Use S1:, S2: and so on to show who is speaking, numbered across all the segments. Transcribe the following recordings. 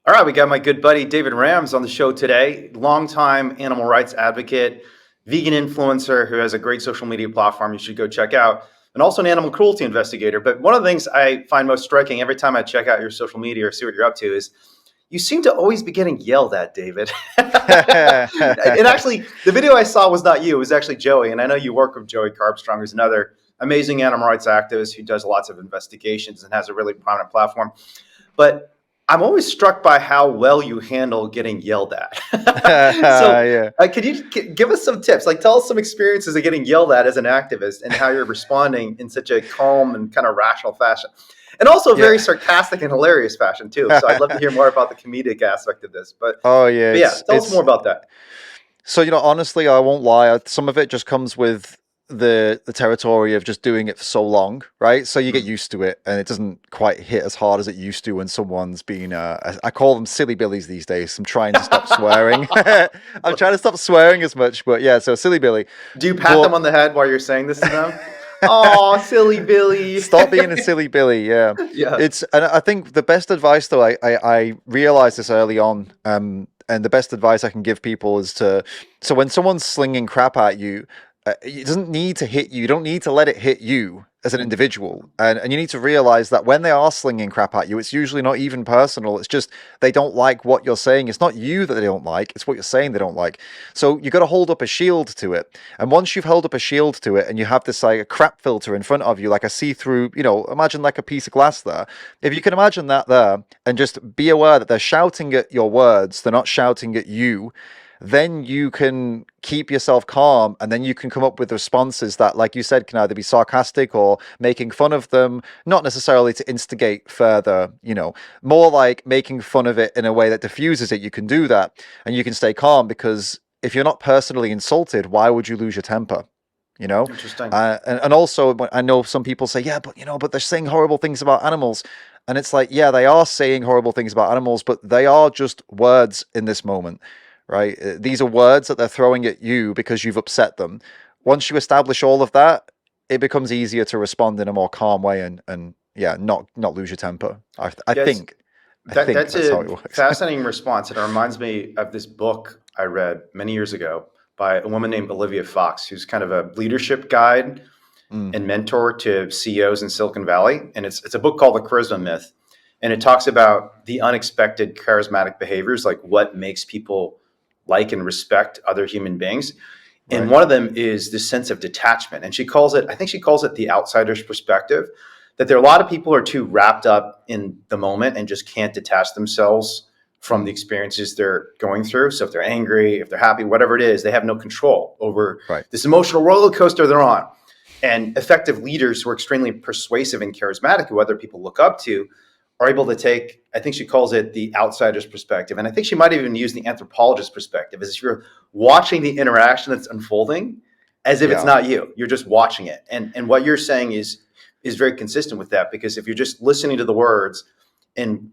S1: All right, we got my good buddy David Rams on the show today, longtime animal rights advocate, vegan influencer who has a great social media platform you should go check out, and also an animal cruelty investigator. But one of the things I find most striking every time I check out your social media or see what you're up to is you seem to always be getting yelled at, David. And actually, the video I saw was not you, it was actually Joey. And I know you work with Joey Carbstrong, who's another amazing animal rights activist who does lots of investigations and has a really prominent platform. But I'm always struck by how well you handle getting yelled at. So,
S2: Yeah.
S1: could you give us some tips? Like, tell us some experiences of getting yelled at as an activist and how you're responding in such a calm and kind of rational fashion, and also very
S2: Yeah.
S1: sarcastic and hilarious fashion too. So, I'd love to hear more about the comedic aspect of this.
S2: Oh yeah,
S1: But yeah, tell us more about that.
S2: so honestly, I won't lie. Some of it just comes with the territory of just doing it for so long, right? So you get
S1: Mhm.
S2: used to it, and it doesn't quite hit as hard as it used to when someone's been. I call them silly billies these days. I'm trying to stop swearing. I'm trying to stop swearing as much, but yeah. So silly billy,
S1: Do you pat them
S2: but
S1: on the head while you're saying this to them? Oh, silly Billy.
S2: stop being a silly billy. Yeah,
S1: Yeah.
S2: and I think the best advice though, I realized this early on. And the best advice I can give people is so when someone's slinging crap at you, it doesn't need to hit you. You don't need to let it hit you as an individual. And you need to realize that when they are slinging crap at you, it's usually not even personal. It's just they don't like what you're saying. It's not you that they don't like, it's what you're saying they don't like. So you got to hold up a shield to it. And once you've held up a shield to it and you have this like a crap filter in front of you, like a see-through, imagine like a piece of glass there. If you can imagine that there and just be aware that they're shouting at your words, they're not shouting at you, then you can keep yourself calm, and then you can come up with responses that, like you said, can either be sarcastic or making fun of them, not necessarily to instigate further, more like making fun of it in a way that diffuses it. You can do that and you can stay calm, because if you're not personally insulted, why would you lose your temper? you know
S1: Interesting.
S2: and also, I know some people say, yeah, but they're saying horrible things about animals. And it's like, yeah, they are saying horrible things about animals, but they are just words in this moment, right? These are words that they're throwing at you because you've upset them. Once you establish all of that, it becomes easier to respond in a more calm way, and yeah, not lose your temper. I
S1: Yes.
S2: think I
S1: That
S2: think
S1: that's
S2: that's how
S1: a
S2: it works.
S1: fascinating response. It reminds me of this book I read many years ago by a woman named Olivia Fox, who's kind of a leadership guide
S2: Mm,
S1: and mentor to CEOs in Silicon Valley. And it's a book called The Charisma Myth. And it talks about the unexpected charismatic behaviors, like what makes people like and respect other human beings. And
S2: right.
S1: one of them is this sense of detachment. And she calls it, I think she calls it the outsider's perspective, that there are a lot of people who are too wrapped up in the moment and just can't detach themselves from the
S2: Mm,
S1: experiences they're going through. So if they're angry, if they're happy, whatever it is, they have no control over
S2: right.
S1: this emotional roller coaster they're on. And effective leaders who are extremely persuasive and charismatic, who other people look up to, are able to take, I think she calls it the outsider's perspective. And I think she might even use the anthropologist's perspective, as if you're watching the interaction that's unfolding as if it's
S2: Yeah.
S1: not you. You're just watching it. And what you're saying is very consistent with that, because if you're just listening to the words and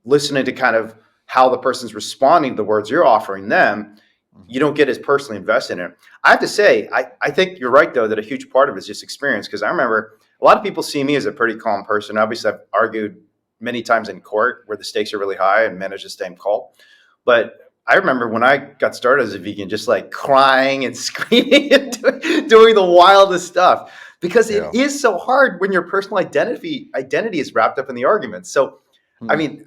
S1: listening to kind of how the person's responding to the words you're offering them,
S2: Mhm.
S1: you don't get as personally invested in it. I have to say, I think you're right, though, that a huge part of it is just experience. Because I remember a lot of people see me as a pretty calm person. Obviously, I've argued many times in court where the stakes are really high and managed to stay calm. But I remember when I got started as a vegan, just like crying and screaming and doing the wildest stuff, because it
S2: Yeah.
S1: is so hard when your personal identity is wrapped up in the argument. So, I
S2: Mm.
S1: mean,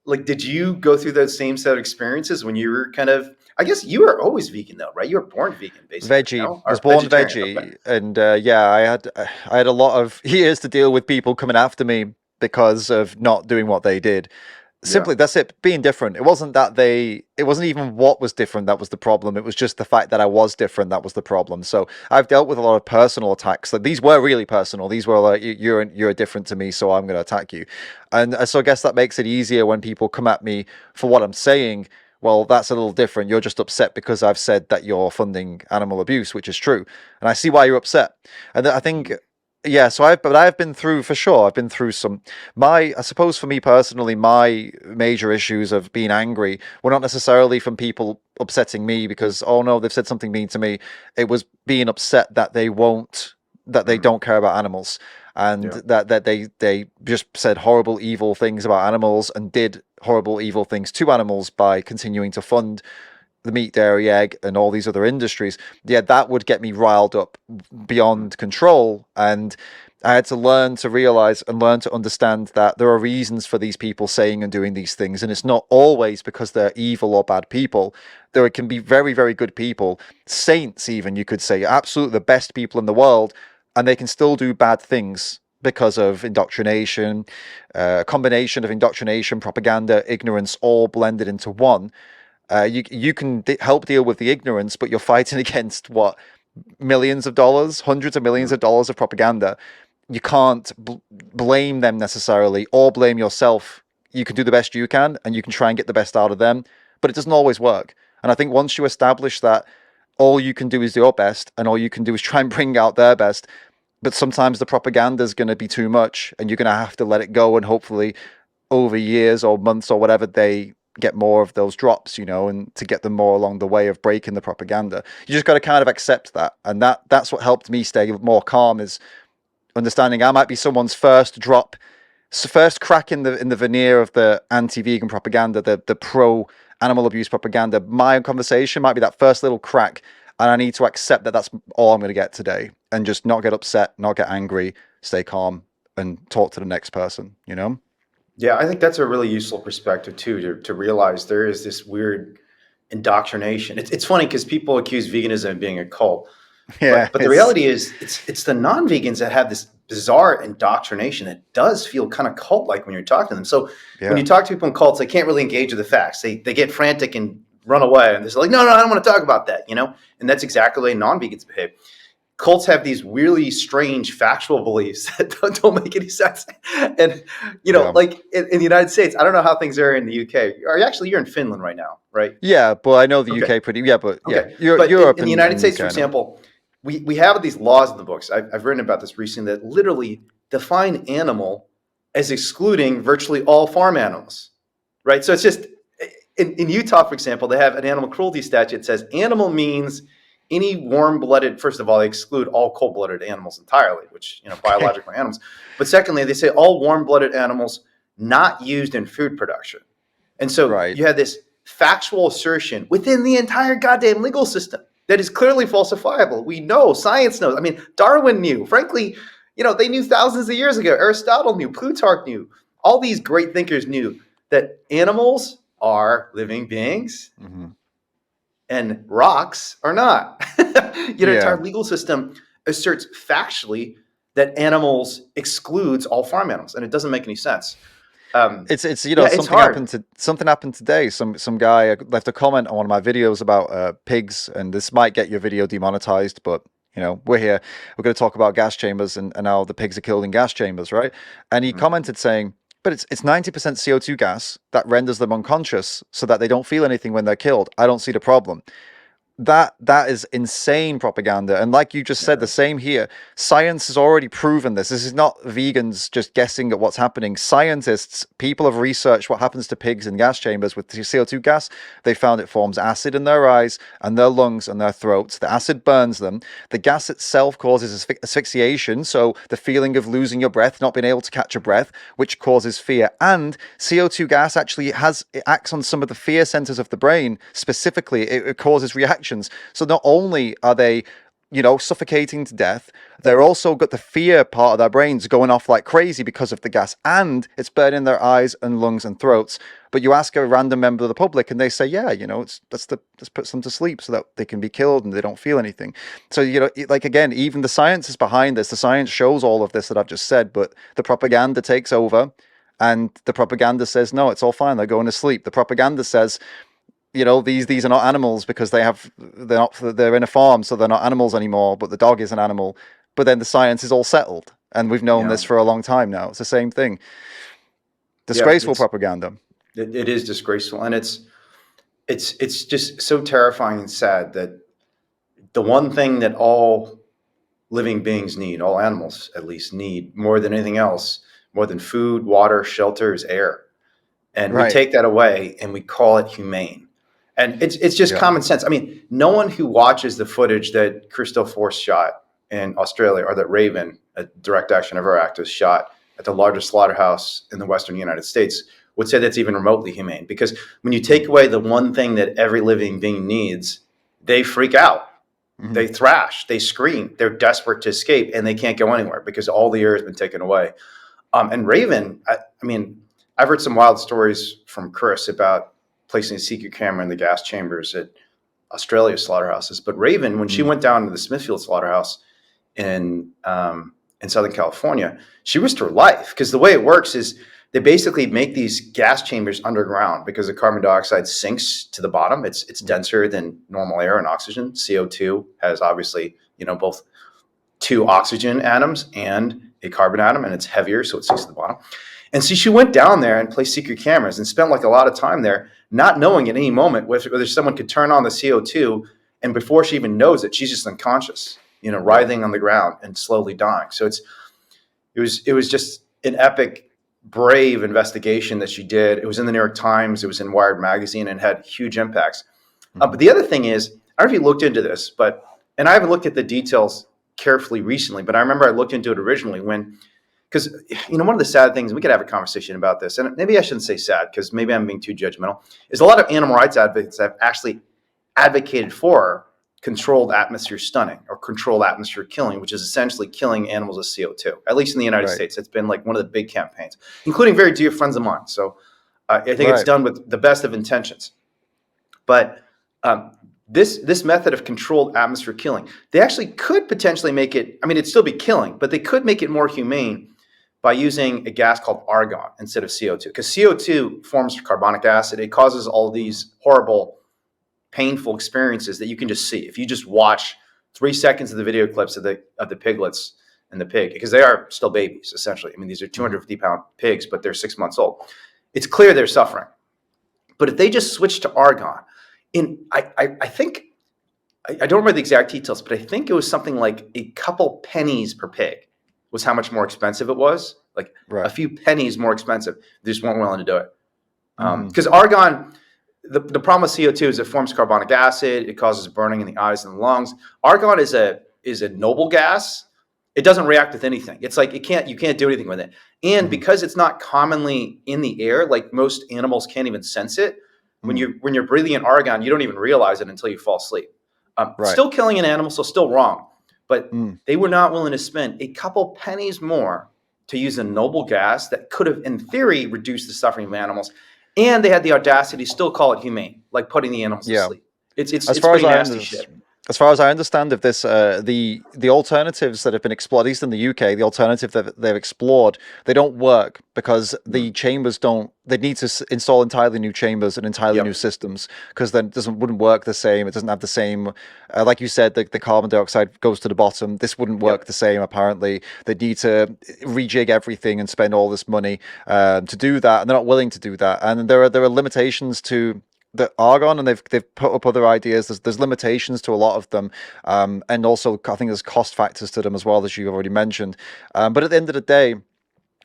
S1: like, did you go through those same set of experiences when you were kind of, I guess you were always vegan though, right? You were born vegan basically,
S2: Veggie.
S1: no?
S2: Was
S1: Or
S2: born
S1: vegetarian. Okay.
S2: veggie, and yeah, I had a lot of years to deal with people coming after me because of not doing what they did.
S1: Yeah.
S2: Simply, that's it, being different. It wasn't even what was different that was the problem. It was just the fact that I was different that was the problem. So I've dealt with a lot of personal attacks. Like, these were really personal. These were like, you're different to me, so I'm going to attack you. And so I guess that makes it easier when people come at me for what I'm saying. Well, that's a little different. You're just upset because I've said that you're funding animal abuse, which is true, and I see why you're upset. And I think, yeah. So I've been through, for sure. I've been through some. I suppose for me personally, my major issues of being angry were not necessarily from people upsetting me because, oh no, they've said something mean to me. It was being upset that they
S1: Mhm.
S2: don't care about animals, and
S1: Yeah.
S2: that they just said horrible, evil things about animals and did horrible, evil things to animals by continuing to fund the meat, dairy, egg, and all these other industries, yeah, that would get me riled up beyond control. And I had to learn to realize and learn to understand that there are reasons for these people saying and doing these things. And it's not always because they're evil or bad people. There can be very, very good people, saints even, you could say, absolutely the best people in the world, and they can still do bad things because of indoctrination, a combination of indoctrination, propaganda, ignorance, all blended into one. You can help deal with the ignorance, but you're fighting against what, millions of dollars, hundreds of millions of dollars of propaganda. You can't blame them necessarily, or blame yourself. You can do the best you can, and you can try and get the best out of them, but it doesn't always work. And I think once you establish that all you can do is your best, and all you can do is try and bring out their best, but sometimes the propaganda is going to be too much, and you're going to have to let it go, and hopefully over years or months or whatever, they get more of those drops, and to get them more along the way of breaking the propaganda. You just got to kind of accept that. And that's what helped me stay more calm, is understanding I might be someone's first drop, first crack in the veneer of the anti-vegan propaganda, the pro animal abuse propaganda. My conversation might be that first little crack, and I need to accept that that's all I'm going to get today, and just not get upset, not get angry, stay calm, and talk to the next person,
S1: Yeah, I think that's a really useful perspective too, to realize there is this weird indoctrination. It's funny because people accuse veganism of being a cult,
S2: Yeah,
S1: but the reality is it's the non-vegans that have this bizarre indoctrination that does feel kind of cult-like when you're talking to them. So when you talk to people in cults, they can't really engage with the facts. They get frantic and run away, and they're like, no, I don't want to talk about that, And that's exactly the way non-vegans behave. Cults have these really strange factual beliefs that don't make any sense. And, like in the United States, I don't know how things are in the UK. You're in Finland right now, right?
S2: Yeah, but I know the
S1: Okay.
S2: UK pretty, but
S1: Okay.
S2: Europe
S1: in the United States, for
S2: UK,
S1: example, we have these laws in the books. I've written about this recently that literally define animal as excluding virtually all farm animals, right? So it's just, in Utah, for example, they have an animal cruelty statute that says animal means any warm-blooded. First of all, they exclude all cold-blooded animals entirely, which, biological animals. But secondly, they say all warm-blooded animals not used in food production. And so you have this factual assertion within the entire goddamn legal system that is clearly falsifiable. We know, science knows. I mean, Darwin knew. Frankly, they knew thousands of years ago. Aristotle knew. Plutarch knew. All these great thinkers knew that animals are living beings. Mm-hmm. And rocks are not. Our legal system asserts factually that animals excludes all farm animals, and it doesn't make any sense.
S2: Something happened today. Some guy left a comment on one of my videos about pigs, and this might get your video demonetized, but we're here. We're going to talk about gas chambers and how the pigs are killed in gas chambers, right? And he commented saying, but it's 90% CO2 gas that renders them unconscious so that they don't feel anything when they're killed. I don't see the problem. That is insane propaganda. And like you just said, the same here. Science has already proven this. This is not vegans just guessing at what's happening. Scientists, people have researched what happens to pigs in gas chambers with CO2 gas. They found it forms acid in their eyes and their lungs and their throats. The acid burns them. The gas itself causes asphyxiation, so the feeling of losing your breath, not being able to catch a breath, which causes fear. And CO2 gas actually it acts on some of the fear centers of the brain. Specifically, it causes reactions. So not only are they, suffocating to death, they're also got the fear part of their brains going off like crazy because of the gas, and it's burning their eyes and lungs and throats. But you ask a random member of the public, and they say, yeah, let's put them to sleep so that they can be killed and they don't feel anything. So, again, even the science is behind this. The science shows all of this that I've just said, but the propaganda takes over, and the propaganda says, no, it's all fine. They're going to sleep. The propaganda says, these are not animals because they're in a farm, so they're not animals anymore, but the dog is an animal. But then the science is all settled, and we've known this for a long time now. It's the same thing. Disgraceful propaganda.
S1: It is disgraceful, and it's just so terrifying and sad that the one thing that all living beings need, all animals at least need more than anything else, more than food, water, shelter, is air. And we take that away and we call it humane. And it's just common sense. I mean, no one who watches the footage that Christophe Force shot in Australia, or that Raven, a direct action ever activist, shot at the largest slaughterhouse in the Western United States, would say that's even remotely humane. Because when you take away the one thing that every living being needs, they freak out. They thrash, they scream, they're desperate to escape, and they can't go anywhere because all the air has been taken away. And Raven, I mean, I've heard some wild stories from Chris about placing a secret camera in the gas chambers at Australia slaughterhouses. But Raven, when she went down to the Smithfield slaughterhouse in Southern California, she risked her life, because the way it works is they basically make these gas chambers underground because the carbon dioxide sinks to the bottom. It's denser than normal air and oxygen. CO2 has obviously, both 2 oxygen atoms and a carbon atom, and it's heavier, so it sinks to the bottom. And so she went down there and placed secret cameras and spent like a lot of time there, not knowing at any moment whether someone could turn on the CO2, and before she even knows it, she's just unconscious, writhing on the ground and slowly dying. So it was just an epic, brave investigation that she did. It was in the New York Times, it was in Wired magazine, and had huge impacts. But the other thing is, I don't know if you looked into this, and I haven't looked at the details carefully recently, but I remember I looked into it originally because one of the sad things, and we could have a conversation about this, and maybe I shouldn't say sad because maybe I'm being too judgmental, is a lot of animal rights advocates have actually advocated for controlled atmosphere stunning or controlled atmosphere killing, which is essentially killing animals with CO2. At least in the United States, it's been like one of the big campaigns, including very dear friends of mine. So I think it's done with the best of intentions. But this method of controlled atmosphere killing, they actually could potentially make it, it'd still be killing, but they could make it more humane by using a gas called argon instead of CO2. Because CO2 forms carbonic acid. It causes all these horrible, painful experiences that you can just see if you just watch 3 seconds of the video clips of the piglets and the pig, because they are still babies essentially. These are 250-pound pigs, but they're 6 months old. It's clear they're suffering. But if they just switch to argon, I think, I don't remember the exact details, but I think it was something like a couple pennies per pig was how much more expensive it was. Like a few pennies more expensive. They just weren't willing to do it. Because argon, the problem with CO2 is it forms carbonic acid. It causes burning in the eyes and the lungs. Argon is a noble gas. It doesn't react with anything. It's like you can't do anything with it. And because it's not commonly in the air, like most animals can't even sense it. When you're breathing in argon, you don't even realize it until you fall asleep. Still killing an animal, so still wrong. But they were not willing to spend a couple pennies more to use a noble gas that could have, in theory, reduced the suffering of animals. And they had the audacity to still call it humane, like putting the animals to sleep. It's pretty nasty shit.
S2: As far as I understand of this, the alternatives that have been explored, at least in the UK, the alternative that they've explored, they don't work because the chambers don't. They need to install entirely new chambers and entirely new systems, because then it wouldn't work the same. It doesn't have the same, like you said, the carbon dioxide goes to the bottom. This wouldn't work the same. Apparently, they need to rejig everything and spend all this money to do that, and they're not willing to do that. And there are limitations to the argon, and they've put up other ideas. There's limitations to a lot of them, and also I think there's cost factors to them as well, as you already mentioned. But at the end of the day,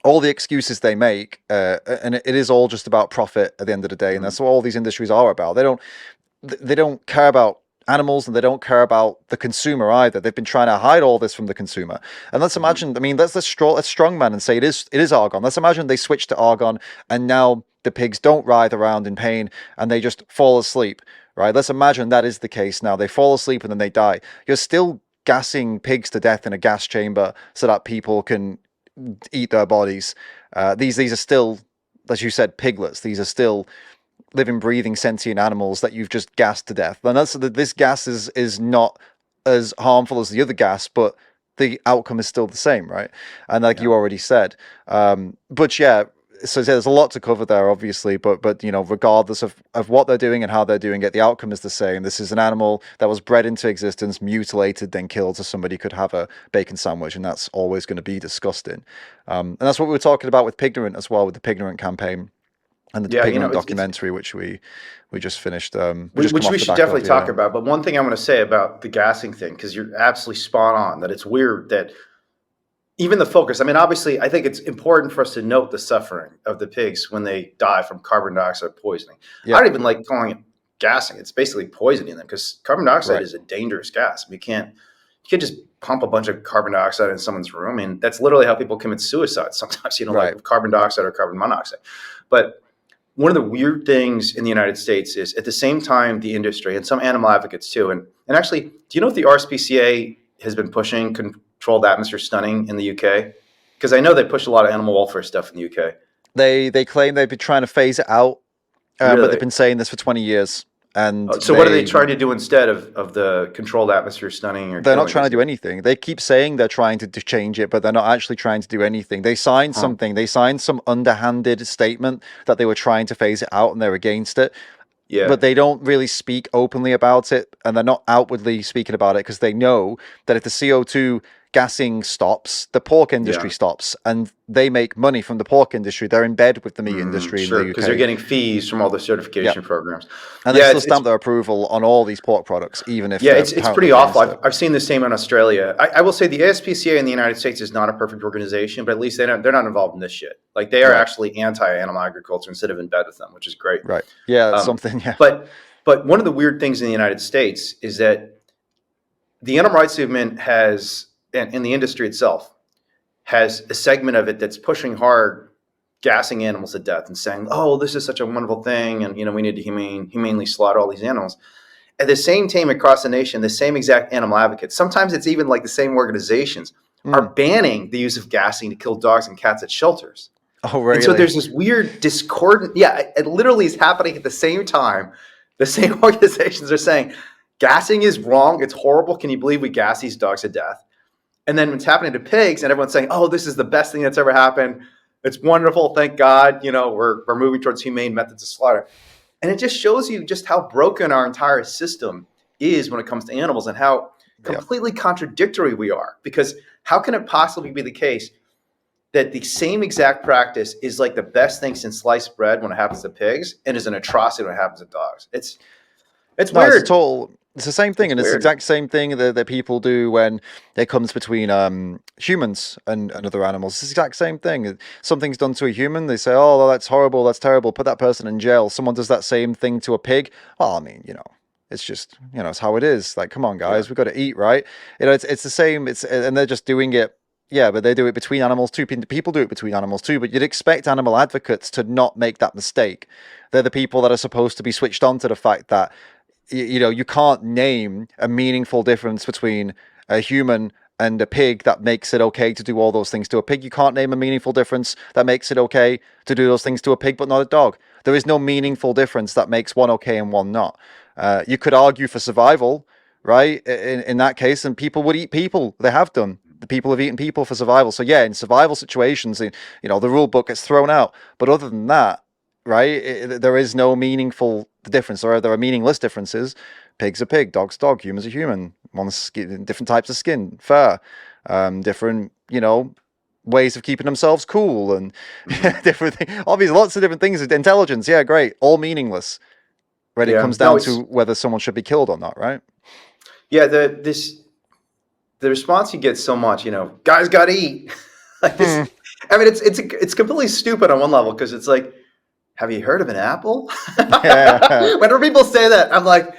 S2: all the excuses they make, and it is all just about profit at the end of the day, and that's what all these industries are about. They don't care about animals, and they don't care about the consumer either. They've been trying to hide all this from the consumer. And let's imagine, let's strongman and say it is argon. Let's imagine they switch to argon, and now the pigs don't writhe around in pain and they just fall asleep, right? Let's imagine that is the case now. They fall asleep and then they die. You're still gassing pigs to death in a gas chamber so that people can eat their bodies. These are still, as you said, piglets. These are still living, breathing, sentient animals that you've just gassed to death. And this gas is not as harmful as the other gas, but the outcome is still the same, right? And like you already said. But yeah, so there's a lot to cover there, obviously, but regardless of what they're doing and how they're doing it, the outcome is the same. This is an animal that was bred into existence, mutilated, then killed, so somebody could have a bacon sandwich, and that's always going to be disgusting. And that's what we were talking about with Pignorant as well, with the Pignorant campaign and the Pignorant documentary, which we just finished.
S1: Which we should definitely talk about. But one thing I want to say about the gassing thing, because you're absolutely spot on, that it's weird that even the focus, obviously, I think it's important for us to note the suffering of the pigs when they die from carbon dioxide poisoning. I don't even like calling it gassing. It's basically poisoning them, because carbon dioxide is a dangerous gas. You can't just pump a bunch of carbon dioxide in someone's room. That's literally how people commit suicide sometimes, like carbon dioxide or carbon monoxide. But one of the weird things in the United States is at the same time, the industry and some animal advocates too. And actually, do you know if the RSPCA has been pushing controlled atmosphere stunning in the UK? Because I know they push a lot of animal welfare stuff in the UK.
S2: They claim they've been trying to phase it out, but
S1: Really?
S2: they've been saying this for 20 years. And
S1: So what are they trying to do instead of the controlled atmosphere stunning? Or
S2: they're not trying to do anything. They keep saying they're trying to change it, but they're not actually trying to do anything. They signed something. They signed some underhanded statement that they were trying to phase it out and they're against it.
S1: Yeah.
S2: But they don't really speak openly about it, and they're not outwardly speaking about it because they know that if the CO2 gassing stops, the pork industry stops, and they make money from the pork industry. They're in bed with the meat industry in the UK.
S1: Because they're getting fees from all the certification programs.
S2: And they still stamp their approval on all these pork products, even if
S1: it's pretty awful. I've seen the same in Australia. I will say the ASPCA in the United States is not a perfect organization, but at least they're not involved in this shit. Like they are actually anti-animal agriculture instead of in bed with them, which is great.
S2: Right. Yeah, that's something. Yeah.
S1: But one of the weird things in the United States is that the animal rights movement has, and in the industry itself, has a segment of it that's pushing hard, gassing animals to death and saying, "Oh, this is such a wonderful thing, and we need to humanely slaughter all these animals." At the same time, across the nation, the same exact animal advocates, sometimes it's even like the same organizations, are banning the use of gassing to kill dogs and cats at shelters.
S2: Oh, really?
S1: And so there's this weird discordant. Yeah, it literally is happening at the same time. The same organizations are saying, gassing is wrong. It's horrible. Can you believe we gas these dogs to death? And then it's happening to pigs, and everyone's saying, "Oh, this is the best thing that's ever happened. It's wonderful. Thank God. We're moving towards humane methods of slaughter." And it just shows you just how broken our entire system is when it comes to animals and how completely contradictory we are. Because how can it possibly be the case that the same exact practice is like the best thing since sliced bread when it happens to pigs and is an atrocity when it happens to dogs? It's weird.
S2: It's the same thing, and it's the exact same thing that people do when it comes between humans and other animals. It's the exact same thing. Something's done to a human, they say, "Oh, that's horrible, that's terrible, put that person in jail." Someone does that same thing to a pig. Oh, I mean, it's just, it's how it is. Like, come on, guys, we've got to eat, right? It's the same. And they're just doing it. Yeah, but they do it between animals too. People do it between animals too, but you'd expect animal advocates to not make that mistake. They're the people that are supposed to be switched on to the fact that you can't name a meaningful difference between a human and a pig that makes it okay to do all those things to a pig. You can't name a meaningful difference that makes it okay to do those things to a pig, but not a dog. There is no meaningful difference that makes one okay and one not. You could argue for survival, right? In that case, and people would eat people. They have done. The people have eaten people for survival. So yeah, in survival situations, the rule book gets thrown out. But other than that, right, there is no meaningful difference, or there are meaningless differences. Pig's a pig, dog's dog, human's a human. Different types of skin, fur, different, ways of keeping themselves cool, and different things. Obviously, lots of different things. Intelligence, yeah, great, all meaningless. Right, it comes down to whether someone should be killed or not, right?
S1: Yeah, the response you get so much, guys got to eat. Like this, I mean, it's completely stupid on one level because it's like, have you heard of an apple?
S2: Yeah.
S1: Whenever people say that, I'm like,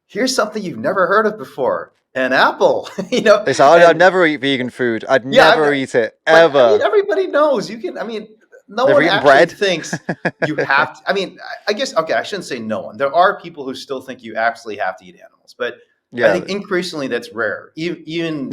S1: here's something you've never heard of before. An apple.
S2: They say, I'd never eat vegan food. I'd never eat it, ever.
S1: I mean, everybody knows you can. I mean, no one actually thinks you have to. I mean, I guess, okay, I shouldn't say no one. There are people who still think you actually have to eat animals. But I think increasingly that's rare. Even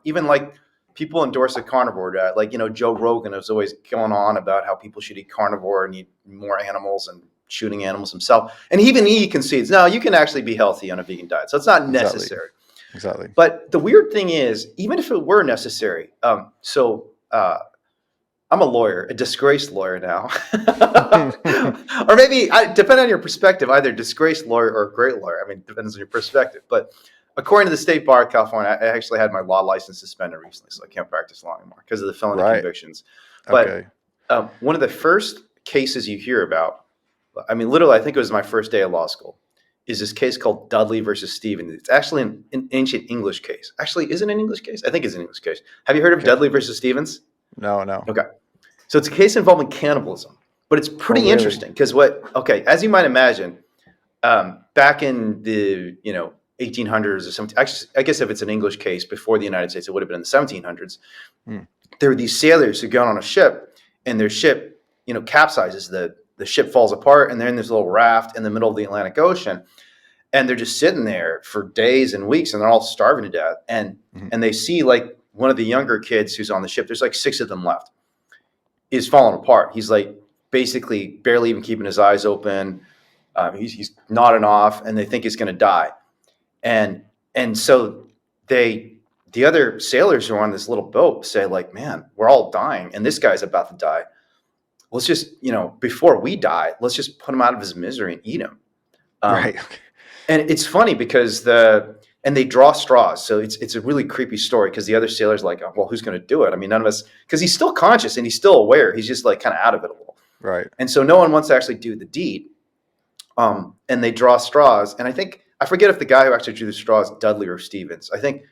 S1: like people endorse a carnivore diet. Like, Joe Rogan is always going on about how people should eat carnivore and eat more animals and shooting animals himself. And even he concedes, no, you can actually be healthy on a vegan diet. So it's not necessary.
S2: Exactly.
S1: But the weird thing is, even if it were necessary, I'm a lawyer, a disgraced lawyer now. Or maybe, depending on your perspective, either disgraced lawyer or a great lawyer. I mean, it depends on your perspective. But according to the State Bar of California, I actually had my law license suspended recently, so I can't practice law anymore because of the felony convictions. But one of the first cases you hear about, I mean, literally, I think it was my first day of law school, is this case called Dudley versus Stevens. It's actually an ancient English case. Actually, is it an English case? I think it's an English case. Have you heard of Dudley versus Stevens?
S2: No.
S1: Okay. So it's a case involving cannibalism, but it's pretty interesting because as you might imagine, back in the, 1800s or something, actually, I guess if it's an English case before the United States, it would have been in the 1700s. There were these sailors who got on a ship and their ship, capsizes. the ship falls apart, and they're in this little raft in the middle of the Atlantic Ocean, and they're just sitting there for days and weeks, and they're all starving to death. And they see like one of the younger kids who's on the ship. There's like 6 of them left. Is falling apart. He's like basically barely even keeping his eyes open. He's nodding off, and they think he's going to die. And so the other sailors who are on this little boat say like, man, we're all dying, and this guy's about to die. Let's just, before we die, let's just put him out of his misery and eat him.
S2: Right.
S1: And it's funny because they draw straws. So it's a really creepy story because the other sailor's like, oh, well, who's going to do it? I mean, none of us, because he's still conscious and he's still aware. He's just like kind of out of it a little.
S2: Right.
S1: And so no one wants to actually do the deed. And they draw straws. And I forget if the guy who actually drew the straws, Dudley or Stevens. I think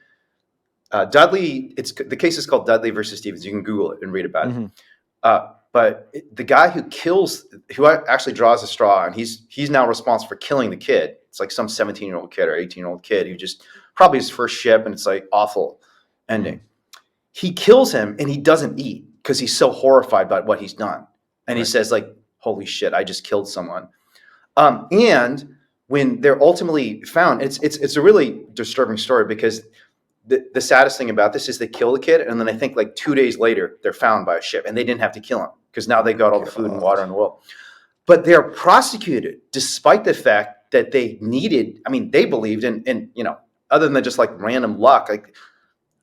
S1: Dudley, the case is called Dudley versus Stevens. You can Google it and read about it. But the guy who actually draws the straw, and he's now responsible for killing the kid. It's like some 17-year-old kid or 18-year-old kid who just probably his first ship, and it's like awful ending. He kills him, and he doesn't eat because he's so horrified by what he's done. And he says like, holy shit, I just killed someone. And when they're ultimately found, it's a really disturbing story because the saddest thing about this is they kill the kid, and then I think like 2 days later they're found by a ship, and they didn't have to kill him because now they got all the food and water in the world. But they're prosecuted despite the fact that they needed. I mean, they believed in other than just like random luck, like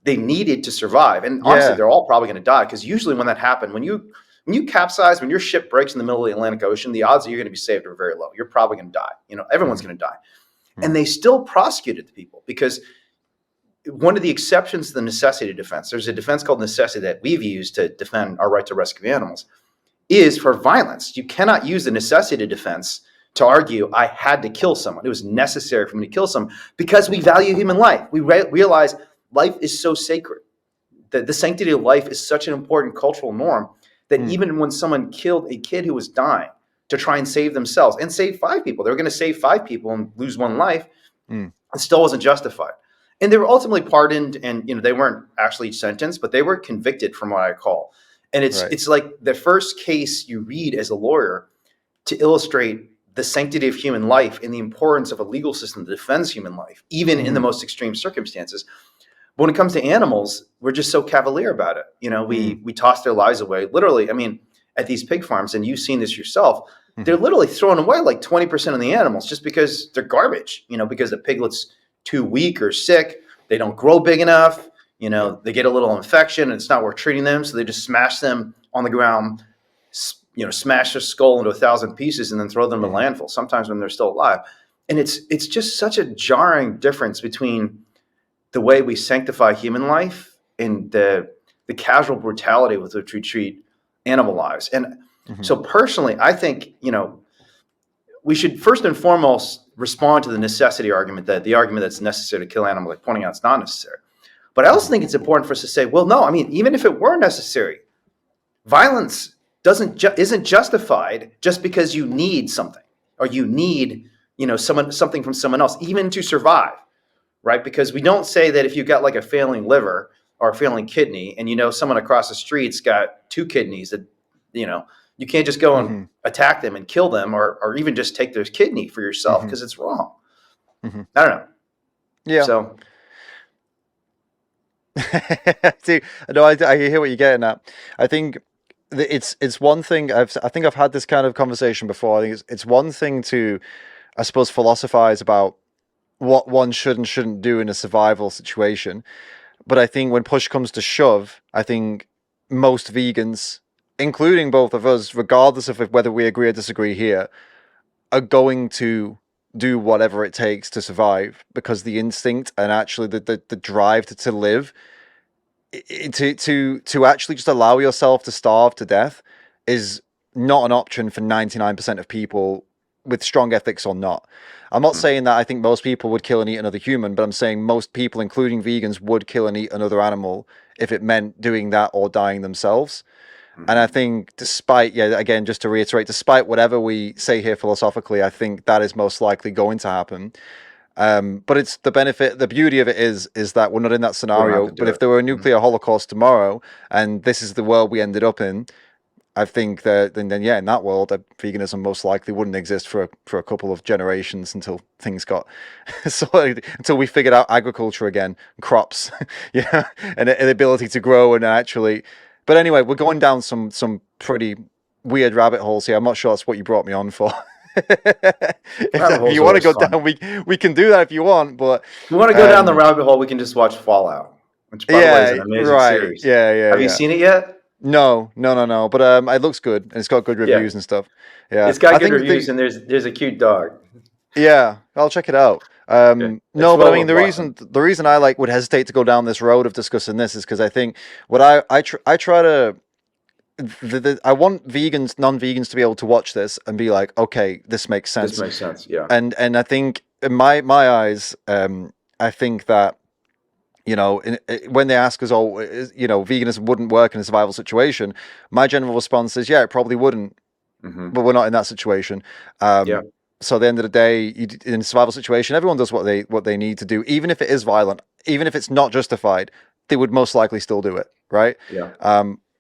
S1: they needed to survive. And honestly, they're all probably going to die because usually when that happens, when you capsize, when your ship breaks in the middle of the Atlantic Ocean, the odds that you're going to be saved are very low. You're probably going to die. Everyone's going to die. And they still prosecuted the people because one of the exceptions to the necessity defense, there's a defense called necessity that we've used to defend our right to rescue animals, is for violence. You cannot use the necessity defense to argue I had to kill someone. It was necessary for me to kill someone because we value human life. We realize life is so sacred. The sanctity of life is such an important cultural norm that even when someone killed a kid who was dying to try and save themselves and save 5 people, they were going to save 5 people and lose 1 life, it still wasn't justified. And they were ultimately pardoned, and they weren't actually sentenced, but they were convicted from what I call. And it's like the first case you read as a lawyer to illustrate the sanctity of human life and the importance of a legal system that defends human life, even in the most extreme circumstances. But when it comes to animals, we're just so cavalier about it. We toss their lives away. Literally, I mean, at these pig farms, and you've seen this yourself, they're literally throwing away like 20% of the animals just because they're garbage, because the piglet's too weak or sick. They don't grow big enough. They get a little infection and it's not worth treating them. So they just smash them on the ground, smash their skull into 1,000 pieces and then throw them in landfill, sometimes when they're still alive. And it's just such a jarring difference between the way we sanctify human life and the casual brutality with which we treat animal lives. And so personally, I think, we should first and foremost respond to the necessity argument, that the argument that's necessary to kill animals, like pointing out it's not necessary. But I also think it's important for us to say, well, no, I mean, even if it were necessary, violence isn't justified just because you need something or you need, something from someone else, even to survive, right? Because we don't say that if you've got like a failing liver or a failing kidney and someone across the street's got 2 kidneys that, you can't just go and attack them and kill them or even just take their kidney for yourself because it's wrong. I don't know.
S2: Yeah.
S1: So.
S2: See, no, I hear what you're getting at. I think it's one thing. I think I've had this kind of conversation before. I think it's one thing to, I suppose, philosophize about what one should and shouldn't do in a survival situation. But I think when push comes to shove, I think most vegans, including both of us, regardless of whether we agree or disagree here, are going to do whatever it takes to survive, because the instinct and actually the drive to live, to actually just allow yourself to starve to death is not an option for 99% of people, with strong ethics or not. I'm not saying that I think most people would kill and eat another human, but I'm saying most people, including vegans, would kill and eat another animal if it meant doing that or dying themselves. And I think despite, again, just to reiterate, despite whatever we say here philosophically, I think that is most likely going to happen. But it's the beauty of it is that we're not in that scenario. But if there were a nuclear holocaust tomorrow and this is the world we ended up in, I think that then yeah, in that world, veganism most likely wouldn't exist for a couple of generations until things got sorted, until we figured out agriculture again, crops, yeah, and the ability to grow and actually. But anyway, we're going down some pretty weird rabbit holes here. I'm not sure that's what you brought me on for.
S1: Rabbit
S2: If
S1: holes
S2: you
S1: are
S2: want to
S1: always
S2: go
S1: fun.
S2: down, we can do that if you want. But
S1: If we want to go down the rabbit hole, we can just watch Fallout, which, by the way, is
S2: yeah,
S1: an amazing
S2: right,
S1: series.
S2: yeah,
S1: Have you
S2: yeah.
S1: seen it yet?
S2: No. But it looks good and it's got good
S1: Yeah,
S2: reviews and stuff. Yeah,
S1: it's got
S2: I
S1: good
S2: think
S1: reviews, and there's a cute dog.
S2: yeah, I'll check it out.
S1: Yeah, it's
S2: No, but I
S1: well
S2: mean
S1: worth watching.
S2: the reason I would hesitate to go down this road of discussing this is because I think what I try to I want vegans, non-vegans to be able to watch this and be like, okay, this makes
S1: This
S2: sense.
S1: makes sense. Yeah.
S2: And I think in my eyes, I think that when they ask us, oh, veganism wouldn't work in a survival situation, my general response is, yeah, it probably wouldn't, but we're not in that situation.
S1: Yeah.
S2: So at the end of the day, in a survival situation, everyone does what they need to do, even if it is violent, even if it's not justified, they would most likely still do it, right?
S1: Yeah.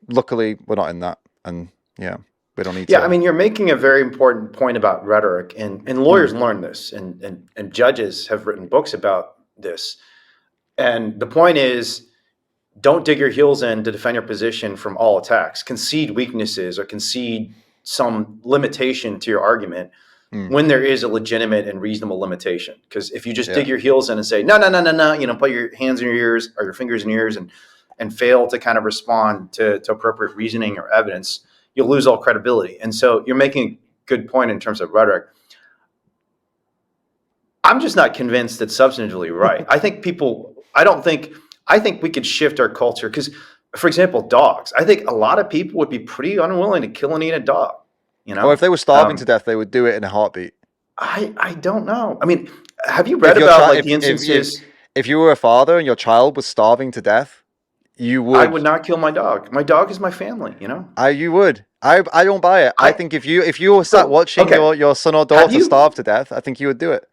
S2: Luckily, we're not in that, and yeah, we don't need
S1: Yeah,
S2: to.
S1: I mean, you're making a very important point about rhetoric, and lawyers learn this, and judges have written books about this. And the point is, don't dig your heels in to defend your position from all attacks. Concede weaknesses or concede some limitation to your argument when there is a legitimate and reasonable limitation. Because if you just dig your heels in and say, no, put your hands in your ears or your fingers in your ears and fail to kind of respond to appropriate reasoning or evidence, you'll lose all credibility. And so you're making a good point in terms of rhetoric. I'm just not convinced that's substantively right. I think we could shift our culture because, for example, dogs. I think a lot of people would be pretty unwilling to kill and eat a dog.
S2: Or if they were starving to death, they would do it in a heartbeat.
S1: I don't know. I mean, have you read about the instances?
S2: If you were a father and your child was starving to death, you would.
S1: I would not kill my dog. My dog is my family.
S2: You would. I don't buy it. I think if you were sat watching your son or daughter starve to death, I think you would do it.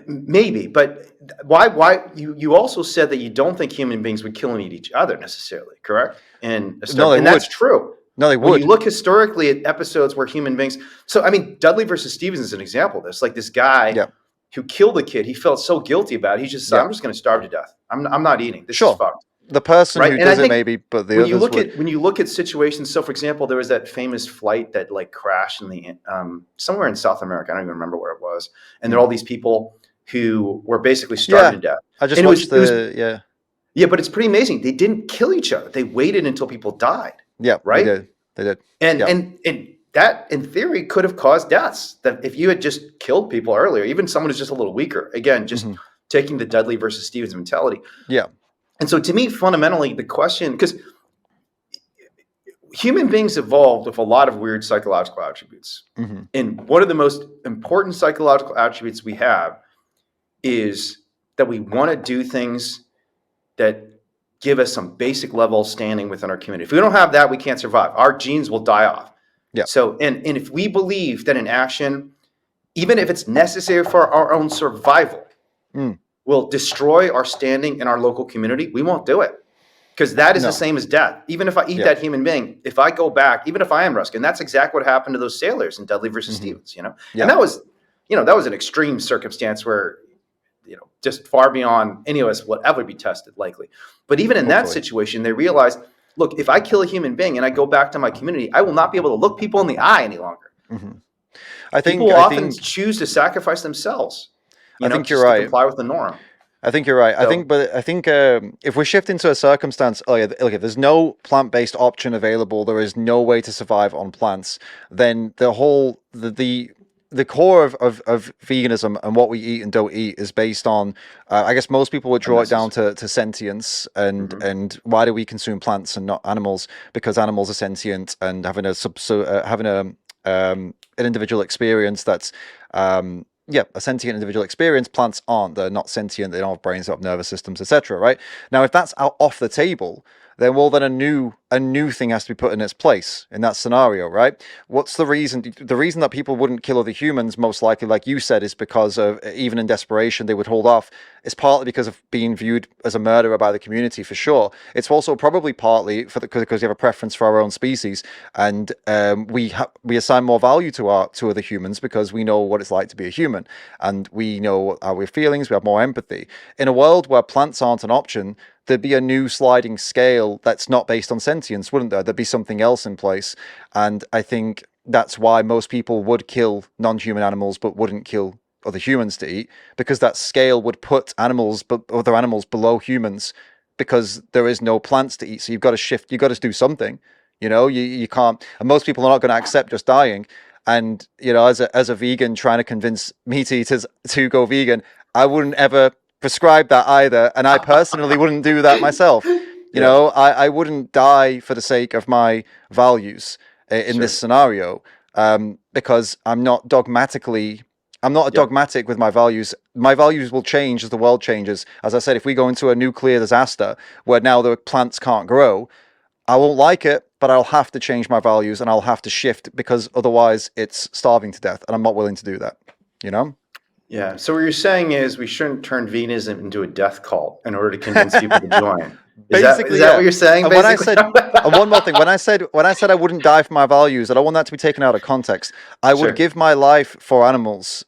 S1: Maybe, but why you also said that you don't think human beings would kill and eat each other necessarily, correct? And that's true.
S2: No, they would.
S1: When you look historically at episodes where human beings, so I mean, Dudley versus Stevens is an example of this. Like this guy who killed the kid, he felt so guilty about it. He just said, "I'm just going to starve to death. I'm not eating. This is fucked."
S2: The person who does it maybe, but the others would.
S1: When you look at situations, so for example, there was that famous flight that like crashed in the somewhere in South America. I don't even remember where it was, and there are all these people who were basically starving to death.
S2: I just watched
S1: Yeah, but it's pretty amazing. They didn't kill each other. They waited until people died.
S2: Yeah,
S1: right.
S2: They did.
S1: And that, in theory, could have caused deaths. That if you had just killed people earlier, even someone who's just a little weaker, again, just taking the Dudley versus Stevens mentality.
S2: Yeah.
S1: And so, to me, fundamentally, the question, because human beings evolved with a lot of weird psychological attributes, and one of the most important psychological attributes we have is that we want to do things that give us some basic level of standing within our community. If we don't have that, we can't survive. Our genes will die off.
S2: Yeah.
S1: So, and if we believe that an action, even if it's necessary for our own survival, will destroy our standing in our local community, we won't do it. Because that is the same as death. Even if I eat that human being, if I go back, even if I am Ruskin, that's exactly what happened to those sailors in Dudley versus Stevens, And that was, that was an extreme circumstance where, just far beyond any of us would ever be tested, likely. But even in that situation, they realized, look, if I kill a human being and I go back to my community, I will not be able to look people in the eye any longer.
S2: I think
S1: people often choose to sacrifice themselves.
S2: I think you're right.
S1: To comply with the norm.
S2: I think you're right. So, I think if we shift into a circumstance, if there's no plant-based option available, there is no way to survive on plants, then the whole the core of veganism and what we eat and don't eat is based on, I guess most people would draw it down to sentience and why do we consume plants and not animals? Because animals are sentient and having an individual experience that's a sentient individual experience. Plants aren't. They're not sentient. They don't have brains, they don't have nervous systems, etc. Right? Now, if that's off the table, then a new thing has to be put in its place in that scenario, right? What's the reason? The reason that people wouldn't kill other humans, most likely, like you said, is because of, even in desperation, they would hold off. It's partly because of being viewed as a murderer by the community, for sure. It's also probably partly because we have a preference for our own species, and we assign more value to other humans because we know what it's like to be a human, and we know our feelings. We have more empathy. In a world where plants aren't an option, there'd be a new sliding scale that's not based on sentience, wouldn't there? There'd be something else in place. And I think that's why most people would kill non-human animals but wouldn't kill other humans to eat, because that scale would put other animals below humans, because there is no plants to eat. So you've got to shift, you've got to do something. You can't, and most people are not going to accept just dying. And, as a vegan trying to convince meat eaters to go vegan, I wouldn't ever prescribe that either, and I personally wouldn't do that myself. I wouldn't die for the sake of my values in this scenario, because I'm not dogmatic with my values. My values will change as the world changes. As I said, if we go into a nuclear disaster where now the plants can't grow, I won't like it, but I'll have to change my values and I'll have to shift, because otherwise it's starving to death, and I'm not willing to do that.
S1: Yeah. So what you're saying is we shouldn't turn veganism into a death cult in order to convince people to join. Is that what you're saying?
S2: And one more thing, when I said I wouldn't die for my values, I don't want that to be taken out of context. I would give my life for animals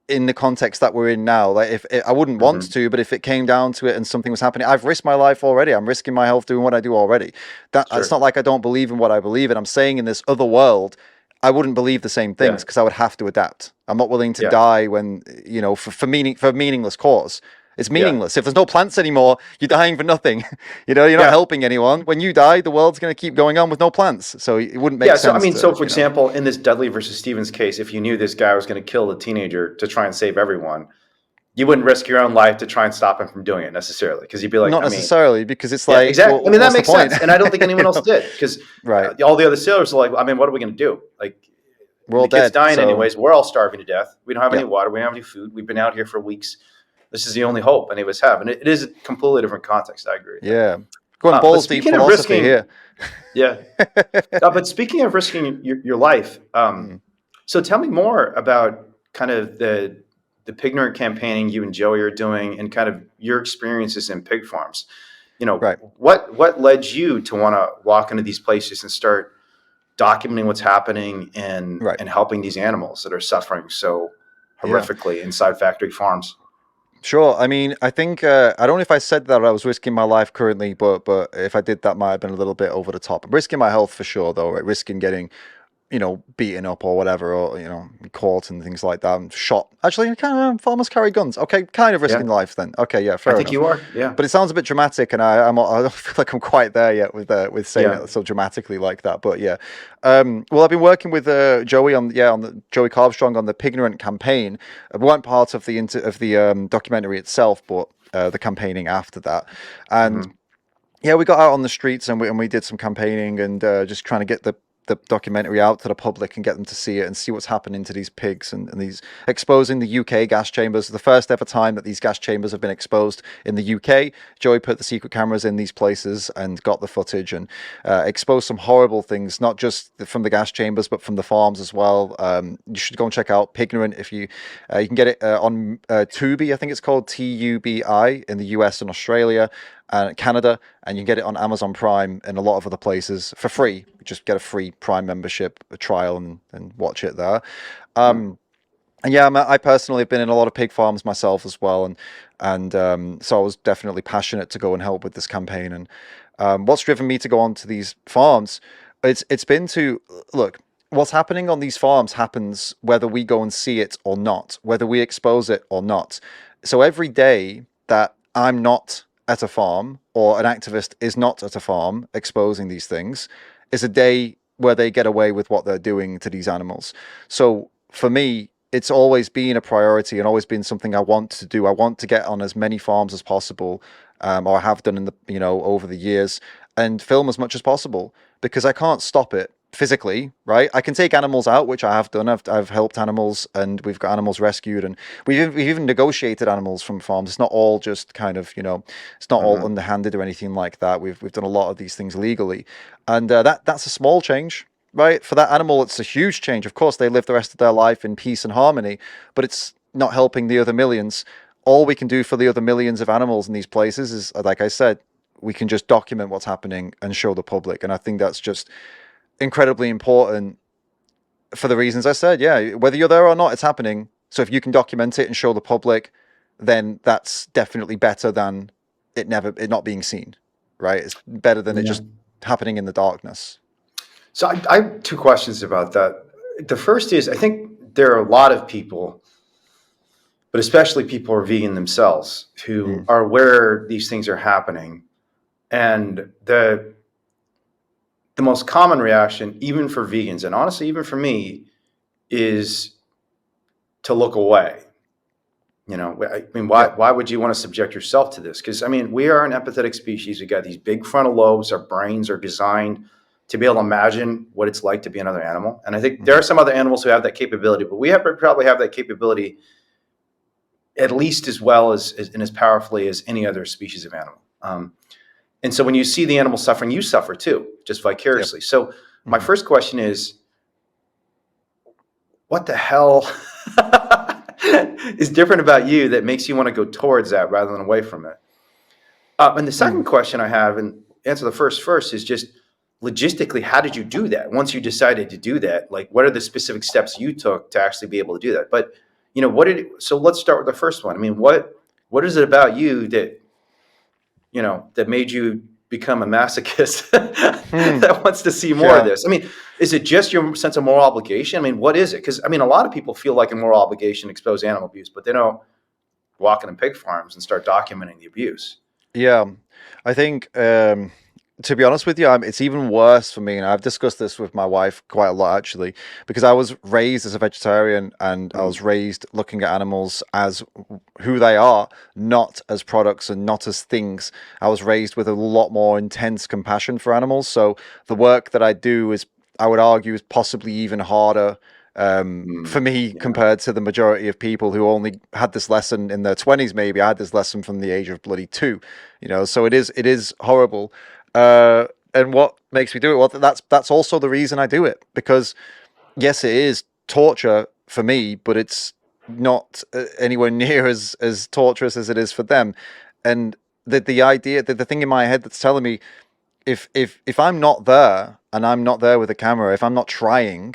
S2: in the context that we're in now. Like, if I wouldn't want to, but if it came down to it and something was happening, I've risked my life already. I'm risking my health doing what I do already. It's not like I don't believe in what I believe in. I'm saying in this other world, I wouldn't believe the same things because I would have to adapt. I'm not willing to die when, for meaningless cause. It's meaningless. If there's no plants anymore, you're dying for nothing. You're not helping anyone. When you die, the world's going to keep going on with no plants. So it wouldn't make sense.
S1: So for example, in this Dudley versus Stevens case, if you knew this guy was going to kill the teenager to try and save everyone, you wouldn't risk your own life to try and stop him from doing it necessarily, because you'd be like,
S2: not necessarily, because it's like,
S1: exactly. Well, that makes sense, and I don't think anyone else did, because all the other sailors are like, what are we going to do? Like,
S2: we're all
S1: the kid's
S2: dead,
S1: dying anyways. We're all starving to death. We don't have any water. We don't have any food. We've been out here for weeks. This is the only hope any of us have, and it is a completely different context. I agree.
S2: Going balls deep philosophy here.
S1: But speaking of risking your life, so tell me more about kind of the Pignorant campaigning you and Joey are doing, and kind of your experiences in pig farms. What led you to want to walk into these places and start documenting what's happening and helping these animals that are suffering so horrifically inside factory farms?
S2: Sure. I mean, I think I don't know if I said that I was risking my life currently, but if I did, that might have been a little bit over the top. I'm risking my health for sure, though. Right? Risking getting, beaten up or whatever, or caught and things like that, and shot. Actually, farmers carry guns. Okay, kind of risking life then. Okay, fair enough.
S1: I think you are. Yeah.
S2: But it sounds a bit dramatic, and I don't feel like I'm quite there yet with saying it so dramatically like that. But well, I've been working with Joey on the Joey Carbstrong on the Pignorant campaign. We weren't part of the documentary itself, but the campaigning after that, and we got out on the streets and we did some campaigning and just trying to get the documentary out to the public and get them to see it and see what's happening to these pigs and these exposing the UK gas chambers. The first ever time that these gas chambers have been exposed in the UK. Joey put the secret cameras in these places and got the footage and exposed some horrible things, not just from the gas chambers, but from the farms as well. You should go and check out Pignorant if you can get it on Tubi, I think it's called TUBI in the US and Australia and Canada, and you can get it on Amazon Prime and a lot of other places for free. Just get a free Prime membership, a trial, and watch it there. And I personally have been in a lot of pig farms myself as well, and so I was definitely passionate to go and help with this campaign. And what's driven me to go onto these farms, it's been to look. What's happening on these farms happens whether we go and see it or not, whether we expose it or not. So every day that I'm not at a farm or an activist is not at a farm exposing these things is a day where they get away with what they're doing to these animals. So for me, it's always been a priority and always been something I want to do. I want to get on as many farms as possible, or I have done in the over the years, and film as much as possible, because I can't stop it. physically, right? I can take animals out, which I have done. I've helped animals, and we've got animals rescued, and we've even negotiated animals from farms. It's not all just kind of, it's not all underhanded or anything like that. We've done a lot of these things legally, and that's a small change, right? For that animal, it's a huge change. Of course, they live the rest of their life in peace and harmony, but it's not helping the other millions. All we can do for the other millions of animals in these places is, like I said, we can just document what's happening and show the public. And I think that's just incredibly important for the reasons I said. Yeah, whether you're there or not, it's happening. So if you can document it and show the public, then that's definitely better than it not being seen, right? It's better than it just happening in the darkness.
S1: So I have two questions about that. The first is, I think there are a lot of people, but especially people who are vegan themselves, who are aware these things are happening. And the most common reaction, even for vegans, and honestly, even for me, is to look away. I mean, why would you want to subject yourself to this? Because, I mean, we are an empathetic species. We got these big frontal lobes. Our brains are designed to be able to imagine what it's like to be another animal. And I think there are some other animals who have that capability, but we probably have that capability at least as well as and as powerfully as any other species of animal. And so when you see the animal suffering, you suffer too, just vicariously. Yep. So my first question is, what the hell is different about you that makes you want to go towards that rather than away from it? And the second question I have, and answer the first, is just logistically, how did you do that? Once you decided to do that, like, what are the specific steps you took to actually be able to do that? But, so let's start with the first one. I mean, what is it about you that, that made you become a masochist that wants to see more of this? I mean, is it just your sense of moral obligation? I mean, what is it? Because, I mean, a lot of people feel like a moral obligation to expose animal abuse, but they don't walk into pig farms and start documenting the abuse.
S2: Yeah, I think, to be honest with you, it's even worse for me, and I've discussed this with my wife quite a lot, actually, because I was raised as a vegetarian, and I was raised looking at animals as who they are, not as products and not as things. I was raised with a lot more intense compassion for animals, so the work that I do is, I would argue, is possibly even harder for me compared to the majority of people who only had this lesson in their 20s. Maybe I had this lesson from the age of bloody 2, so it is horrible. And what makes me do it? Well, that's also the reason I do it, because yes, it is torture for me, but it's not anywhere near as torturous as it is for them. And the idea, the thing in my head that's telling me, if I'm not there, and I'm not there with a camera, if I'm not trying,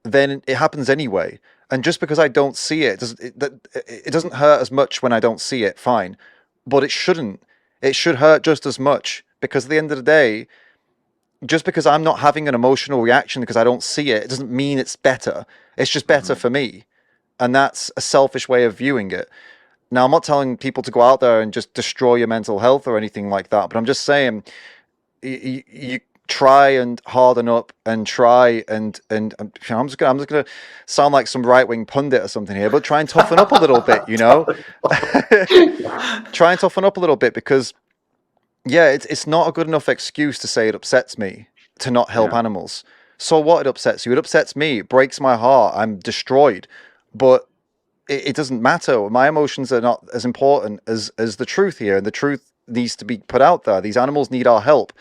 S2: then it happens anyway. And just because I don't see it, it doesn't hurt as much when I don't see it, fine. But it shouldn't. It should hurt just as much, because at the end of the day, just because I'm not having an emotional reaction because I don't see it, it doesn't mean it's better. It's just better for me. And that's a selfish way of viewing it. Now, I'm not telling people to go out there and just destroy your mental health or anything like that, but I'm just saying, you try and harden up and try and I'm just gonna sound like some right-wing pundit or something here, but try and toughen up a little bit, Try and toughen up a little bit, because it's not a good enough excuse to say it upsets me to not help animals. So what? It upsets you, it upsets me, it breaks my heart, I'm destroyed, but it doesn't matter. My emotions are not as important as the truth here, and the truth needs to be put out there. These animals need our help.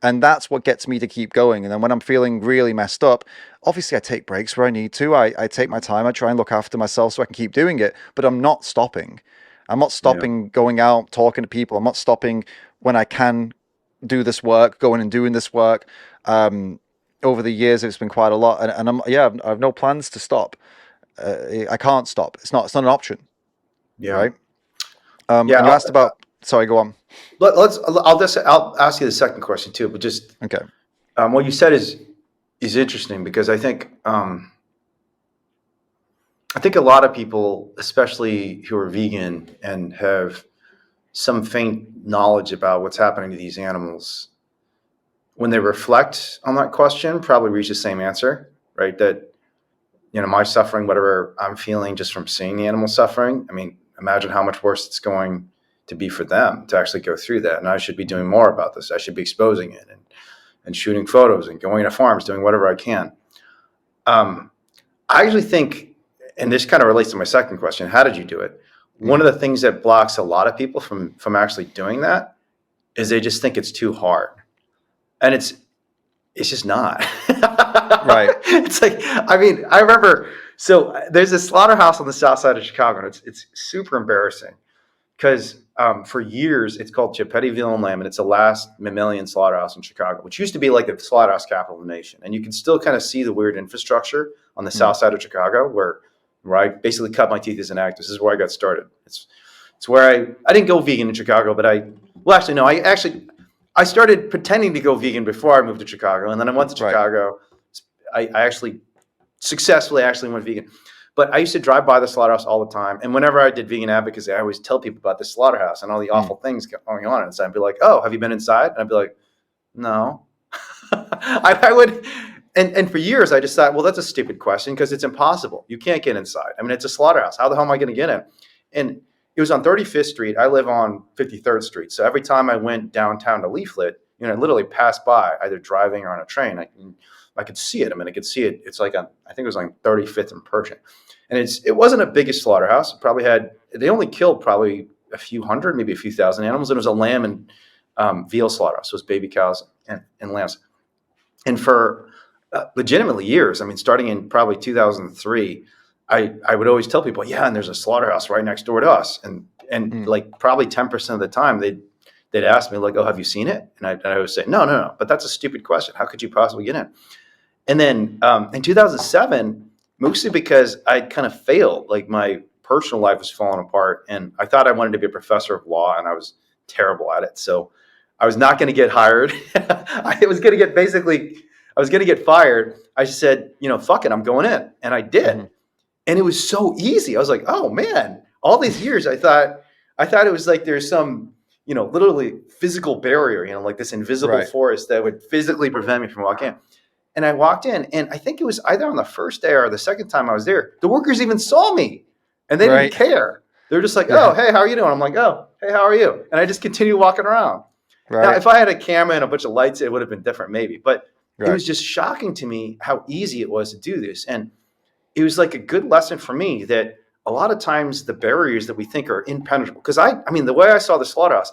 S2: And that's what gets me to keep going. And then when I'm feeling really messed up, obviously I take breaks where I need to. I take my time. I try and look after myself so I can keep doing it. But I'm not stopping. I'm not stopping going out, talking to people. I'm not stopping when I can do this work, going and doing this work. Over the years, it's been quite a lot. And I have no plans to stop. I can't stop. It's not an option.
S1: Yeah.
S2: Right? And you asked about... Sorry, go on.
S1: I'll ask you the second question too, but just
S2: okay.
S1: What you said is interesting, because I think a lot of people, especially who are vegan and have some faint knowledge about what's happening to these animals, when they reflect on that question, probably reach the same answer, right? That, my suffering, whatever I'm feeling just from seeing the animal suffering, I mean, imagine how much worse it's going to be for them to actually go through that. And I should be doing more about this. I should be exposing it and shooting photos and going to farms, doing whatever I can. I actually think, and this kind of relates to my second question, how did you do it? One of the things that blocks a lot of people from actually doing that is they just think it's too hard. And it's just not.
S2: Right.
S1: It's like, I mean, I remember, so there's this slaughterhouse on the south side of Chicago, and it's super embarrassing because for years it's called Geppettiville-Lamb, and it's the last mammalian slaughterhouse in Chicago, which used to be like the slaughterhouse capital of the nation. And you can still kind of see the weird infrastructure on the south side of Chicago where I basically cut my teeth as an actor. This is where I got started. It's where I didn't go vegan in Chicago, but I started pretending to go vegan before I moved to Chicago, and then I went to Chicago. I actually successfully went vegan. But I used to drive by the slaughterhouse all the time, and whenever I did vegan advocacy, I always tell people about the slaughterhouse and all the awful things going on inside. I'd be like, "Oh, have you been inside?" And I'd be like, "No." I would, and for years I just thought, well, that's a stupid question because it's impossible. You can't get inside. I mean, it's a slaughterhouse. How the hell am I going to get in? And it was on 35th Street. I live on 53rd Street. So every time I went downtown to leaflet, I literally passed by either driving or on a train. I could see it. I mean, I could see it. It's like I think it was like 35th and Pershing. And it wasn't a biggest slaughterhouse. It probably they only killed probably a few hundred, maybe a few thousand animals. And it was a lamb and veal slaughterhouse. So it was baby cows and lambs. And for legitimately years, I mean, starting in probably 2003, I would always tell people, yeah, and there's a slaughterhouse right next door to us. And like probably 10% of the time they'd ask me like, oh, have you seen it? And I would say, no, but that's a stupid question. How could you possibly get in? And then in 2007, mostly because I'd kind of failed, like my personal life was falling apart, and I thought I wanted to be a professor of law, and I was terrible at it. So I was not going to get hired. I was going to get fired. I just said, fuck it, I'm going in. And I did. Mm-hmm. And it was so easy. I was like, oh man, all these years I thought it was like there's some, literally physical barrier, like this invisible forest that would physically prevent me from walking in. And I walked in, and I think it was either on the first day or the second time I was there, the workers even saw me and they didn't care. They're just like, oh, hey, how are you doing? I'm like, oh, hey, how are you? And I just continued walking around. Right. Now, if I had a camera and a bunch of lights, it would have been different maybe. But it was just shocking to me how easy it was to do this. And it was like a good lesson for me that a lot of times the barriers that we think are impenetrable. Because I mean, the way I saw the slaughterhouse,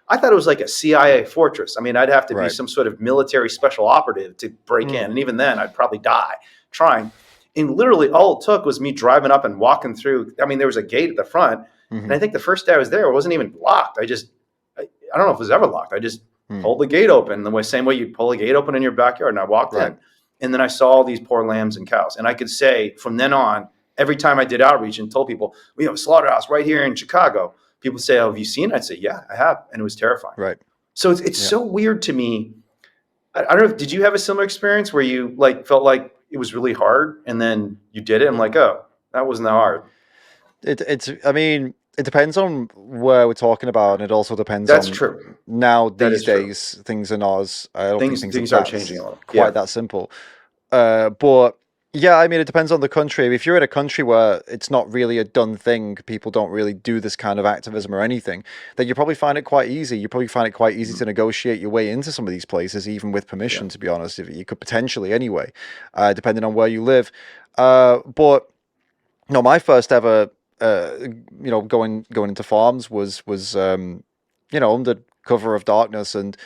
S1: I thought it was like a CIA fortress. I mean, I'd have to be some sort of military special operative to break in. And even then, I'd probably die trying. And literally all it took was me driving up and walking through. I mean, there was a gate at the front. Mm-hmm. And I think the first day I was there, it wasn't even locked. I don't know if it was ever locked. I just pulled the gate open the same way you'd pull a gate open in your backyard. And I walked in. And then I saw all these poor lambs and cows. And I could say from then on, every time I did outreach and told people, we have a slaughterhouse right here in Chicago, people say, oh, have you seen it? I'd say, yeah, I have. And it was terrifying. Right. So it's so weird to me. I don't know. Did you have a similar experience where you felt like it was really hard and then you did it? I'm like, oh, that wasn't that hard.
S2: I mean, it depends on where we're talking about, and it also depends on
S1: true.
S2: Now these days true. Things in Oz. I don't think things are changing a lot. Quite that simple. But yeah, I mean, it depends on the country. If you're in a country where it's not really a done thing, people don't really do this kind of activism or anything, then you probably find it quite easy. You probably find it quite easy to negotiate your way into some of these places, even with permission, to be honest. If you could potentially anyway, depending on where you live. But no, my first ever, going into farms was under cover of darkness and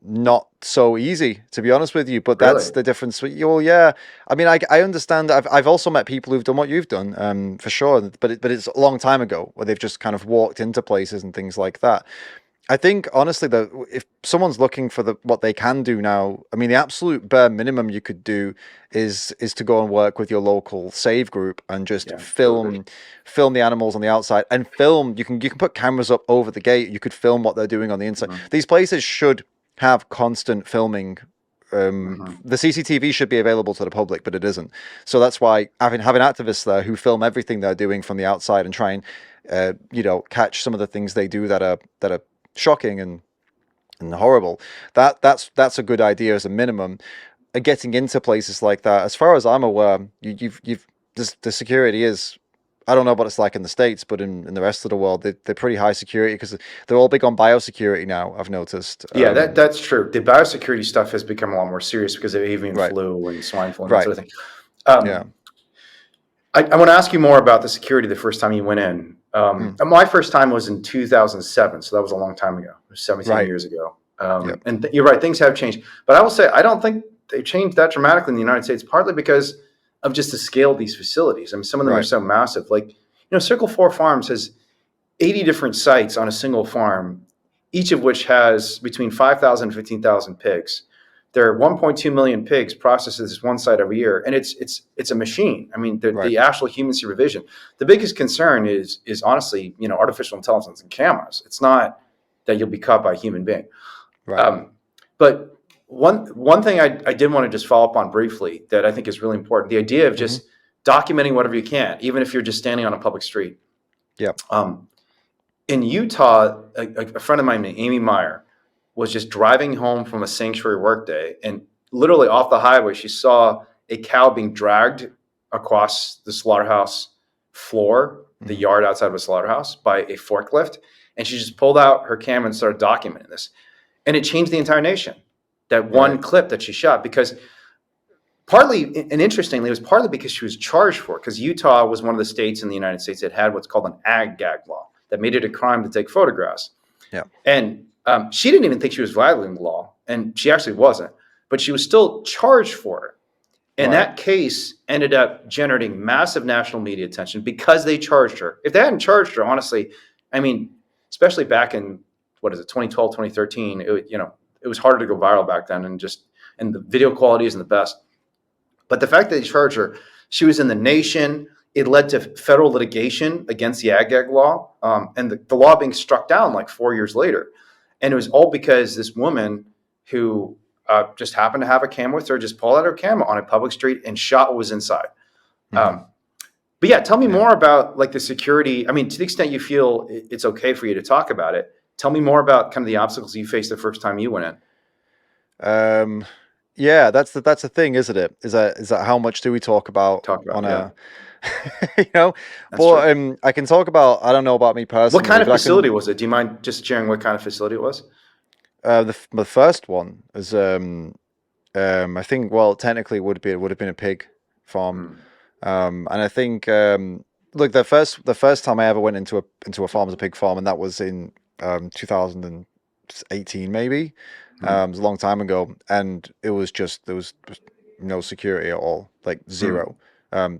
S2: not so easy, to be honest with you. But that's the difference. Well, yeah. I mean, I understand. I've also met people who've done what you've done, for sure. But it's a long time ago where they've just kind of walked into places and things like that. I think honestly that if someone's looking for what they can do now, I mean, the absolute bare minimum you could do is to go and work with your local save group and just film the animals on the outside and film. You can put cameras up over the gate. You could film what they're doing on the inside. Mm-hmm. These places should have constant filming. The CCTV should be available to the public, but it isn't. So that's why having activists there who film everything they're doing from the outside and try and catch some of the things they do that are shocking and horrible. That's a good idea as a minimum. Getting into places like that, as far as I'm aware, the security is I don't know what it's like in the States, but in the rest of the world, they're pretty high security because they're all big on biosecurity now, I've noticed.
S1: Yeah, that's true. The biosecurity stuff has become a lot more serious because of avian
S2: Right.
S1: flu and swine flu and that
S2: Right.
S1: sort of thing.
S2: Yeah.
S1: I want to ask you more about the security the first time you went in. My first time was in 2007, so that was a long time ago. It was 17
S2: Right.
S1: years ago.
S2: Yep.
S1: And you're right, things have changed. But I will say, I don't think they've changed that dramatically in the United States, partly because of just the scale of these facilities. I mean, some of them are
S2: Right.
S1: so massive. Like, Circle 4 Farms has 80 different sites on a single farm, each of which has between 5,000 and 15,000 pigs. There are 1.2 million pigs processed at this one site every year, and it's a machine. I mean,
S2: Right.
S1: the actual human supervision. The biggest concern is honestly, artificial intelligence and cameras. It's not that you'll be caught by a human being.
S2: Right.
S1: But one thing I did want to just follow up on briefly that I think is really important: the idea of just documenting whatever you can, even if you're just standing on a public street.
S2: Yeah.
S1: In Utah, a friend of mine named Amy Meyer was just driving home from a sanctuary workday, and literally off the highway, she saw a cow being dragged across the slaughterhouse floor, the yard outside of a slaughterhouse, by a forklift. And she just pulled out her camera and started documenting this. And it changed the entire nation, that one clip that she shot, because partly, and interestingly, it was partly because she was charged for it, because Utah was one of the states in the United States that had what's called an ag-gag law that made it a crime to take photographs.
S2: Yeah.
S1: And she didn't even think she was violating the law, and she actually wasn't, but she was still charged for it. And that case ended up generating massive national media attention because they charged her. If they hadn't charged her, honestly, I mean, especially back in, 2012, 2013, it was harder to go viral back then, and the video quality isn't the best. But the fact that they charged her, she was in the nation. It led to federal litigation against the ag-gag law, and the law being struck down like 4 years later. And it was all because this woman who just happened to have a camera with her just pulled out her camera on a public street and shot what was inside. But yeah, tell me more about like the security. I mean, to the extent you feel it's okay for you to talk about it, tell me more about kind of the obstacles you faced the first time you went in.
S2: Yeah, that's the thing, isn't it? Is that how much do we talk about on a I can talk about, I don't know about me personally.
S1: What kind of facility was it? Do you mind just sharing what kind of facility it was?
S2: The first one is I think, well, technically it would have been a pig farm. And I think look, the first time I ever went into a farm as a pig farm, and that was in 2018 maybe. It was a long time ago, and there was no security at all, like zero.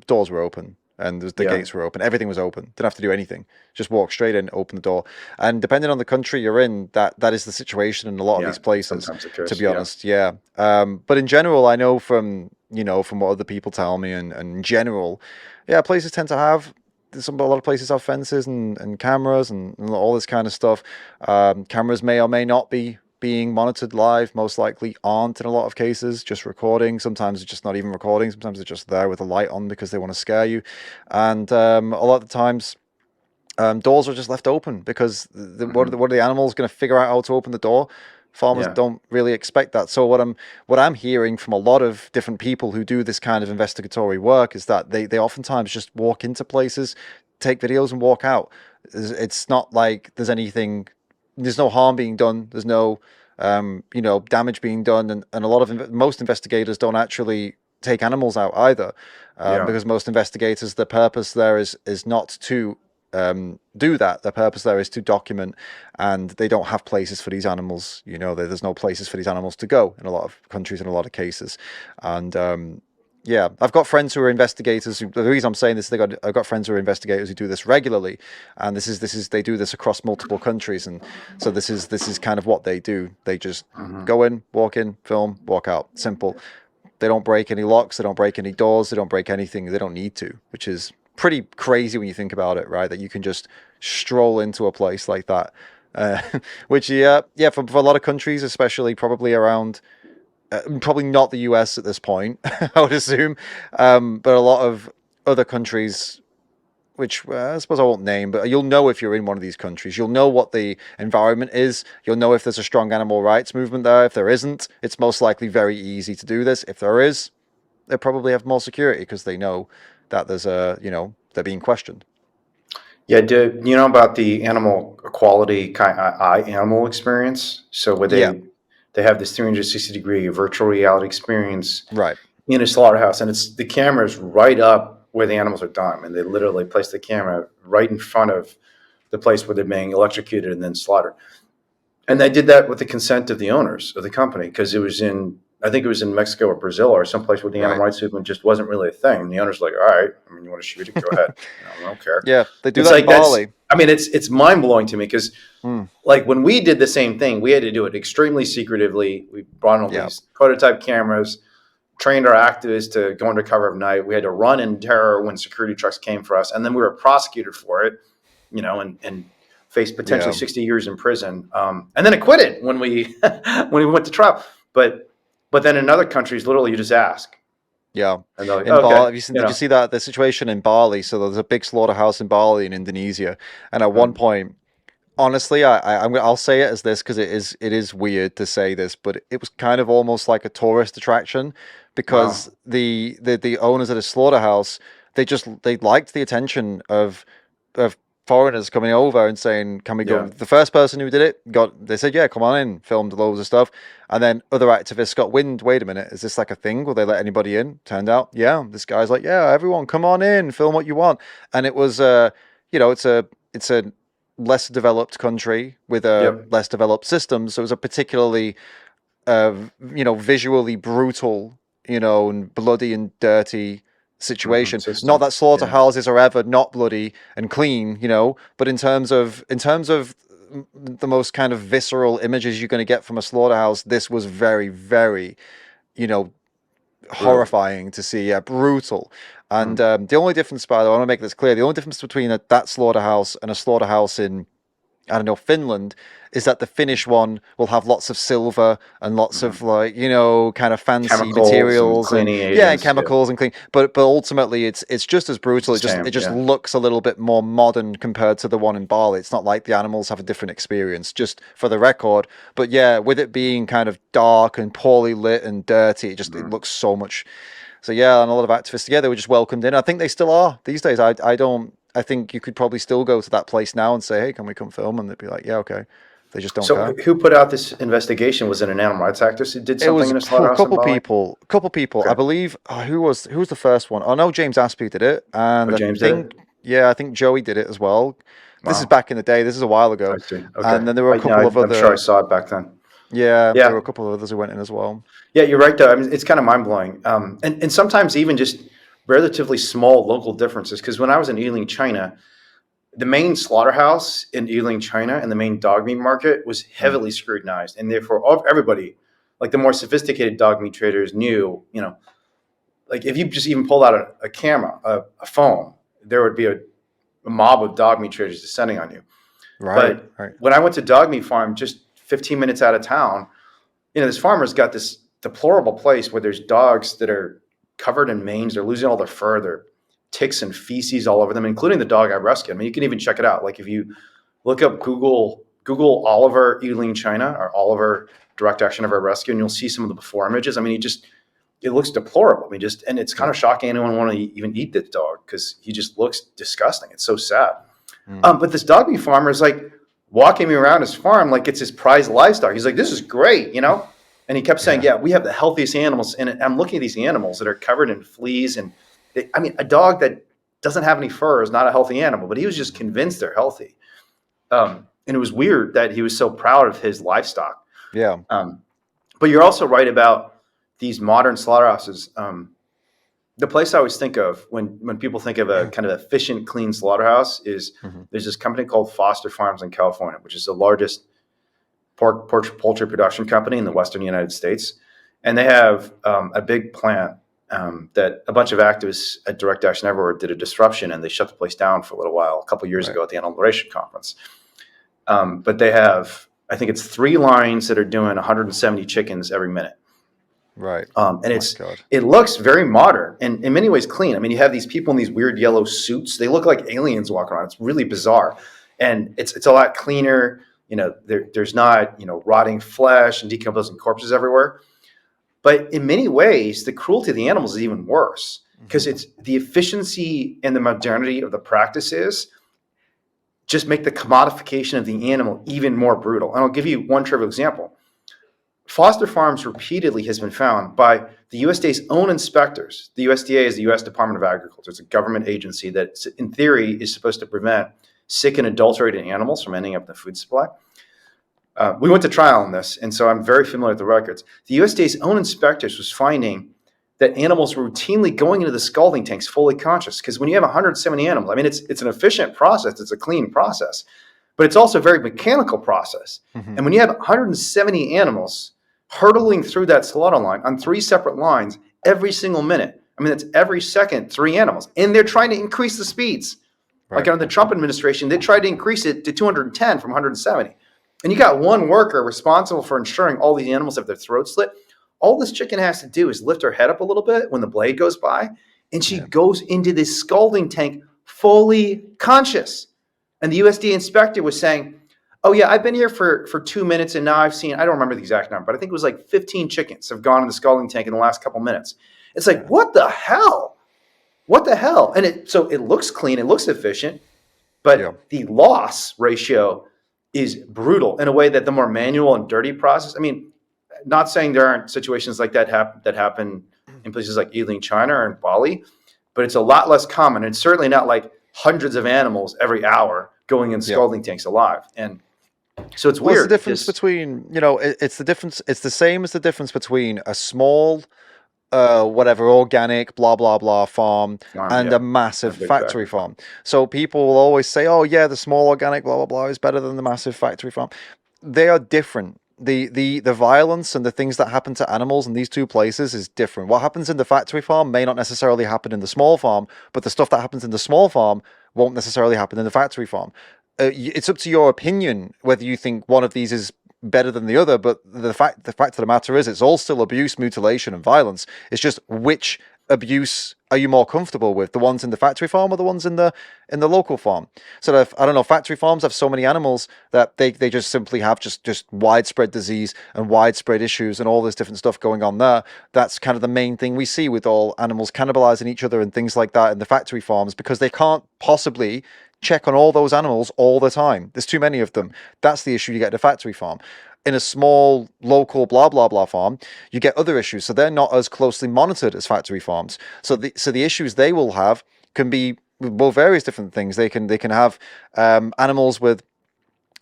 S2: Doors were open, and the gates were open. Everything was open. Didn't have to do anything. Just walk straight in, open the door. And depending on the country you're in, that is the situation in a lot of these places. To be honest, but in general, I know from what other people tell me, and in general, places tend to have. A lot of places have fences and cameras and all this kind of stuff. Cameras may or may not be being monitored live, most likely aren't in a lot of cases, just recording. Sometimes it's just not even recording. Sometimes they're just there with a light on because they want to scare you. And a lot of the times, doors are just left open because what are the animals going to figure out how to open the door? Farmers don't really expect that. So what I'm hearing from a lot of different people who do this kind of investigatory work is that they oftentimes just walk into places, take videos, and walk out. It's not like there's no harm being done. There's no damage being done, and a lot of most investigators don't actually take animals out either, because most investigators, their purpose there is not to do that. Their purpose there is to document, and they don't have places for these animals. There's no places for these animals to go in a lot of countries in a lot of cases. And I've got friends who are investigators. The reason I'm saying this, I've got friends who are investigators who do this regularly, and they do this across multiple countries, and so this is kind of what they do. They just go in, walk in, film, walk out. Simple. They don't break any locks. They don't break any doors. They don't break anything. They don't need to, which is pretty crazy when you think about it, right? That you can just stroll into a place like that, which for a lot of countries, especially probably around. Probably not the US at this point, I would assume, but a lot of other countries, which I suppose I won't name, but you'll know if you're in one of these countries. You'll know what the environment is. You'll know if there's a strong animal rights movement there. If there isn't, it's most likely very easy to do this. If there is, they probably have more security because they know that there's they're being questioned.
S1: Yeah, do you know about the animal equality eye animal experience? So where
S2: Yeah,
S1: they have this 360-degree virtual reality experience
S2: right.
S1: in a slaughterhouse, and it's the camera's right up where the animals are done, and they literally place the camera right in front of the place where they're being electrocuted and then slaughtered. And they did that with the consent of the owners of the company because it was I think it was in Mexico or Brazil or someplace where the
S2: Right.
S1: animal rights movement just wasn't really a thing. And the owner's like, all right, I mean, you want to shoot it, go ahead. I don't care.
S2: Yeah, they do
S1: It's
S2: that in
S1: like
S2: Bali.
S1: I mean, it's mind blowing to me because
S2: Mm,
S1: like when we did the same thing, we had to do it extremely secretively. We brought in all
S2: yeah,
S1: these prototype cameras, trained our activists to go under cover of night. We had to run in terror when security trucks came for us, and then we were prosecuted for it, and faced potentially
S2: yeah,
S1: 60 years in prison, and then acquitted when we when we went to trial. But then in other countries, literally, you just ask,
S2: yeah.
S1: and they're like,
S2: In
S1: oh,
S2: Bali,
S1: okay,
S2: have you seen? Did you see that the situation in Bali? So there's a big slaughterhouse in Bali in Indonesia, and at one
S1: um,
S2: point, honestly, I'll say it as this because it is weird to say this, but it was kind of almost like a tourist attraction
S1: wow,
S2: because the owners of the slaughterhouse they liked the attention of foreigners coming over and saying, "Can we go?"
S1: yeah,
S2: The first person who did it they said, "Yeah, come on in," filmed loads of stuff, and then other activists got wind. Wait a minute, is this like a thing? Will they let anybody in? Turned out, yeah, this guy's like, "Yeah, everyone, come on in, film what you want," and it was it's a less developed country with a
S1: yep,
S2: less developed system, so it was a particularly visually brutal, and bloody and dirty situation. Not
S1: system,
S2: that
S1: yeah,
S2: slaughterhouses are ever not bloody and clean, but in terms of the most kind of visceral images you're going to get from a slaughterhouse, this was very, very, you know,
S1: brutal.
S2: horrifying to see. Yeah, brutal. And
S1: Mm.
S2: the only difference, by the way, I want to make this clear, the only difference between that slaughterhouse and a slaughterhouse in, I don't know, Finland, is that the Finnish one will have lots of silver and lots
S1: Hmm.
S2: of, like, kind of fancy
S1: Chemicals and
S2: materials and,
S1: cleaning
S2: yeah, and
S1: agents, yeah,
S2: chemicals and clean. But ultimately, it's just as
S1: it's
S2: brutal.
S1: the
S2: It
S1: same,
S2: just
S1: yeah.
S2: looks a little bit more modern compared to the one in Bali. It's not like the animals have a different experience, just for the record. But yeah, with it being kind of dark and poorly lit and dirty, it
S1: Mhm.
S2: looks so much. So yeah, and a lot of activists together were just welcomed in. I think they still are these days. I don't. I think you could probably still go to that place now and say, "Hey, can we come film?" And they'd be like, "Yeah, okay." They just don't
S1: So
S2: care.
S1: who put out this investigation? Was it an animal rights activist who did
S2: It
S1: something
S2: was
S1: in a
S2: a
S1: slaughterhouse in
S2: couple
S1: Bali?
S2: people. Couple people. I
S1: Okay.
S2: believe who was the first one? I know James Aspie did it,
S1: Oh,
S2: and I
S1: James did
S2: think
S1: it?
S2: yeah, I think Joey did it as well. This is
S1: Wow.
S2: back in the day. This is a while
S1: I
S2: ago,
S1: see. Okay.
S2: and then there were a couple of
S1: I'm sure I
S2: other.
S1: saw it back then.
S2: Yeah, there were
S1: Yeah.
S2: a couple of others who went in as well.
S1: Yeah, you're right, though. I mean, it's kind of mind blowing. And sometimes even just relatively small local differences. Because when I was in Yiling, China, the main slaughterhouse in Yiling, China, and the main dog meat market was
S2: Mm,
S1: heavily scrutinized. And therefore, everybody, like the more sophisticated dog meat traders, knew, like if you just even pulled out a camera, a phone, there would be a mob of dog meat traders descending on you.
S2: right,
S1: But
S2: right,
S1: when I went to dog meat farm just 15 minutes out of town, this farmer's got this deplorable place where there's dogs that are covered in mange. They're losing all their fur. They're ticks and feces all over them, including the dog I rescued. I mean, you can even check it out. Like if you look up Google Oliver Ealing China or Oliver direct action of our rescue, and you'll see some of the before images. I mean, it looks deplorable. I mean, and it's kind
S2: yeah.
S1: of shocking anyone want to even eat this dog because he just looks disgusting. It's so sad.
S2: Mm,
S1: But this dog meat farmer is like walking me around his farm like it's his prized livestock. He's like, this is great. And he kept saying,
S2: yeah.
S1: yeah, we have the healthiest animals. And I'm looking at these animals that are covered in fleas. And I mean, a dog that doesn't have any fur is not a healthy animal, but he was just convinced they're healthy. And it was weird that he was so proud of his livestock.
S2: Yeah.
S1: Um, but you're also right about these modern slaughterhouses. The place I always think of when people think of a kind of efficient, clean slaughterhouse is
S2: Mhm.
S1: there's this company called Foster Farms in California, which is the largest poultry production company in the Western United States, and they have a big plant that a bunch of activists at Direct Action Everywhere did a disruption, and they shut the place down for a little while a couple of years
S2: Right.
S1: ago at the Animal Liberation Conference. But they have, I think it's 3 lines that are doing 170 chickens every minute.
S2: Right.
S1: And
S2: My God.
S1: it looks very modern and in many ways clean. I mean, you have these people in these weird yellow suits. They look like aliens walking around. It's really bizarre, and it's a lot cleaner. There's not rotting flesh and decomposing corpses everywhere. But in many ways, the cruelty of the animals is even worse
S2: Mhm.
S1: because it's the efficiency and the modernity of the practices just make the commodification of the animal even more brutal. And I'll give you one trivial example. Foster farms repeatedly has been found by the USDA's own inspectors. The USDA is the U.S. Department of Agriculture. It's a government agency that, in theory, is supposed to prevent sick and adulterated animals from ending up in the food supply. We went to trial on this, and so I'm very familiar with the records. The USDA's own inspectors was finding that animals were routinely going into the scalding tanks fully conscious, because when you have 170 animals, I mean, it's an efficient process, it's a clean process, but it's also a very mechanical process.
S2: Mm-hmm.
S1: And when you have 170 animals hurtling through that slaughter line on 3 separate lines every single minute, I mean, that's every second 3 animals, and they're trying to increase the speeds.
S2: Right.
S1: Like under the Trump administration, they tried to increase it to 210 from 170. And you got one worker responsible for ensuring all these animals have their throats slit. All this chicken has to do is lift her head up a little bit when the blade goes by, and she goes into this scalding tank fully conscious. And the USDA inspector was saying, oh yeah, I've been here for 2 minutes, and now I've seen, I don't remember the exact number, but I think it was like 15 chickens have gone in the scalding tank in the last couple minutes. It's like, what the hell? What the hell? And so it looks clean, it looks efficient, but the loss ratio is brutal in a way that the more manual and dirty process, I mean, not saying there aren't situations like that happen in places like Ely, China, or in Bali, but it's a lot less common. It's certainly not like hundreds of animals every hour going in scalding tanks alive. And so it's weird.
S2: What's the difference between, it's the difference, it's the same as the difference between a small, whatever, organic, blah, blah, blah farm and a massive factory farm. So people will always say, oh yeah, the small organic, blah, blah, blah is better than the massive factory farm. They are different. The violence and the things that happen to animals in these two places is different. What happens in the factory farm may not necessarily happen in the small farm, but the stuff that happens in the small farm won't necessarily happen in the factory farm. It's up to your opinion whether you think one of these is better than the other, but the fact of the matter is it's all still abuse, mutilation, and violence. It's just which abuse are you more comfortable with, the ones in the factory farm or the ones in the local farm? So I don't know, factory farms have so many animals that they just simply have just widespread disease and widespread issues and all this different stuff going on there. That's kind of the main thing we see with all animals cannibalizing each other and things like that in the factory farms, because they can't possibly check on all those animals all the time. There's too many of them. That's the issue you get at a factory farm. In a small, local, blah, blah, blah farm, you get other issues. So they're not as closely monitored as factory farms. So the issues they will have can be, well, various different things. They can have animals with,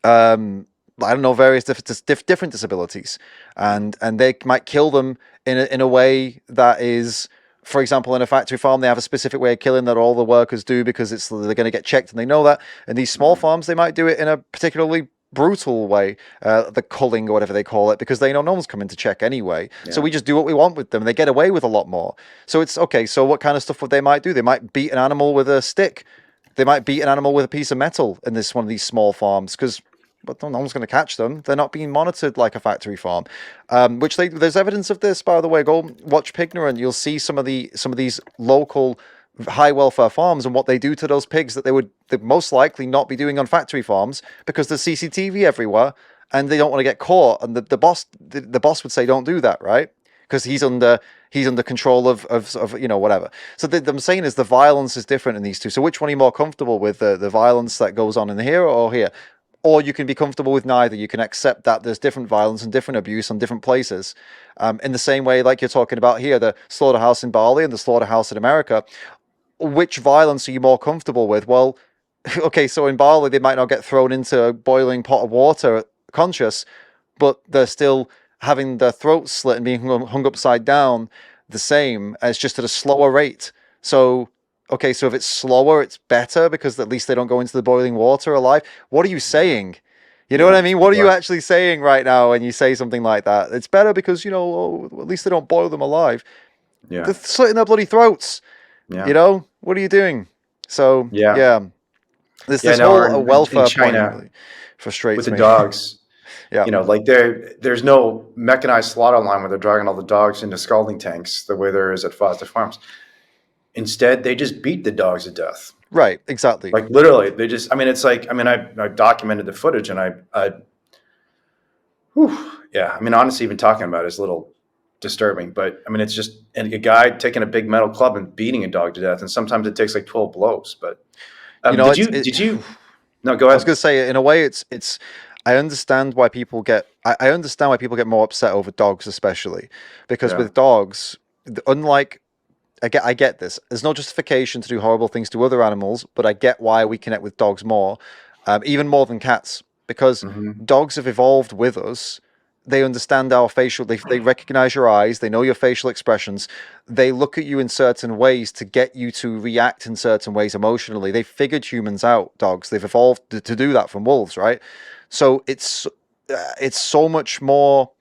S2: I don't know, various different disabilities. And they might kill them in a way that is, for example, in a factory farm, they have a specific way of killing that all the workers do because they're going to get checked and they know that. In these small farms, they might do it in a particularly brutal way, the culling or whatever they call it, because they know no one's coming to check anyway. So we just do what we want with them. They get away with a lot more. So it's okay. So what kind of stuff would they might do? They might beat an animal with a stick. They might beat an animal with a piece of metal in one of these small farms because no one's going to catch them. They're not being monitored like a factory farm. There's evidence of this, by the way. Go watch Pignorant. You'll see some of these local high welfare farms and what they do to those pigs that they'd most likely not be doing on factory farms because there's CCTV everywhere and they don't want to get caught. And the boss would say, don't do that, right? Because he's under control of whatever. So I'm saying is the violence is different in these two. So which one are you more comfortable with, the violence that goes on in here or here? Or you can be comfortable with neither. You can accept that there's different violence and different abuse on different places. In the same way, like you're talking about here, the slaughterhouse in Bali and the slaughterhouse in America. Which violence are you more comfortable with? Well, okay, so in Bali, they might not get thrown into a boiling pot of water conscious, but they're still having their throats slit and being hung upside down the same, as just at a slower rate. So, okay, so if it's slower, it's better because at least they don't go into the boiling water alive. What are you saying? You know what I mean? What are you actually saying right now when you say something like that? It's better because, at least they don't boil them alive.
S1: Yeah.
S2: They're slitting their bloody throats.
S1: Yeah.
S2: What are you doing? So, this whole welfare
S1: in China,
S2: point really frustrates
S1: with the
S2: me.
S1: dogs.
S2: Yeah.
S1: There's no mechanized slaughter line where they're dragging all the dogs into scalding tanks the way there is at foster farms. Instead, they just beat the dogs to death.
S2: Right, exactly.
S1: Like literally, they just, I documented the footage and honestly, even talking about it is a little disturbing, but it's just a guy taking a big metal club and beating a dog to death. And sometimes it takes like 12 blows, but no, No, go
S2: I was
S1: ahead.
S2: going to say, in a way, it's. I understand why people get. I understand why people get more upset over dogs, especially because
S1: Yeah.
S2: with dogs, unlike I get this. There's no justification to do horrible things to other animals, but I get why we connect with dogs more, even more than cats, because
S1: Hmm.
S2: dogs have evolved with us. They understand our facial. They recognize your eyes. They know your facial expressions. They look at you in certain ways to get you to react in certain ways emotionally. They figured humans out. Dogs. They've evolved to do that from wolves, right? So it's so much more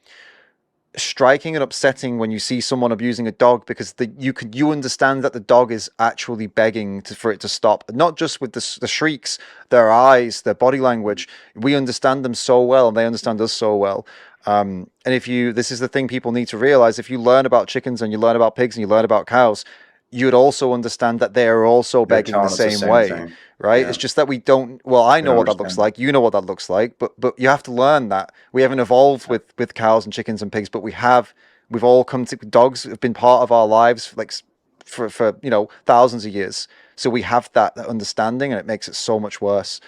S2: striking and upsetting when you see someone abusing a dog because you understand that the dog is actually begging for it to stop, not just with the shrieks, their eyes, their body language. We understand them so well, and they understand us so well. And if you, this is the thing people need to realize: if you learn about chickens and you learn about pigs and you learn about cows, you'd also understand that they are also
S1: They're
S2: begging the
S1: telling us the
S2: same
S1: same
S2: way,
S1: thing.
S2: right? It's
S1: Yeah.
S2: just that we don't. Well, I
S1: We
S2: know
S1: don't
S2: what that looks
S1: understand it.
S2: like. You know what that looks like. But you have to learn that we haven't evolved
S1: Yeah.
S2: with cows and chickens and pigs, but we have. We've all come to dogs have been part of our lives like for thousands of years. So we have that understanding, and it makes it so much worse.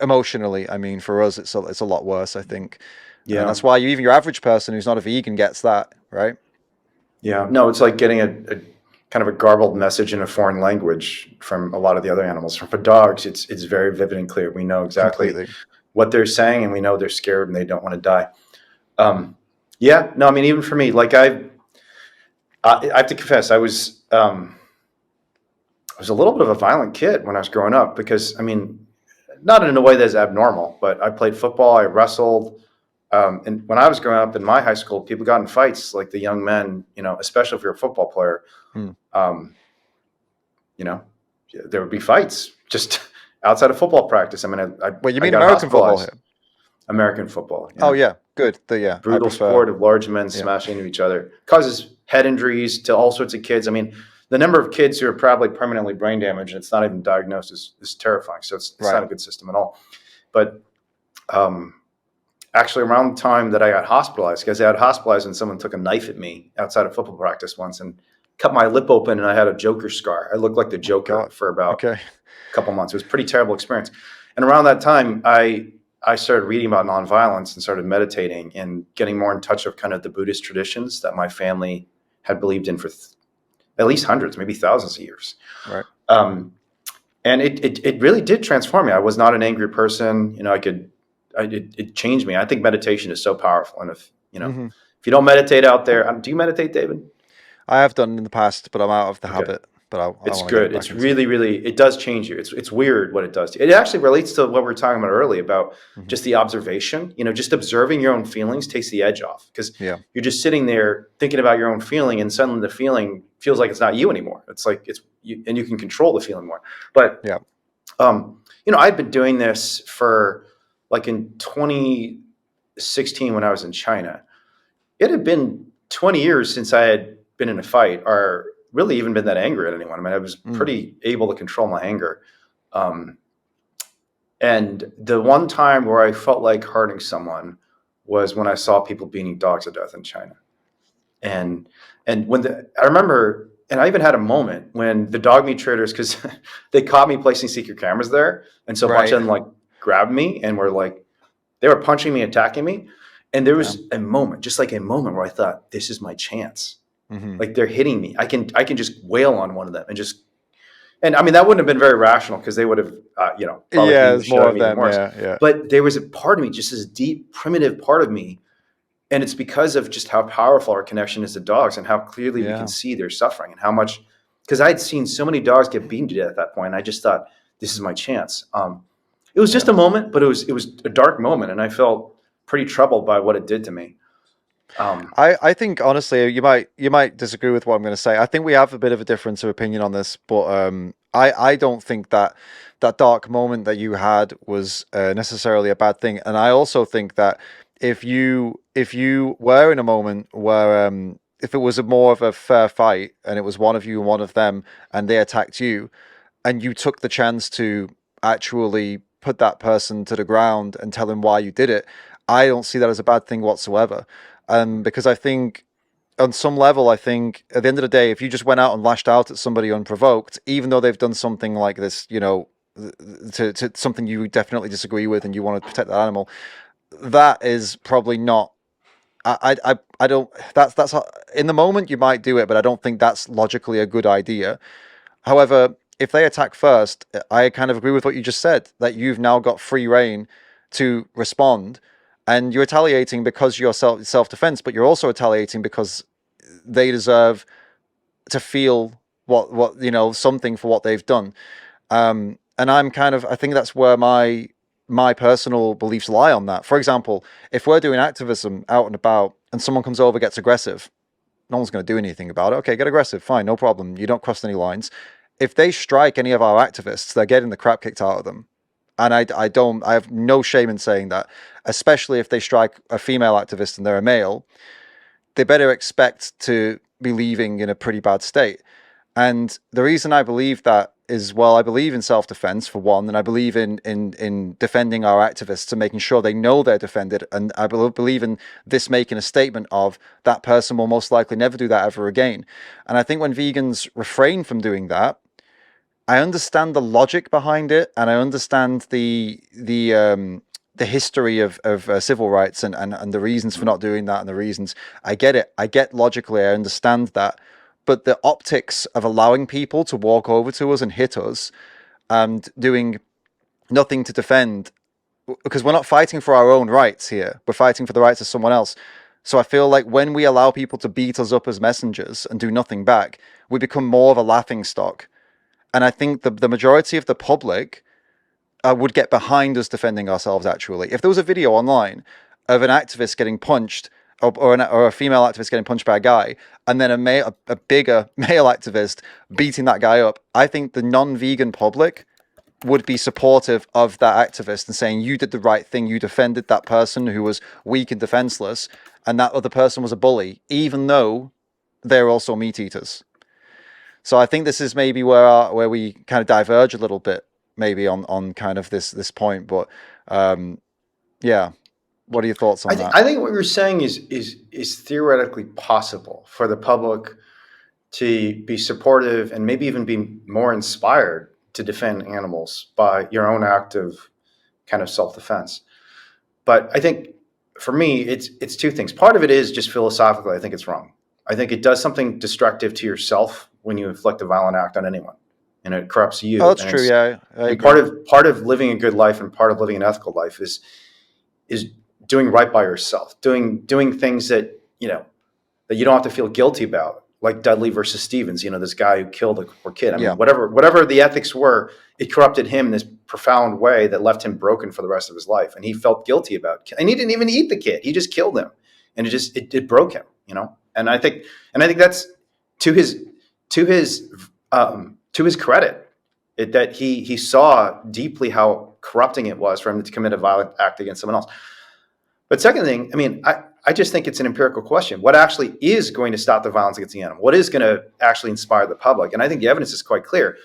S2: Emotionally, I mean, for us, it's a lot worse, I think, and
S1: Yeah.
S2: that's why even your average person who's not a vegan gets that, right?
S1: Yeah. No, it's like getting a kind of a garbled message in a foreign language from a lot of the other animals. For dogs, it's very vivid and clear. We know exactly
S2: Completely.
S1: what they're saying, and we know they're scared and they don't want to die. Um, yeah. No, I mean, even for me, like I have to confess, I was a little bit of a violent kid when I was growing up because, I mean, not in a way that's abnormal, but I played football, I wrestled. And when I was growing up in my high school, people got in fights, like the young men, especially if you're a football player.
S2: Hmm.
S1: Um, you know, there would be fights just outside of football practice. I mean,
S2: Wait, you
S1: I
S2: mean
S1: got
S2: American football
S1: hospitalized.
S2: here?
S1: American football,
S2: Oh
S1: yeah.
S2: yeah, good. Yeah, I
S1: Brutal
S2: prefer.
S1: sport of large men
S2: Yeah,
S1: smashing into each other causes head injuries to all sorts of kids. I mean, the number of kids who are probably permanently brain damaged and it's not even diagnosed is terrifying. So it's not
S2: right.
S1: a good system at all. But um, actually, around the time that I got hospitalized, because I got hospitalized and someone took a knife at me outside of football practice once and cut my lip open, and I had a Joker scar. I looked like the
S2: Oh my
S1: Joker
S2: God.
S1: for about
S2: Okay.
S1: a couple months. It was a pretty terrible experience. And around that time, I started reading about nonviolence and started meditating and getting more in touch with kind of the Buddhist traditions that my family had believed in for at least hundreds, maybe thousands of years.
S2: Right.
S1: Um, and it really did transform me. I was not an angry person. It changed me. I think meditation is so powerful. And
S2: Hmm.
S1: if you don't meditate out there, do you meditate, David?
S2: I have done in the past, but I'm out of the
S1: Okay.
S2: habit. But I
S1: It's
S2: want to get
S1: good.
S2: back
S1: It's
S2: into it.
S1: really, really, it does change you. It's weird what it does to you. It actually relates to what we were talking about earlier about
S2: Hmm.
S1: just the observation. Just observing your own feelings takes the edge off because
S2: Yeah.
S1: you're just sitting there thinking about your own feeling, and suddenly the feeling feels like it's not you anymore. It's like it's you, and you can control the feeling more. But
S2: Yeah.
S1: I've been doing this for like in 2016 when I was in China. It had been 20 years since I had been in a fight or really even been that angry at anyone. I mean, I was
S2: Mm.
S1: pretty able to control my anger. Um, and the one time where I felt like hurting someone was when I saw people beating dogs to death in China. And I remember, and I even had a moment when the dog meat traders, because they caught me placing secret cameras there, and so a bunch of
S2: Right.
S1: them like grabbed me and were like they were punching me, attacking me, and there
S2: Damn.
S1: was a moment, just like a moment, where I thought, "This is my chance."
S2: Hmm.
S1: Like they're hitting me. I can just wail on one of them and just. And I mean that wouldn't have been very rational because they would have, probably
S2: Yeah,
S1: beaten the
S2: there's
S1: shit
S2: more
S1: out of
S2: of
S1: me even
S2: them.
S1: worse.
S2: Yeah. Yeah.
S1: But there was a part of me, just this deep, primitive part of me, and it's because of just how powerful our connection is to dogs and how clearly we can
S2: Yeah.
S1: see their suffering and how much. Because I had seen so many dogs get beaten to death at that point, and I just thought, "This is my chance." It was just
S2: Yeah.
S1: a moment, but it was a dark moment, and I felt pretty troubled by what it did to me. Um,
S2: I think honestly you might disagree with what I'm going to say. I think we have a bit of a difference of opinion on this, but I don't think that dark moment that you had was necessarily a bad thing, and I also think that if you were in a moment where if it was a more of a fair fight and it was one of you and one of them and they attacked you and you took the chance to actually put that person to the ground and tell him why you did it, I don't see that as a bad thing whatsoever. Because I think on some level, I think at the end of the day, if you just went out and lashed out at somebody unprovoked, even though they've done something like this, to something you definitely disagree with and you want to protect that animal, that is probably not. I don't. That's in the moment you might do it, but I don't think that's logically a good idea. However, if they attack first, I kind of agree with what you just said, that you've now got free reign to respond, and you're retaliating because you're self-defense, but you're also retaliating because they deserve to feel what something for what they've done. And I think that's where my personal beliefs lie on that. For example, if we're doing activism out and about and someone comes over, gets aggressive, no one's going to do anything about it. Okay, get aggressive, fine, no problem. You don't cross any lines. If they strike any of our activists, they're getting the crap kicked out of them. And I have no shame in saying that, especially if they strike a female activist and they're a male, they better expect to be leaving in a pretty bad state. And the reason I believe that is, well, I believe in self-defense for one, and I believe in defending our activists and making sure they know they're defended. And I believe in this making a statement of that person will most likely never do that ever again. And I think when vegans refrain from doing that, I understand the logic behind it, and I understand the history of civil rights and the reasons for not doing that and the reasons. I get it. I get logically, I understand that. But the optics of allowing people to walk over to us and hit us and doing nothing to defend, because we're not fighting for our own rights here. We're fighting for the rights of someone else. So I feel like when we allow people to beat us up as messengers and do nothing back, we become more of a laughingstock. And I think the majority of the public would get behind us defending ourselves, actually. If there was a video online of an activist getting punched, or a female activist getting punched by a guy, and then a bigger male activist beating that guy up, I think the non-vegan public would be supportive of that activist and saying, you did the right thing, you defended that person who was weak and defenseless, and that other person was a bully, even though they're also meat eaters. So I think this is maybe where we kind of diverge a little bit, maybe on kind of this point. But yeah. What are your thoughts on that?
S1: I think what you're saying is theoretically possible for the public to be supportive and maybe even be more inspired to defend animals by your own act of kind of self-defense. But I think for me, it's two things. Part of it is just philosophically, I think it's wrong. I think it does something destructive to yourself when you inflict a violent act on anyone, and it corrupts you.
S2: Oh, that's true. Yeah,
S1: and part of living a good life and part of living an ethical life is doing right by yourself, doing things that that you don't have to feel guilty about, like Dudley versus Stevens. This guy who killed a poor kid. I mean, whatever the ethics were, it corrupted him in this profound way that left him broken for the rest of his life, and he felt guilty about it. And he didn't even eat the kid; he just killed him, and it broke him. And I think that's to his credit, that he saw deeply how corrupting it was for him to commit a violent act against someone else. But second thing, I mean, I just think it's an empirical question. What actually is going to stop the violence against the animal? What is going to actually inspire the public? And I think the evidence is quite clear.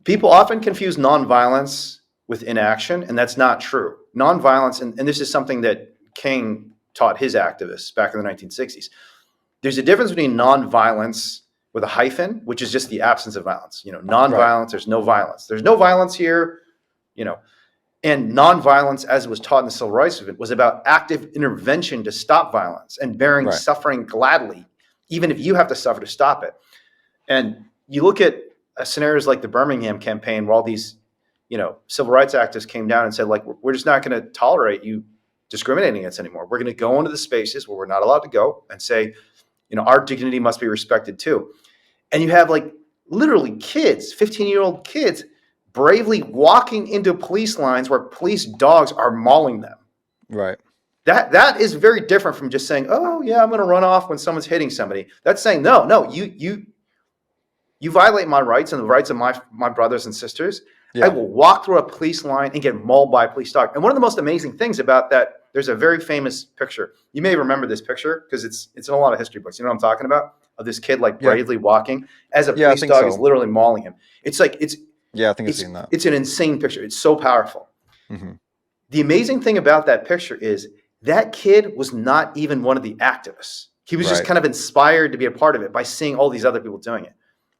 S1: People often confuse nonviolence with inaction, and that's not true. Nonviolence, and this is something that King taught his activists back in the 1960s. There's a difference between nonviolence with a hyphen, which is just the absence of violence. Nonviolence, right. There's no violence. There's no violence here, And nonviolence, as it was taught in the Civil Rights Movement, was about active intervention to stop violence and bearing right. suffering gladly, even if you have to suffer to stop it. And you look at scenarios like the Birmingham campaign, where all these, civil rights activists came down and said, like, we're just not going to tolerate you discriminating against anymore. We're going to go into the spaces where we're not allowed to go and say, our dignity must be respected too. And you have like literally kids, 15-year-old kids, bravely walking into police lines where police dogs are mauling them.
S2: Right.
S1: That is very different from just saying, oh yeah, I'm going to run off when someone's hitting somebody. That's saying, no, you violate my rights and the rights of my brothers and sisters. Yeah. I will walk through a police line and get mauled by a police dog. And one of the most amazing things about that, there's a very famous picture. You may remember this picture because it's in a lot of history books. You know what I'm talking about? Of this kid like bravely walking as a police dog is literally mauling him. It's like
S2: I think I've seen that.
S1: It's an insane picture. It's so powerful.
S2: Mm-hmm.
S1: The amazing thing about that picture is that kid was not even one of the activists. He was just kind of inspired to be a part of it by seeing all these other people doing it.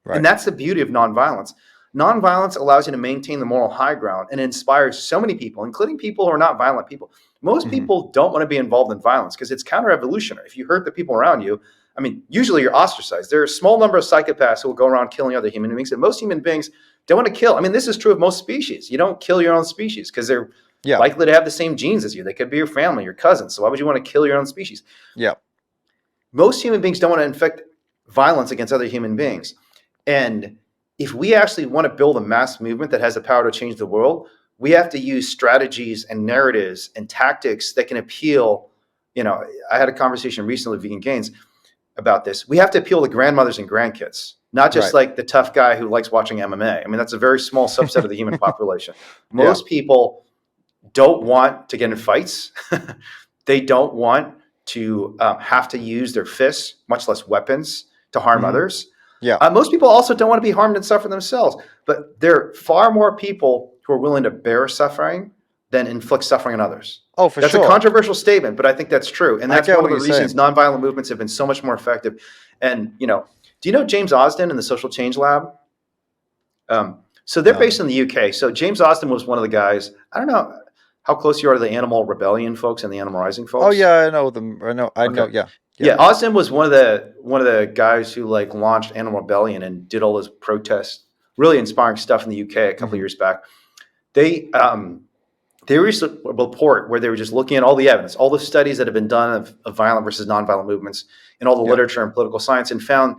S1: Right. And that's the beauty of nonviolence. Nonviolence allows you to maintain the moral high ground and inspires so many people, including people who are not violent people. Most people don't want to be involved in violence because it's counter-evolutionary. If you hurt the people around you, I mean, usually you're ostracized. There are a small number of psychopaths who will go around killing other human beings, and most human beings don't want to kill. I mean, this is true of most species. You don't kill your own species because they're likely to have the same genes as you. They could be your family, your cousins. So why would you want to kill your own species?
S2: Yeah.
S1: Most human beings don't want to inflict violence against other human beings. And if we actually want to build a mass movement that has the power to change the world, we have to use strategies and narratives and tactics that can appeal. I had a conversation recently with Vegan Gains about this. We have to appeal to grandmothers and grandkids, not just like the tough guy who likes watching MMA. I mean, that's a very small subset of the human population. Most people don't want to get in fights. They don't want to have to use their fists, much less weapons, to harm others. Most people also don't want to be harmed and suffer themselves. But there are far more people who are willing to bear suffering than inflict suffering on others.
S2: Oh, for
S1: That's
S2: sure.
S1: a controversial statement, but I think that's true. And that's one of the reasons nonviolent movements have been so much more effective. And, do you know James Osden and the Social Change Lab? So they're based in the UK. So James Osden was one of the guys. I don't know how close you are to the Animal Rebellion folks and the Animal Rising folks.
S2: Oh yeah, I know them. I know. Yeah,
S1: Osden was one of the guys who launched Animal Rebellion and did all this protest, really inspiring stuff in the UK a couple of years back. They released a report where they were just looking at all the evidence, all the studies that have been done of violent versus nonviolent movements in all the literature and political science, and found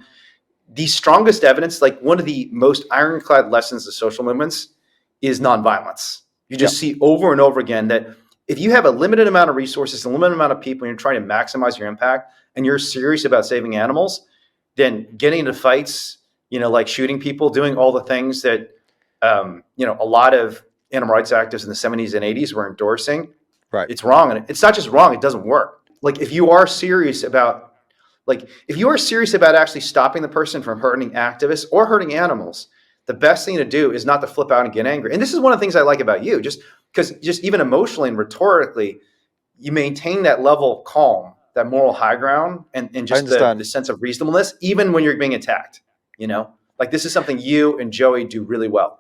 S1: the strongest evidence, like one of the most ironclad lessons of social movements, is nonviolence. You just see over and over again that if you have a limited amount of resources, a limited amount of people, and you're trying to maximize your impact, and you're serious about saving animals, then getting into fights, like shooting people, doing all the things that, a lot of animal rights activists in the 70s and 80s were endorsing.
S2: Right.
S1: It's wrong. And it's not just wrong, it doesn't work. Like if you are serious about actually stopping the person from hurting activists or hurting animals, the best thing to do is not to flip out and get angry. And this is one of the things I like about you, just because even emotionally and rhetorically, you maintain that level of calm, that moral high ground, and just the sense of reasonableness, even when you're being attacked. Like this is something you and Joey do really well.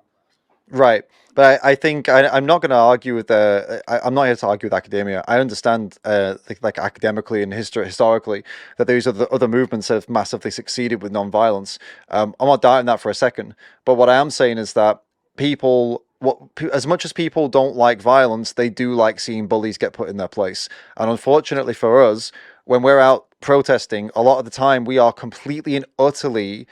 S2: Right. But I think I'm not going to argue with I'm not here to argue with academia. I understand, like academically and historically, that there's other movements that have massively succeeded with nonviolence. I'm not doubting that for a second. But what I am saying is that as much as people don't like violence, they do like seeing bullies get put in their place. And unfortunately for us, when we're out protesting, a lot of the time we are completely and utterly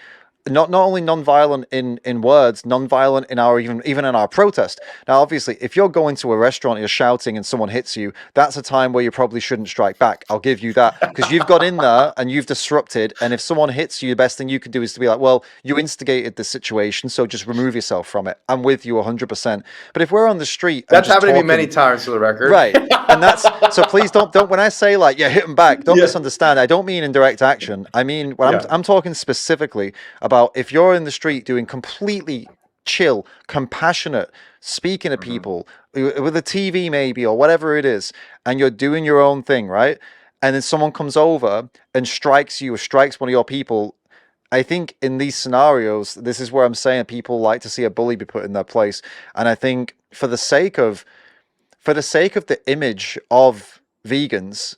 S2: not only non-violent in words, non-violent in our even in our protest. Now, obviously, if you're going to a restaurant, you're shouting, and someone hits you, that's a time where you probably shouldn't strike back. I'll give you that, because you've got in there and you've disrupted. And if someone hits you, the best thing you can do is to be like, "Well, you instigated this situation, so just remove yourself from it." I'm with you 100%. But if we're on the street,
S1: that's happened to me many times, for the record.
S2: Right, and that's so. Please don't. When I say hit them back, don't misunderstand. I don't mean in direct action. I mean I'm talking specifically about if you're in the street doing completely chill, compassionate, speaking to people with a TV maybe or whatever it is, and you're doing your own thing, right? And then someone comes over and strikes you or strikes one of your people. I think in these scenarios, this is where I'm saying people like to see a bully be put in their place. And I think for the sake of the image of vegans,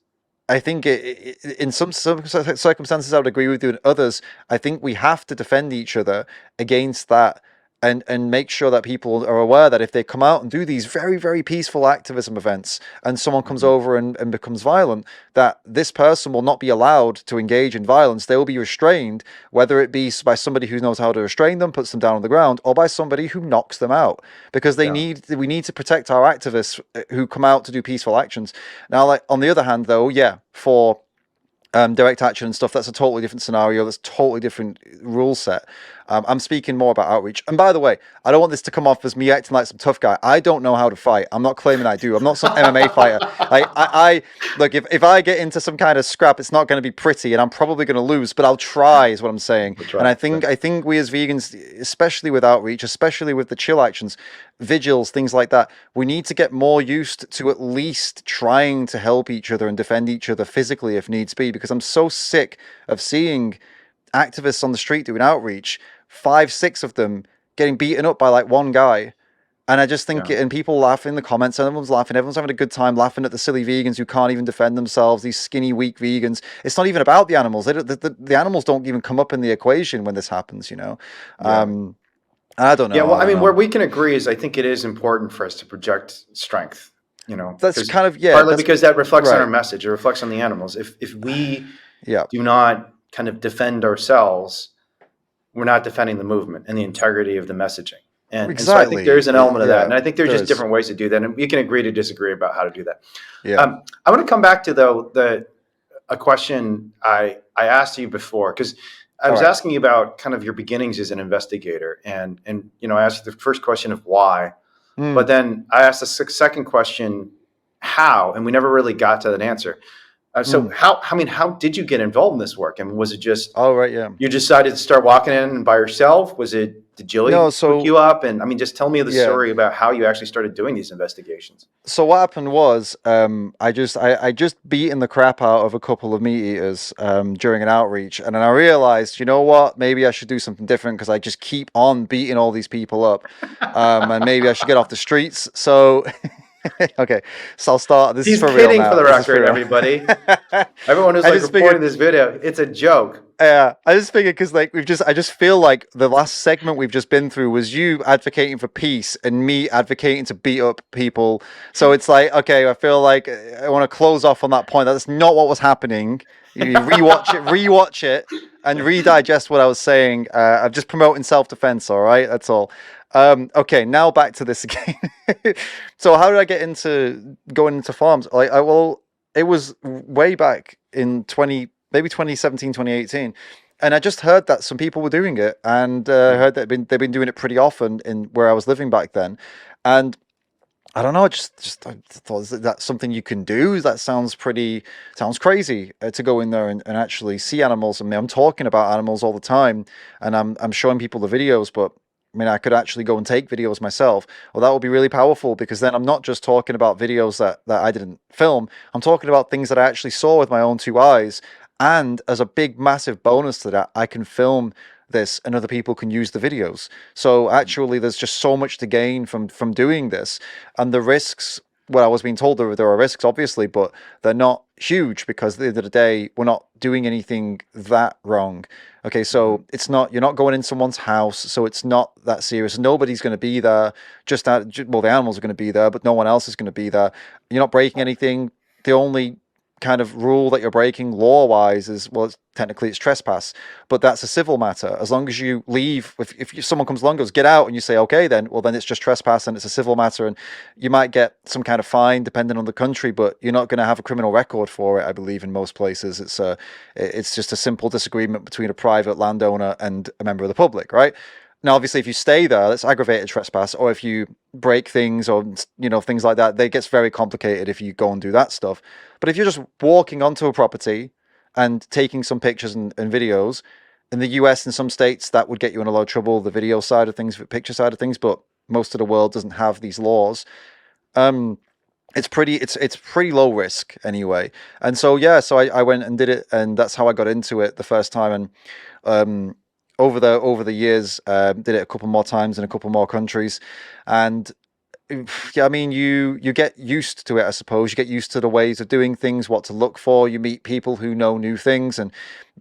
S2: I think in some circumstances I would agree with you. In others, I think we have to defend each other against that, and make sure that people are aware that if they come out and do these very, very peaceful activism events and someone comes over and becomes violent, that this person will not be allowed to engage in violence. They will be restrained, whether it be by somebody who knows how to restrain them, puts them down on the ground, or by somebody who knocks them out, because we need to protect our activists who come out to do peaceful actions. Now, like on the other hand, though, for direct action and stuff, that's a totally different scenario. That's a totally different rule set. I'm speaking more about outreach. And by the way, I don't want this to come off as me acting like some tough guy. I don't know how to fight. I'm not claiming I do. I'm not some MMA fighter. I look, if I get into some kind of scrap, it's not going to be pretty, and I'm probably going to lose. But I'll try, is what I'm saying. And I think we as vegans, especially with outreach, especially with the chill actions, vigils, things like that, we need to get more used to at least trying to help each other and defend each other physically if needs be. Because I'm so sick of seeing activists on the street doing outreach, 5, 6 of them getting beaten up by like one guy. And I just think,
S1: Yeah.
S2: and people laugh in the comments, and everyone's laughing. Everyone's having a good time laughing at the silly vegans who can't even defend themselves, these skinny, weak vegans. It's not even about the animals. The animals don't even come up in the equation when this happens, you know?
S1: Yeah.
S2: I don't
S1: Yeah.
S2: know.
S1: Well,
S2: I
S1: I
S2: don't
S1: mean, where
S2: know.
S1: we can agree is I think it is important for us to project strength,
S2: That's
S1: because
S2: kind of, yeah,
S1: partly
S2: that's
S1: because that reflects on our
S2: right.
S1: message. It reflects on the animals. If we
S2: Yeah,
S1: do not kind of defend ourselves, we're not defending the movement and the integrity of the messaging. And so I think there
S2: exactly.
S1: is an element of that.
S2: Yeah,
S1: And I think there's
S2: there
S1: just
S2: is.
S1: different ways to do that. And we can agree to disagree about how to do that.
S2: Yeah,
S1: I want to come back to, though, a question I asked you before, because I
S2: all
S1: was
S2: right.
S1: asking you about kind of your beginnings as an investigator. And I asked you the first question of why, but
S2: Mm,
S1: then I asked the second question, how, and we never really got to that answer. So
S2: mm.
S1: how did you get involved in this work? I mean, was it just
S2: All right, yeah.
S1: you decided to start walking in by yourself? Did
S2: No,
S1: Jilly hook
S2: so
S1: you up? And I mean, just tell me the
S2: yeah.
S1: story about how you actually started doing these investigations.
S2: So what happened was, I just beaten the crap out of a couple of meat eaters during an outreach, and then I realized, you know what, maybe I should do something different because I just keep on beating all these people up, and maybe I should get off the streets. So, okay, so I'll start. This is
S1: He's
S2: for real
S1: kidding, for
S2: now.
S1: the
S2: This is for
S1: record,
S2: real.
S1: everybody. Everyone who's
S2: I
S1: like
S2: just
S1: reporting
S2: figured.
S1: this video, it's a joke.
S2: Yeah, I just figured because like I just feel like the last segment we've just been through was you advocating for peace and me advocating to beat up people. So it's like, okay, I feel like I want to close off on that point. That's not what was happening. You rewatch it, and redigest what I was saying. I'm just promoting self-defense. All right, that's all. Okay, now back to this again. So how did I get into going into farms? Like, it was way back in maybe 2017, 2018. And I just heard that some people were doing it, and
S1: Yeah.
S2: heard that they've been doing it pretty often in where I was living back then. And I don't know, I thought, is that something you can do? That sounds crazy to go in there and actually see animals. I mean, I'm talking about animals all the time, and I'm showing people the videos, but I mean, I could actually go and take videos myself. Well, that would be really powerful because then I'm not just talking about videos that I didn't film. I'm talking about things that I actually saw with my own two eyes. And as a big, massive bonus to that, I can film this and other people can use the videos. So actually, there's just so much to gain from doing this. And the risks, well, I was being told there are risks, obviously, but they're not huge because at the end of the day, we're not doing anything that wrong. Okay,
S1: Mhm.
S2: so you're not going in someone's house, so it's not that serious. Nobody's going to be there. Well, the animals are going to be there, but no one else is going to be there. You're not breaking anything. The only kind of rule that you're breaking law-wise is, well, technically it's trespass, but that's a civil matter. As long as you leave, if someone comes along and goes, get out, and you say, okay, then, well, then it's just trespass and it's a civil matter, and you might get some kind of fine depending on the country, but you're not going to have a criminal record for it, I believe, in most places. It's just a simple disagreement between a private landowner and a member of the public, right? Now, obviously, if you stay there, that's aggravated trespass, or if you break things or things like that, it gets very complicated if you go and do that stuff. But if you're just walking onto a property and taking some pictures and videos, in the US and some states that would get you in a lot of trouble, the video side of things, the picture side of things, but most of the world doesn't have these laws. Um, it's pretty low risk anyway. And so yeah, so I went and did it, and that's how I got into it the first time. And um, over the years, did it a couple more times in a couple more countries, and yeah, I mean, you get used to it, I suppose. You get used to the ways of doing things, what to look for. You meet people who know new things, and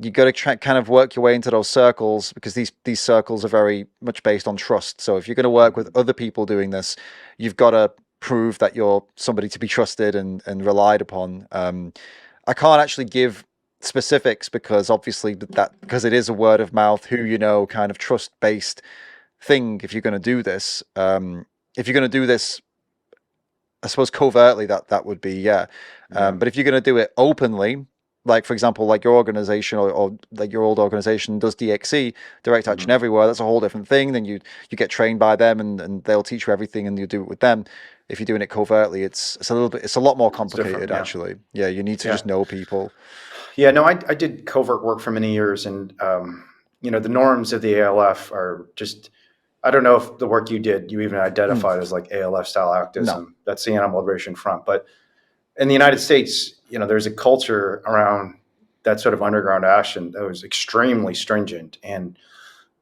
S2: you got to kind of work your way into those circles because these circles are very much based on trust. So if you're going to work with other people doing this, you've got to prove that you're somebody to be trusted and relied upon. I can't actually give specifics because obviously because it is a word of mouth, who kind of trust based thing. If you're going to do this, if you're going to do this, I suppose covertly, that would be, yeah.
S1: Yeah.
S2: But if you're going to do it openly, like for example, like your organization or like your old organization does DXE, direct action
S1: Mhm.
S2: everywhere, that's a whole different thing. Then you get trained by them and they'll teach you everything and you do it with them. If you're doing it covertly, it's a lot more
S1: It's different.
S2: complicated
S1: Yeah.
S2: actually. Yeah, you need to
S1: Yeah.
S2: just know people.
S1: Yeah. No, I did covert work for many years, and the norms of the ALF are just. I don't know if the work you did, you even
S2: Mm,
S1: identified as like ALF style
S2: no.
S1: activism. That's the Animal Liberation Front. But in the United States, there's a culture around that sort of underground action that was extremely stringent. And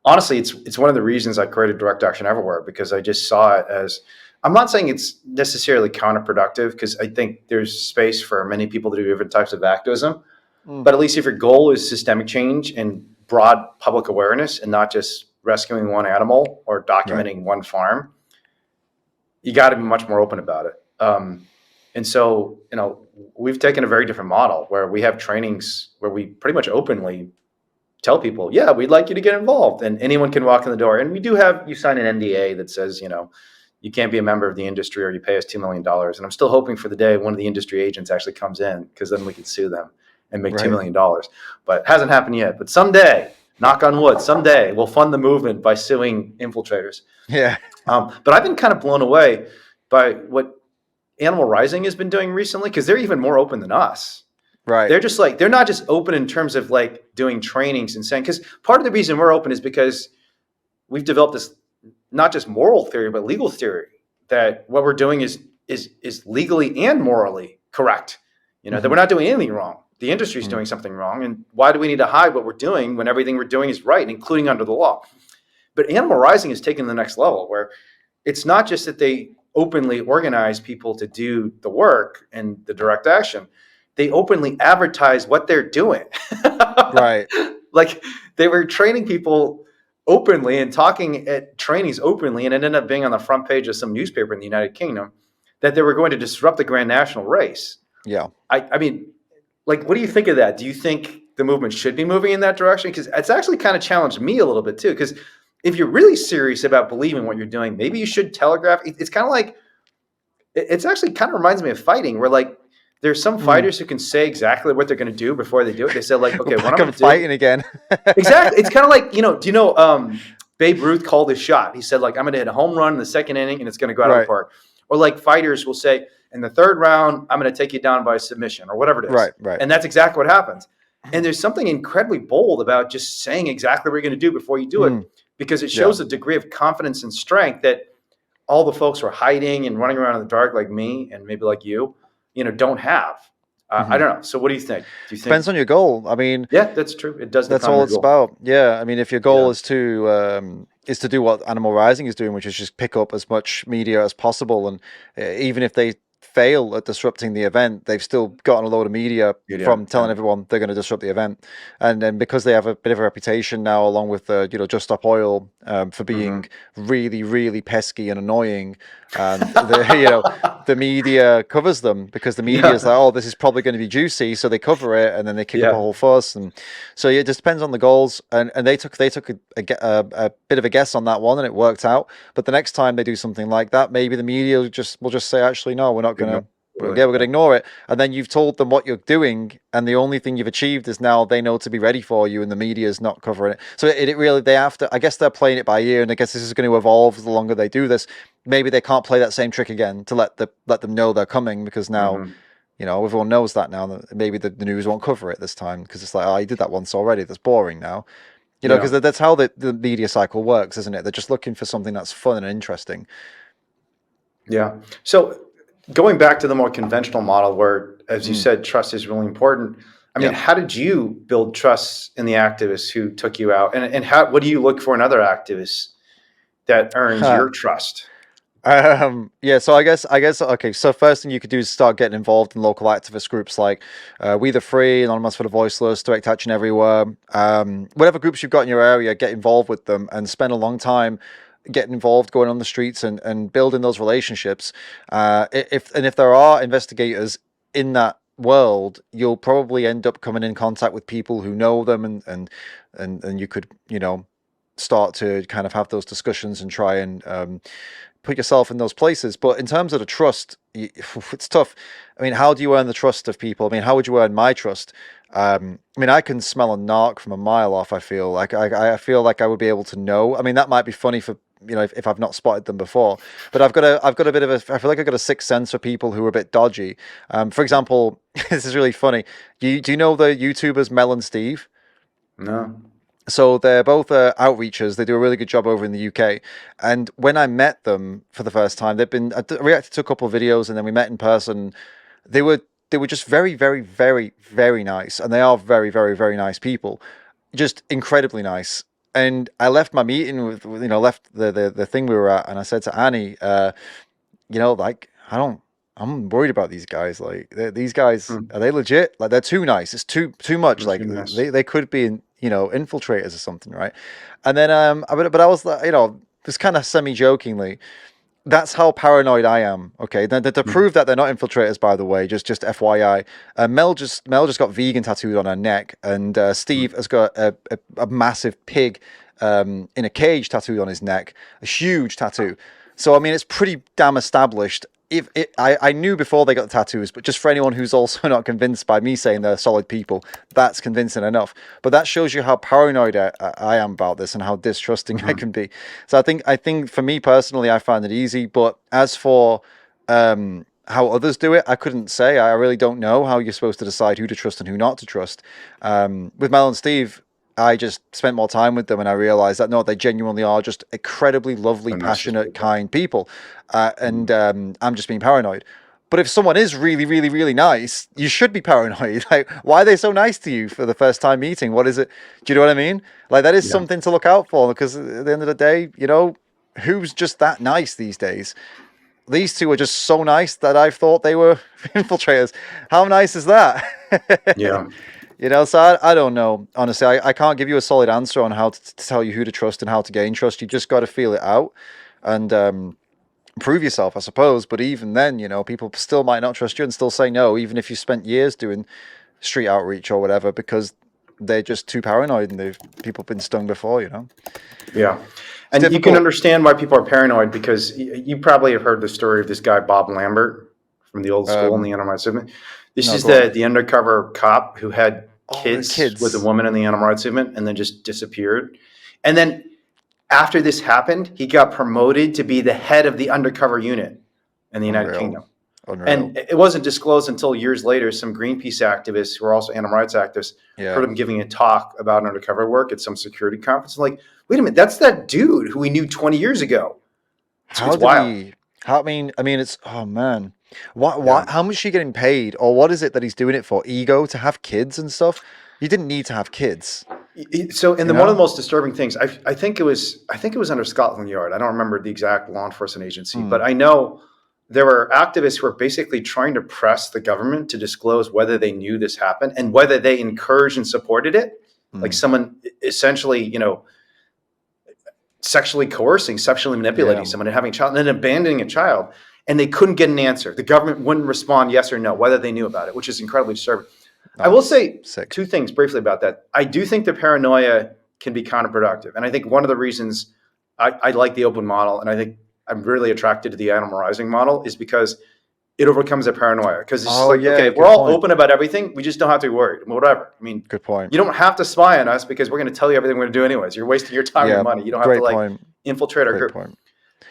S1: honestly, it's one of the reasons I created Direct Action Everywhere, because I just saw it as, I'm not saying it's necessarily counterproductive, because I think there's space for many people to do different types of activism.
S2: Mm.
S1: But at least if your goal is systemic change and broad public awareness and not just rescuing one animal or
S2: Right.
S1: documenting one farm, you got to be much more open about it. And so, we've taken a very different model where we have trainings where we pretty much openly tell people, yeah, we'd like you to get involved, and anyone can walk in the door. And we do have you sign an NDA that says, you can't be a member of the industry or you pay us $2 million. And I'm still hoping for the day one of the industry agents actually comes in, because then we could sue them and make $2 million. But it hasn't happened yet. But someday, knock on wood, someday we'll fund the movement by suing infiltrators.
S2: Yeah.
S1: But I've been kind of blown away by what Animal Rising has been doing recently, because they're even more open than us.
S2: Right.
S1: They're just like, they're not just open in terms of like doing trainings and saying, because part of the reason we're open is because we've developed this not just moral theory, but legal theory, that what we're doing is legally and morally correct. That we're not doing anything wrong. The industry's doing something wrong. And why do we need to hide what we're doing when everything we're doing is right, including under the law? But Animal Rising is taken to the next level, where it's not just that they openly organize people to do the work and the direct action. They openly advertise what they're doing.
S2: Right.
S1: Like, they were training people openly and talking at trainings openly, and it ended up being on the front page of some newspaper in the United Kingdom that they were going to disrupt the Grand National race.
S2: Yeah.
S1: I mean, like, what do you think of that? Do you think the movement should be moving in that direction? Because it's actually kind of challenged me a little bit too. Because if you're really serious about believing what you're doing, maybe you should telegraph. It's kind of like, it's actually kind of reminds me of fighting, where like there's some fighters who can say exactly what they're going to do before they do it. They say like, okay, what I'm going to do.
S2: Fighting again.
S1: Exactly. It's kind of like, do you know, Babe Ruth called his shot. He said like, I'm going to hit a home run in the second inning and it's going to go out of the park. Or like fighters will say, in the third round, I'm going to take you down by submission, or whatever it is.
S2: Right.
S1: And that's exactly what happens. And there's something incredibly bold about just saying exactly what you're going to do before you do it, because it shows a degree of confidence and strength that all the folks who are hiding and running around in the dark like me and maybe like you, don't have. I don't know. So what do you think?
S2: Depends on your goal. I mean,
S1: yeah, that's true. It does.
S2: That's all it's about. Yeah. I mean, if your goal is to do what Animal Rising is doing, which is just pick up as much media as possible, and even if they fail at disrupting the event, they've still gotten a load of media from telling everyone they're going to disrupt the event. And then because they have a bit of a reputation now, along with Just Stop Oil, for being really, really pesky and annoying, the media covers them, because the media is like, oh, this is probably going to be juicy, so they cover it, and then they kick up a whole fuss. And so it just depends on the goals. And they took a bit of a guess on that one, and it worked out. But the next time they do something like that, maybe the media will just say, actually, no, we're not going to. We're going to ignore it. And then you've told them what you're doing, and the only thing you've achieved is now they know to be ready for you, and the media is not covering it. So it really, they have to, I guess they're playing it by ear, and I guess this is going to evolve the longer they do this. Maybe they can't play that same trick again to let them know they're coming, because now, everyone knows that now. That maybe the news won't cover it this time, because it's like, oh, you did that once already. That's boring now. Because that's how the media cycle works, isn't it? They're just looking for something that's fun and interesting.
S1: Yeah. So going back to the more conventional model where, as you said, trust is really important. I mean, how did you build trust in the activists who took you out? And what do you look for in other activists that earns your trust?
S2: So I guess okay, so first thing you could do is start getting involved in local activist groups like We the Free, Anonymous for the Voiceless, Direct Action Everywhere, whatever groups you've got in your area, get involved with them and spend a long time getting involved, going on the streets and building those relationships. If there are investigators in that world, you'll probably end up coming in contact with people who know them, and you could start to kind of have those discussions and try and put yourself in those places. But in terms of the trust, it's tough. I mean, how do you earn the trust of people? I mean, how would you earn my trust? I mean, I can smell a narc from a mile off. I feel like I feel like I would be able to know. I mean, that might be funny for if I've not spotted them before, but I've got a bit of a. I feel like I've got a sixth sense for people who are a bit dodgy. For example, this is really funny. Do you know the YouTubers Mel and Steve?
S1: No.
S2: So they're both outreachers. They do a really good job over in the UK. And when I met them for the first time, I reacted to a couple of videos, and then we met in person. They were just very, very, very, very nice, and they are very, very, very nice people, just incredibly nice. And I left my meeting left the thing we were at, and I said to Annie, like I'm worried about these guys. Like these guys,
S1: Hmm.
S2: are they legit? Like they're too nice. It's too much.
S1: That's
S2: Like
S1: really nice.
S2: they could be infiltrators or something, right? And then but I was like, just kind of semi jokingly, that's how paranoid I am. Okay, to
S1: Hmm.
S2: prove that they're not infiltrators, by the way, just FYI, Mel just got vegan tattooed on her neck, and Steve has got a massive pig in a cage tattooed on his neck, a huge tattoo. So I mean, it's pretty damn established. I knew before they got the tattoos, but just for anyone who's also not convinced by me saying they're solid people, that's convincing enough. But that shows you how paranoid I am about this and how distrusting I
S1: Hmm.
S2: can be. So I think for me personally, I find it easy. But as for how others do it, I couldn't say. I really don't know how you're supposed to decide who to trust and who not to trust. With Mel and Steve, I just spent more time with them, and I realized that no, they genuinely are just incredibly lovely,
S1: The nicest
S2: passionate,
S1: people.
S2: kind people.
S1: Hmm.
S2: And I'm just being paranoid. But if someone is really, really, really nice, you should be paranoid. Like, why are they so nice to you for the first time meeting? What is it? Do you know what I mean? Like, that is
S1: Yeah.
S2: something to look out for, because at the end of the day, who's just that nice these days? These two are just so nice that I've thought they were infiltrators. How nice is that?
S1: Yeah.
S2: So I don't know. Honestly, I can't give you a solid answer on how to tell you who to trust and how to gain trust. You just got to feel it out and prove yourself, I suppose. But even then, people still might not trust you and still say no, even if you spent years doing street outreach or whatever, because they're just too paranoid and people have been stung before.
S1: Yeah.
S2: It's
S1: And you can
S2: difficult.
S1: understand why people are paranoid because you probably have heard the story of this guy, Bob Lambert, from the old school in the
S2: Um,
S1: animal rights movement. This
S2: no,
S1: is
S2: go on.
S1: the undercover cop who had
S2: Oh, the
S1: kids with a
S2: kids.
S1: woman in the animal rights movement and then just disappeared. And then after this happened, he got promoted to be the head of the undercover unit in the United
S2: Unreal.
S1: Kingdom.
S2: Unreal.
S1: And it wasn't disclosed until years later. Some Greenpeace activists who are also animal rights activists heard
S2: Yeah.
S1: him giving a talk about undercover work at some security conference. I'm like, wait a minute, that's that dude who we knew 20 years ago.
S2: How
S1: It's
S2: did
S1: wild.
S2: he? How? I mean, it's oh man. What?
S1: Yeah.
S2: What? How much is he getting paid, or what is it that he's doing it for? Ego to have kids and stuff. You didn't need to have kids,
S1: So, and
S2: you
S1: then one of the
S2: know.
S1: most disturbing things, I think it was under Scotland Yard. I don't remember the exact law enforcement agency,
S2: Hmm.
S1: but I know there were activists who were basically trying to press the government to disclose whether they knew this happened and whether they encouraged and supported it. Like
S2: Hmm.
S1: someone essentially, sexually coercing, sexually manipulating
S2: Yeah.
S1: someone and having a child and then abandoning a child. And they couldn't get an answer. The government wouldn't respond yes or no, whether they knew about it, which is incredibly disturbing. I will
S2: That's
S1: say
S2: sick.
S1: two things briefly about that. I do think the paranoia can be counterproductive. And I think one of the reasons I like the open model and I think I'm really attracted to the animal rising model is because it overcomes the paranoia. Because it's just
S2: Oh
S1: like, okay,
S2: yeah.
S1: if we're
S2: Good
S1: all
S2: point.
S1: open about everything, we just don't have to be worried. Whatever. I mean,
S2: Good point.
S1: you don't have to spy on us because we're going to tell you everything we're going to do anyways. You're wasting your time and your
S2: Yeah.
S1: money. You don't have to
S2: Great
S1: like
S2: point.
S1: infiltrate our
S2: Great
S1: group.
S2: point.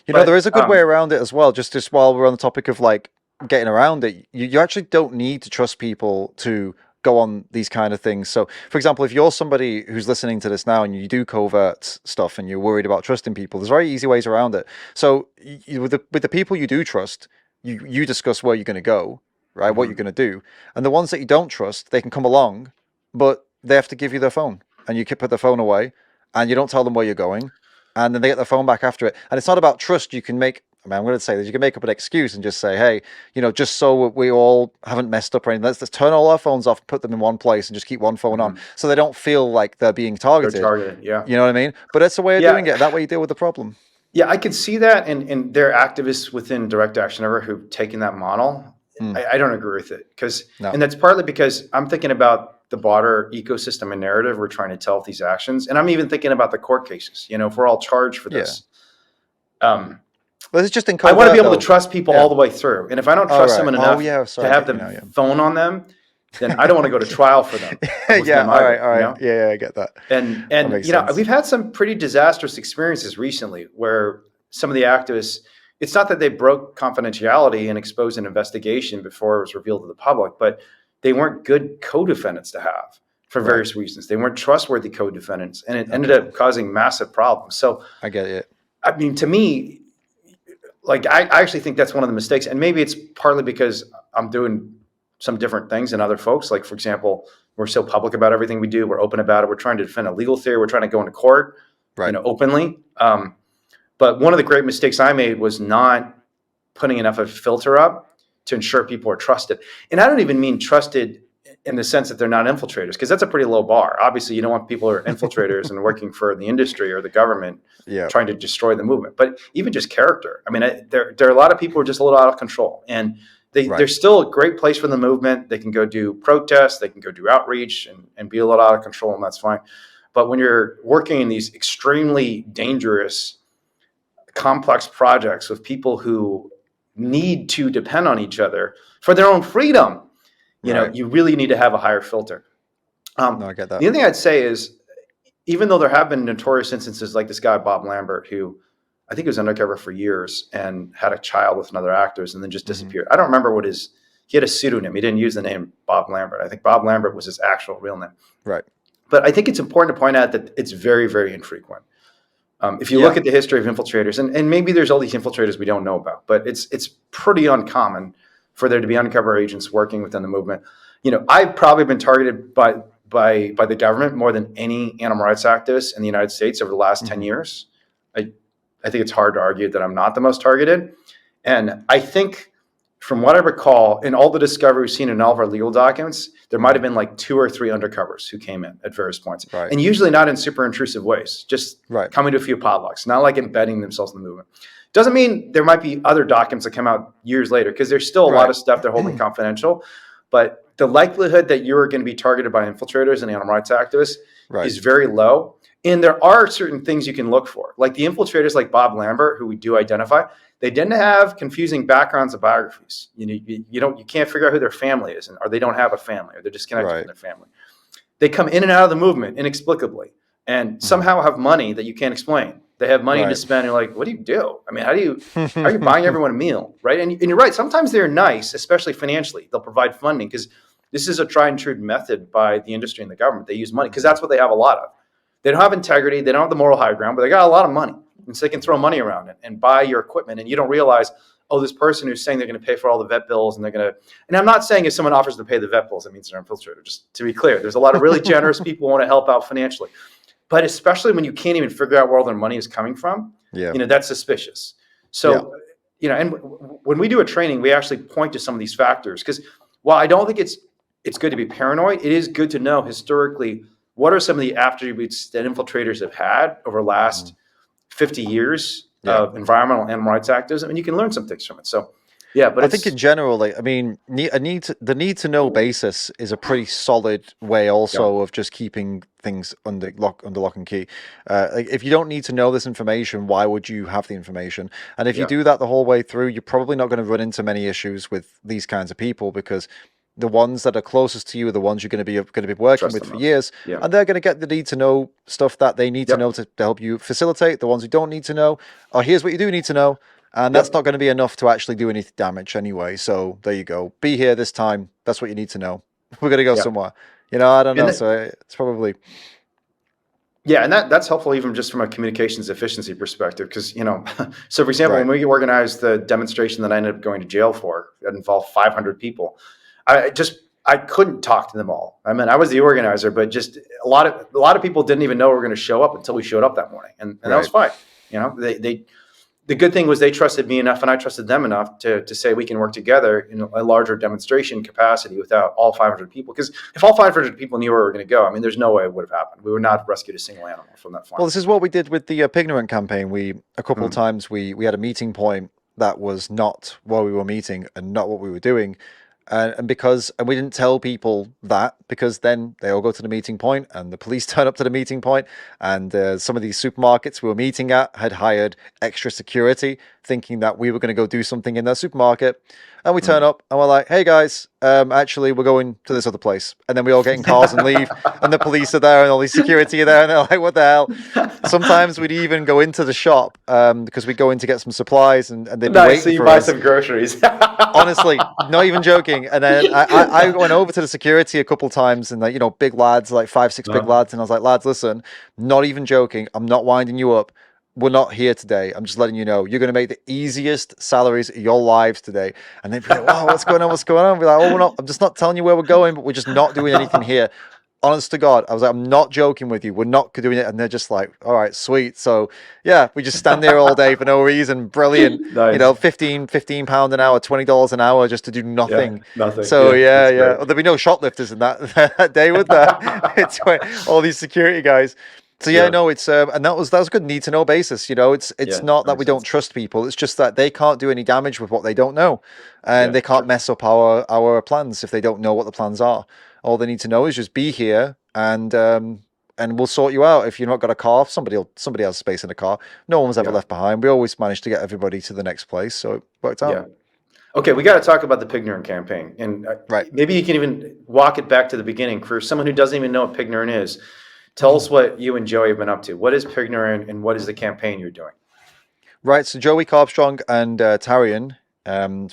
S2: There
S1: But
S2: is a good way around it as well. Just while we're on the topic of like getting around it, you actually don't need to trust people to go on these kind of things. So, for example, if you're somebody who's listening to this now and you do covert stuff and you're worried about trusting people, there's very easy ways around it. So, with the people you do trust, you discuss where you're going to go, right? What you're
S1: Mhm.
S2: going to do, and the ones that you don't trust, they can come along, but they have to give you their phone, and you can put their phone away, and you don't tell them where you're going, and then they get their phone back after it. And it's not about trust. You can make, I mean, I'm going to say that you can make up an excuse and just say, hey, just so we all haven't messed up or anything, let's turn all our phones off, put them in one place, and just keep one phone on,
S1: Mhm.
S2: so they don't feel like they're being
S1: They're
S2: targeted.
S1: targeted. Yeah.
S2: You know what I mean? But that's a way of doing
S1: Yeah.
S2: it. That way you deal with the problem.
S1: Yeah, I could see that, and there are activists within Direct Action Ever who've taken that model.
S2: Mm,
S1: I don't agree with it
S2: no.
S1: and that's partly because I'm thinking about the broader ecosystem and narrative we're trying to tell with these actions, and I'm even thinking about the court cases. If we're all charged for
S2: Yeah.
S1: this, um,
S2: But it's just in
S1: I want to be
S2: covert
S1: able to
S2: though.
S1: trust people all
S2: Yeah.
S1: the way through, and if I don't
S2: All
S1: trust
S2: right.
S1: someone
S2: Oh
S1: enough
S2: yeah.
S1: to
S2: Sorry, I
S1: have
S2: get you
S1: the
S2: now. Yeah.
S1: phone on them, then I don't want to go to trial for them with
S2: Yeah.
S1: them
S2: All right.
S1: either.
S2: All right. Yeah. I get that. That
S1: And
S2: makes sense.
S1: we've had some pretty disastrous experiences recently where some of the activists, it's not that they broke confidentiality and exposed an investigation before it was revealed to the public, but they weren't good co-defendants to have for
S2: Right.
S1: various reasons. They weren't trustworthy co-defendants, and it ended
S2: Okay.
S1: up causing massive problems. So,
S2: I get it.
S1: I mean, to me, like I actually think that's one of the mistakes, and maybe it's partly because I'm doing some different things than other folks. Like, for example, we're so public about everything we do. We're open about it. We're trying to defend a legal theory. We're trying to go into court.
S2: Right.
S1: openly. But one of the great mistakes I made was not putting enough of a filter up to ensure people are trusted. And I don't even mean trusted in the sense that they're not infiltrators, because that's a pretty low bar. Obviously, you don't want people who are infiltrators and working for the industry or the government
S2: Yeah.
S1: trying to destroy the movement. But even just character. I mean, there are a lot of people who are just a little out of control. And they're still a great place for the movement. They can go do protests. They can go do outreach and be a little out of control, and that's fine. But when you're working in these extremely dangerous, complex projects with people who need to depend on each other for their own freedom, you really need to have a higher filter.
S2: No, I get that.
S1: The other thing I'd say is, even though there have been notorious instances like this guy, Bob Lambert, who I think was undercover for years and had a child with another actors and then just disappeared. I don't remember he had a pseudonym. He didn't use the name Bob Lambert. I think Bob Lambert was his actual real name.
S2: Right.
S1: But I think it's important to point out that it's very, very infrequent. If you look at the history of infiltrators, and maybe there's all these infiltrators we don't know about, but it's pretty uncommon for there to be undercover agents working within the movement. I've probably been targeted by the government more than any animal rights activist in the United States over the last 10 years. I think it's hard to argue that I'm not the most targeted. And I think, from what I recall, in all the discovery we've seen in all of our legal documents, there might have been like 2 or 3 undercovers who came in at various points.
S2: Right.
S1: And usually not in super intrusive ways, just coming to a few potlucks, not like embedding themselves in the movement. Doesn't mean there might be other documents that come out years later, because there's still a lot of stuff they're holding confidential. But the likelihood that you're going to be targeted by infiltrators and animal rights activists is very low. And there are certain things you can look for. Like the infiltrators like Bob Lambert, who we do identify, they tend to have confusing backgrounds and biographies. You can't figure out who their family is, or they don't have a family, or they're disconnected from their family. They come in and out of the movement inexplicably and somehow have money that you can't explain. They have money to spend. You're like, what do you do? I mean, how are you buying everyone a meal, right? And you're right. Sometimes they're nice, especially financially. They'll provide funding because this is a tried and true method by the industry and the government. They use money because that's what they have a lot of. They don't have integrity. They don't have the moral high ground, but they got a lot of money. And so they can throw money around it and buy your equipment. And you don't realize, this person who's saying they're going to pay for all the vet bills and and I'm not saying if someone offers to pay the vet bills, that means they're an infiltrator. Just to be clear, there's a lot of really generous people who want to help out financially. But especially when you can't even figure out where all their money is coming from, that's suspicious. So, and when we do a training, we actually point to some of these factors, because while I don't think it's good to be paranoid, it is good to know historically what are some of the attributes that infiltrators have had over the last 50 years of environmental and animal rights activism, and you can learn some things from it. So, but
S2: I think in general, the need to know basis is a pretty solid way also of just keeping things under lock and key. If you don't need to know this information, why would you have the information? And if you do that the whole way through, you're probably not going to run into many issues with these kinds of people, because the ones that are closest to you are the ones you're going to be working with for years, and they're going to get the need to know stuff that they need to know to help you facilitate. The ones who don't need to know, here's what you do need to know, and that's not going to be enough to actually do any damage anyway. So there you go. Be here this time. That's what you need to know. We're going to go somewhere. I don't know. So it's probably.
S1: Yeah, and that's helpful even just from a communications efficiency perspective, because, so for example, when we organized the demonstration that I ended up going to jail for, that involved 500 people, I couldn't talk to them all. I mean, I was the organizer, but just a lot of people didn't even know we were going to show up until we showed up that morning, and that was fine. The good thing was they trusted me enough, and I trusted them enough to say we can work together in a larger demonstration capacity without all 500 people. Because if all 500 people knew where we were going to go, I mean, there's no way it would have happened. We would not have rescued a single animal from that farm.
S2: Well, this is what we did with the Pignorant campaign. A couple of times we had a meeting point that was not where we were meeting and not what we were doing. And we didn't tell people that, because then they all go to the meeting point and the police turn up to the meeting point, and some of these supermarkets we were meeting at had hired extra security thinking that we were going to go do something in their supermarket. And we turn up and we're like, hey guys, actually we're going to this other place. And then we all get in cars and leave, and the police are there and all the security are there, and they're like, what the hell? Sometimes we'd even go into the shop because we go in to get some supplies, and they'd be waiting
S1: so you
S2: for
S1: buy
S2: us.
S1: some groceries.
S2: Honestly, not even joking. And then I went over to the security a couple times, and big lads, like 5-6 big lads, and I was like, lads, listen, not even joking, I'm not winding you up. We're not here today. I'm just letting you know you're going to make the easiest salaries of your lives today. And they'd be like, "Wow, what's going on? What's going on?" We're like, "Oh, I'm just not telling you where we're going, but we're just not doing anything here. honest to God, I was like, I'm not joking with you. We're not doing it. And they're just like, all right, sweet. So yeah, we just stand there all day for no reason. Brilliant. You
S1: Nice.
S2: know, 15 pound an hour, $20 an hour just to do
S1: Yeah,
S2: nothing.
S1: nothing.
S2: So
S1: Yeah,
S2: yeah,
S1: that's
S2: yeah.
S1: great.
S2: Well, there'd be no shoplifters in that day, would there? It's all these security guys. So yeah,
S1: Yeah,
S2: no, it's and that was a good need to know basis. You know, it's
S1: yeah,
S2: not
S1: that
S2: that we
S1: makes
S2: don't
S1: sense.
S2: trust people. It's just that they can't do any damage with what they don't know, and
S1: Yeah,
S2: they can't
S1: sure.
S2: mess up our plans if they don't know what the plans are. All they need to know is just be here, and we'll sort you out. If you've not got a car, somebody has space in a car. No one was ever
S1: Yeah,
S2: left behind. We always managed to get everybody to the next place, so it worked out.
S1: yeah. Okay, we got to talk about the Pignorant campaign, and
S2: Right.
S1: maybe you can even walk it back to the beginning for someone who doesn't even know what Pignorant is. Tell us what you and Joey have been up to. What is Pignorant, and what is the campaign you're doing?
S2: Right, so Joey Carbstrong and Tarion,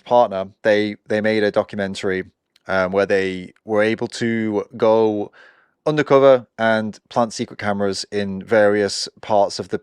S2: partner, they made a documentary where they were able to go undercover and plant secret cameras in various parts of the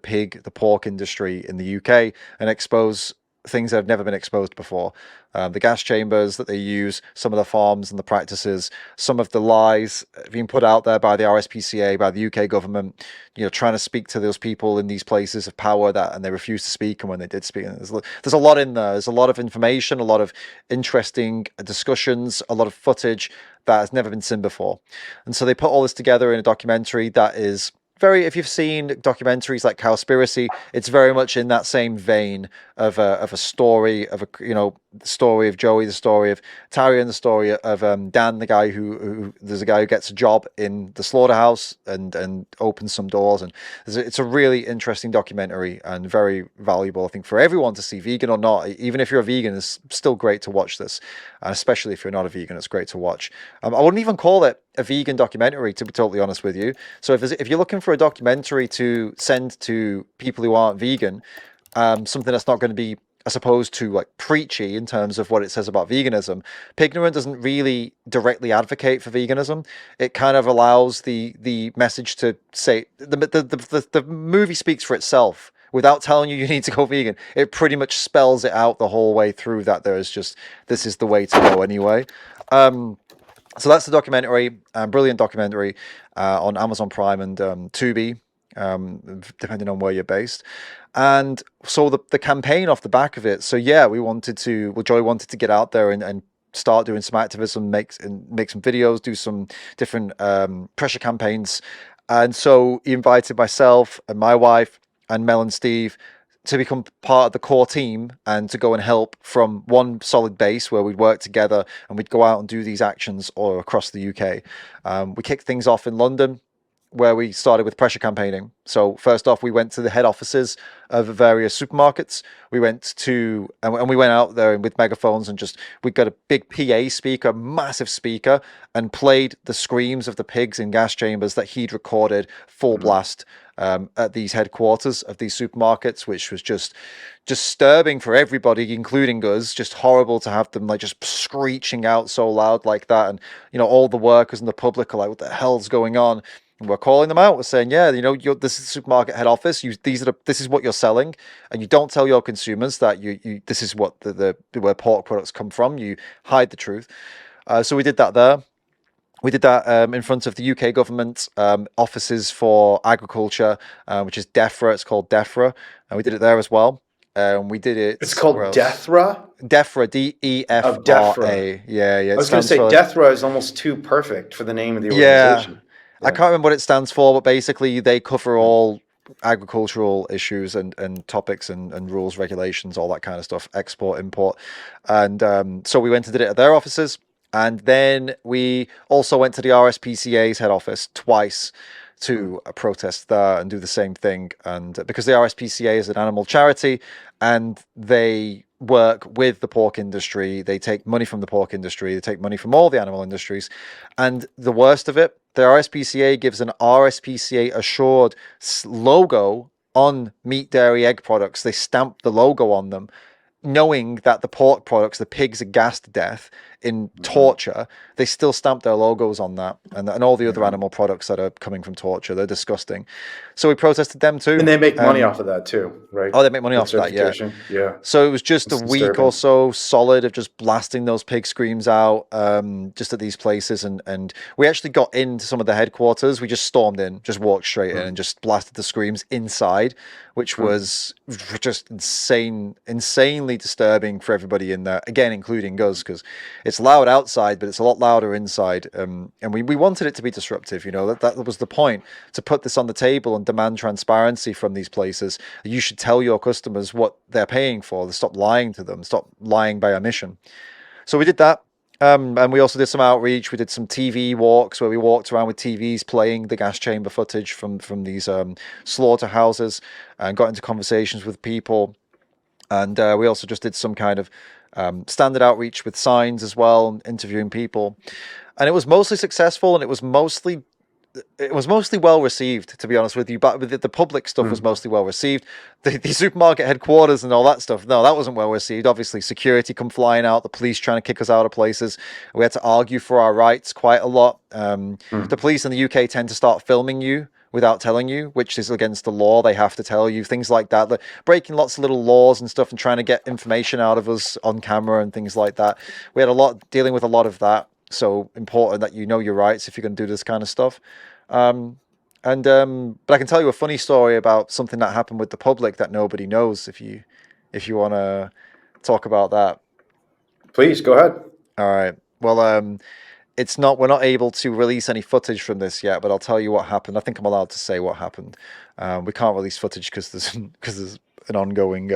S2: pork industry in the UK and expose things that have never been exposed before. The gas chambers that they use, some of the farms and the practices, some of the lies being put out there by the RSPCA, by the UK government, trying to speak to those people in these places of power and they refused to speak, and when they did speak, there's a lot in there. There's a lot of information, a lot of interesting discussions, a lot of footage that has never been seen before. And so they put all this together in a documentary that is if you've seen documentaries like Cowspiracy, it's very much in that same vein of a story of the story of Joey, the story of Tarion, the story of Dan, the guy who there's a guy who gets a job in the slaughterhouse and opens some doors, and it's a really interesting documentary and very valuable, I think, for everyone to see, vegan or not. Even if you're a vegan, it's still great to watch this, and especially if you're not a vegan, it's great to watch. I wouldn't even call it a vegan documentary, to be totally honest with you. So if you're looking for a documentary to send to people who aren't vegan, something that's not going to be as opposed to like preachy in terms of what it says about veganism, Pignorant doesn't really directly advocate for veganism. It kind of allows the message to say the movie speaks for itself. Without telling you need to go vegan, it pretty much spells it out the whole way through that this is the way to go anyway. So that's the documentary, brilliant documentary on Amazon Prime and Tubi, depending on where you're based. And so the campaign off the back of it. So yeah, Joy wanted to get out there and start doing some activism, make some videos, do some different pressure campaigns. And so he invited myself and my wife and Mel and Steve to become part of the core team and to go and help from one solid base where we'd work together and we'd go out and do these actions all across the UK. We kicked things off in London, where we started with pressure campaigning. So first off, we went to the head offices of various supermarkets. We went out there with megaphones and we got a big PA speaker, massive speaker, and played the screams of the pigs in gas chambers that he'd recorded full blast at these headquarters of these supermarkets, which was just disturbing for everybody, including us. Just horrible to have them like just screeching out so loud like that, and all the workers and the public are like, "What the hell's going on?" And we're calling them out. We're saying, "Yeah, this is the supermarket head office. This is what you're selling, and you don't tell your consumers that this is what where pork products come from. You hide the truth." So we did that there. We did that in front of the UK government offices for agriculture, which is DEFRA. It's called DEFRA, and we did it there as well. We did it.
S1: It's called DEFRA?
S2: DEFRA, DEFRA.
S1: Of DEFRA.
S2: Yeah.
S1: I was going to say DEFRA is almost too perfect for the name of the organization.
S2: I can't remember what it stands for, but basically they cover all agricultural issues and topics and rules, regulations, all that kind of stuff, export, import. And so we went and did it at their offices. And then we also went to the RSPCA's head office twice to protest there and do the same thing. And because the RSPCA is an animal charity and they work with the pork industry, they take money from the pork industry, they take money from all the animal industries. And the worst of it, the RSPCA gives an RSPCA assured logo on meat, dairy, egg products. They stamp the logo on them, knowing that the pork products, the pigs are gassed to death, in torture, they still stamp their logos on that, and all the other animal products that are coming from torture. They're disgusting. So we protested them too.
S1: And they make money off of that too, right?
S2: Oh, they make money
S1: With
S2: off that, yeah.
S1: certification. Yeah.
S2: So it was just
S1: It's
S2: a week
S1: disturbing.
S2: or so solid of just blasting those pig screams out, just at these places, and we actually got into some of the headquarters. We just stormed in, just walked straight in, and just blasted the screams inside, which was just insanely disturbing for everybody in there. Again, including us, because it's loud outside, but it's a lot louder inside. And we wanted it to be disruptive. You know, that was the point, to put this on the table and demand transparency from these places. You should tell your customers what they're paying for. Stop lying to them. Stop lying by omission. So we did that. And we also did some outreach. We did some TV walks where we walked around with TVs playing the gas chamber footage from these slaughterhouses, and got into conversations with people. And we also just did some kind of standard outreach with signs as well, interviewing people. And it was mostly successful, and it was mostly well received, to be honest with you. But the public stuff was mostly well received. The supermarket headquarters and all that stuff, no, that wasn't well received. Obviously, security come flying out, the police trying to kick us out of places. We had to argue for our rights quite a lot. The police in the UK tend to start filming you without telling you, which is against the law. They have to tell you things like that. They're breaking lots of little laws and stuff and trying to get information out of us on camera and things like that. We had dealing with a lot of that. So important that you know your rights if you're going to do this kind of stuff. But I can tell you a funny story about something that happened with the public that nobody knows, if you want to talk about that.
S1: Please go ahead.
S2: All right. Well, we're not able to release any footage from this yet, but I'll tell you what happened. I think I'm allowed to say what happened. We can't release footage because there's an ongoing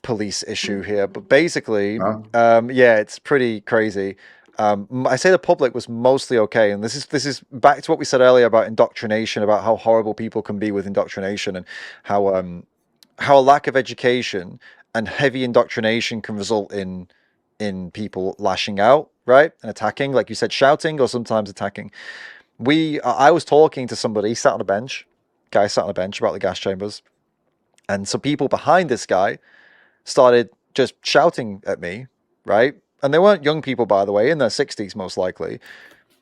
S2: police issue here. But basically, yeah, it's pretty crazy. I say the public was mostly okay, and this is back to what we said earlier about indoctrination, about how horrible people can be with indoctrination, and how a lack of education and heavy indoctrination can result in people lashing out, right, and attacking, like you said, shouting or sometimes attacking. I was talking to somebody sat on a bench, about the gas chambers, and some people behind this guy started just shouting at me, right? And they weren't young people, by the way, in their 60s most likely,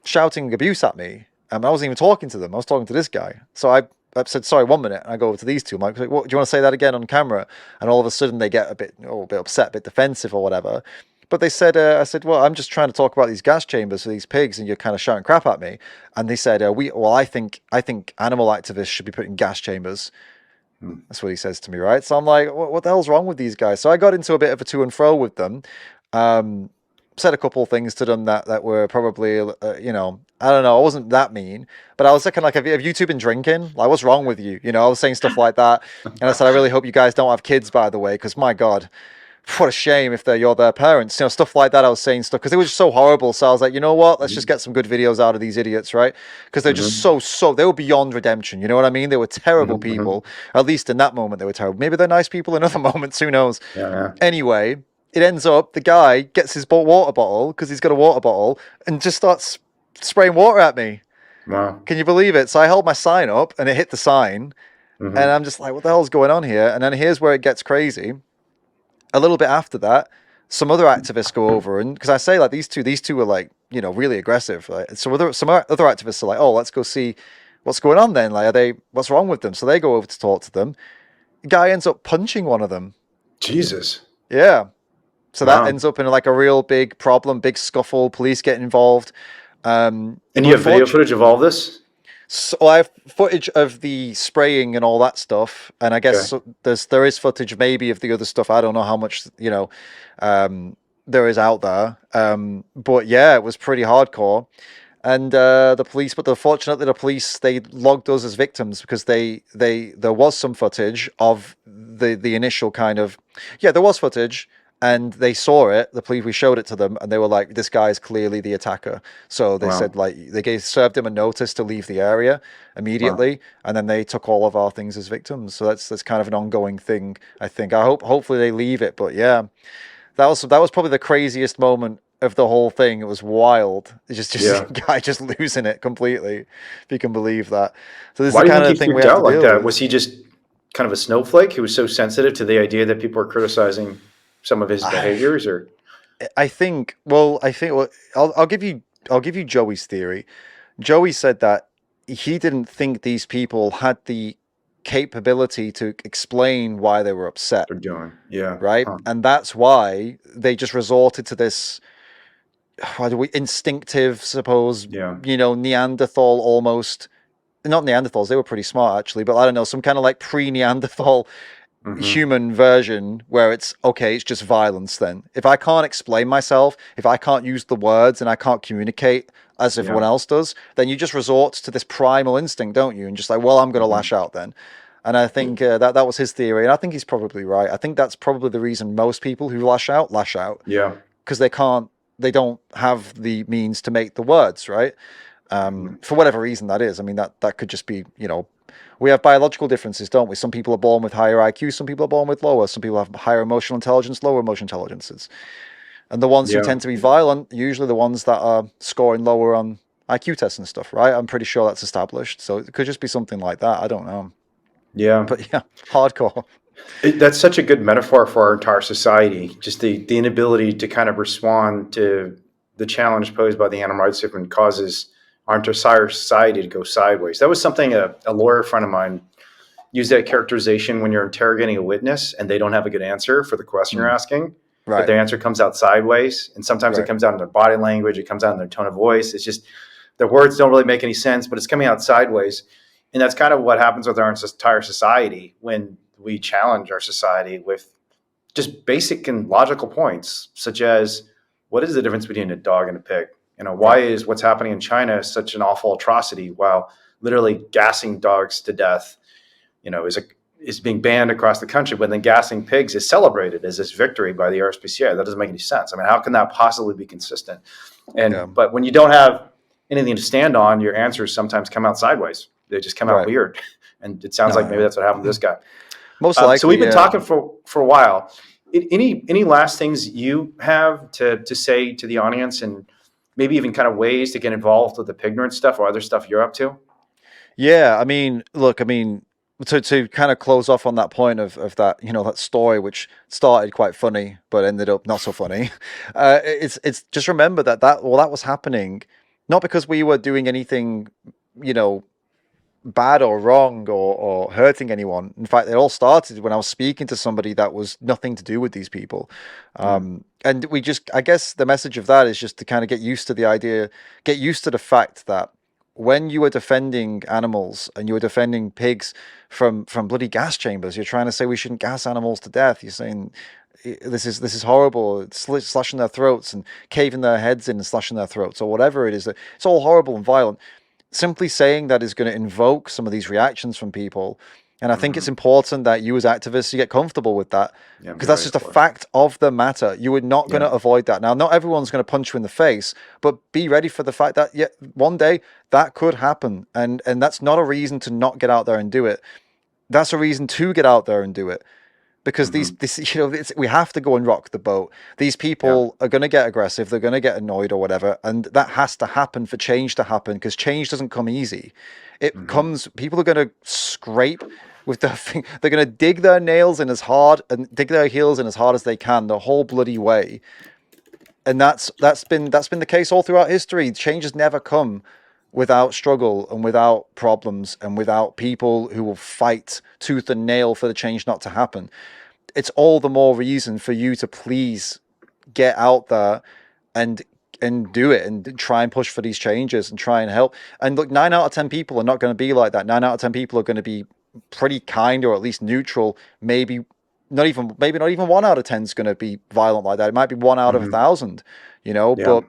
S2: shouting abuse at me. I wasn't even talking to them. I was talking to this guy. So I said, sorry, 1 minute. And I go over to these two. I'm like, what, do you want to say that again on camera? And all of a sudden they get a bit upset, a bit defensive or whatever. But they said, I said, well, I'm just trying to talk about these gas chambers for these pigs, and you're kind of shouting crap at me. And they said, I think animal activists should be put in gas chambers. That's what he says to me, right? So I'm like, what the hell's wrong with these guys? So I got into a bit of a to and fro with them. Said a couple of things to them that were probably, I don't know, I wasn't that mean, but I was thinking, like, have you two been drinking? Like, what's wrong with you? I was saying stuff like that. And I said, I really hope you guys don't have kids, by the way, because my God, what a shame if you're their parents, stuff like that. I was saying stuff because they were just so horrible. So I was like, you know what? Let's just get some good videos out of these idiots, right? Because they're just they were beyond redemption. You know what I mean? They were terrible people. At least in that moment, they were terrible. Maybe they're nice people in other moments. Who knows?
S1: Yeah.
S2: Anyway, it ends up the guy gets his water bottle, because he's got a water bottle, and just starts spraying water at me.
S1: Wow.
S2: Can you believe it? So I held my sign up and it hit the sign, and I'm just like, what the hell's going on here? And then here's where it gets crazy. A little bit after that, some other activists go over, and because I say, like, these two are, like, really aggressive. Right? So some other activists are like, oh, let's go see what's going on then. Like, what's wrong with them? So they go over to talk to them. The guy ends up punching one of them.
S1: Jesus.
S2: Yeah. So that ends up in, like, a real big problem, big scuffle, police get involved.
S1: And you have video footage of all this?
S2: So I have footage of the spraying and all that stuff, and I guess there is footage maybe of the other stuff. I don't know how much there is out there, but yeah, it was pretty hardcore. And fortunately the police, they logged us as victims, because there was some footage of the initial kind of there was footage. And they saw it, the police, we showed it to them, and they were like, this guy is clearly the attacker. So they said, like, served him a notice to leave the area immediately, and then they took all of our things as victims. So that's kind of an ongoing thing, I think. Hopefully they leave it, but yeah. That was probably the craziest moment of the whole thing. It was wild. It's just a guy just losing it completely, if you can believe that. So this is the kind of thing we have to deal with.
S1: Was he just kind of a snowflake who was so sensitive to the idea that people are criticizing some of his behaviors? Or
S2: I think. Well, I'll give you Joey's theory. Joey said that he didn't think these people had the capability to explain why they were upset,
S1: They're doing. Yeah.
S2: right?
S1: Huh.
S2: And that's why they just resorted to this, how do we, instinctive, suppose,
S1: Yeah.
S2: Neanderthal almost. Not Neanderthals, they were pretty smart actually, but I don't know, some kind of like pre-Neanderthal
S1: Hmm.
S2: human version where it's okay, it's just violence then. If I can't explain myself, if I can't use the words and I can't communicate as everyone
S1: Yeah.
S2: else does, then you just resort to this primal instinct, don't you? And just like, well, I'm going to
S1: Hmm.
S2: lash out then. And I think that was his theory, and I think he's probably right. I think that's probably the reason most people who lash out
S1: Yeah.
S2: because they don't have the means to make the words right.
S1: Hmm.
S2: For whatever reason that is. I mean, that could just be, we have biological differences, don't we? Some people are born with higher IQ, some people are born with lower, some people have higher emotional intelligence, lower emotional intelligences. And the ones who
S1: Yeah.
S2: tend to be violent, usually the ones that are scoring lower on IQ tests and stuff, right? I'm pretty sure that's established. So it could just be something like that. I don't know.
S1: Yeah.
S2: But yeah, hardcore.
S1: That's such a good metaphor for our entire society. Just the inability to kind of respond to the challenge posed by the animal rights movement causes our entire society to go sideways. That was something a lawyer friend of mine used that characterization when you're interrogating a witness and they don't have a good answer for the question you're
S2: Mm.
S1: asking, but
S2: Right,
S1: their answer comes out sideways. And sometimes it
S2: right.
S1: comes out in their body language, it comes out in their tone of voice. It's just their words don't really make any sense, but it's coming out sideways. And that's kind of what happens with our entire society when we challenge our society with just basic and logical points, such as what is the difference between a dog and a pig? Why
S2: Right.
S1: is what's happening in China such an awful atrocity while literally gassing dogs to death, is being banned across the country, but then gassing pigs is celebrated as this victory by the RSPCA? That doesn't make any sense. I mean, how can that possibly be consistent?
S2: Yeah.
S1: But when you don't have anything to stand on, your answers sometimes come out sideways. They just come out
S2: Right.
S1: weird, and it sounds
S2: No,
S1: like maybe
S2: yeah.
S1: that's what happened to this guy.
S2: Most
S1: So we've
S2: likely,
S1: been
S2: yeah.
S1: talking for a while. Any last things you have to say to the audience, and maybe even kind of ways to get involved with the Pignorant stuff or other stuff you're up to?
S2: Yeah, I mean, look, I mean, to kind of close off on that point of that, that story, which started quite funny but ended up not so funny. It's just remember that was happening not because we were doing anything, you know, bad or wrong or hurting anyone. In fact, it all started when I was speaking to somebody that was nothing to do with these people.
S1: Mm.
S2: And we just, I guess the message of that is just to kind of get used to the idea, get used to the fact that when you are defending animals and you are defending pigs from bloody gas chambers, you're trying to say we shouldn't gas animals to death. You're saying this is horrible. It's slashing their throats and caving their heads in and slashing their throats or whatever it is. It's all horrible and violent. Simply saying that is going to invoke some of these reactions from people. And I think it's
S1: Hmm.
S2: important that you as activists, you get comfortable with that
S1: Yeah,
S2: because
S1: be
S2: that's
S1: ready
S2: just a
S1: for it.
S2: fact of the matter. You are not going
S1: Yeah.
S2: to avoid that. Now, not everyone's going to punch you in the face, but be ready for the fact that one day that could happen. And that's not a reason to not get out there and do it. That's a reason to get out there and do it because
S1: Hmm.
S2: we have to go and rock the boat. These
S1: Yeah.
S2: people are going to get aggressive, they're going to get annoyed or whatever, and that has to happen for change to happen because change doesn't come easy. It
S1: Hmm.
S2: comes, people are going to scrape with their thing, they're going to dig their nails in as hard and dig their heels in as hard as they can the whole bloody way. And that's been the case all throughout history. Change has never come without struggle and without problems and without people who will fight tooth and nail for the change not to happen. It's all the more reason for you to please get out there and do it and try and push for these changes and try and help. And look, 9 out of 10 people are not going to be like that. 9 out of 10 people are going to be pretty kind or at least neutral. Maybe not even 1 out of 10 is going to be violent like that. It might be one out of a
S1: Hmm.
S2: thousand,
S1: Yeah.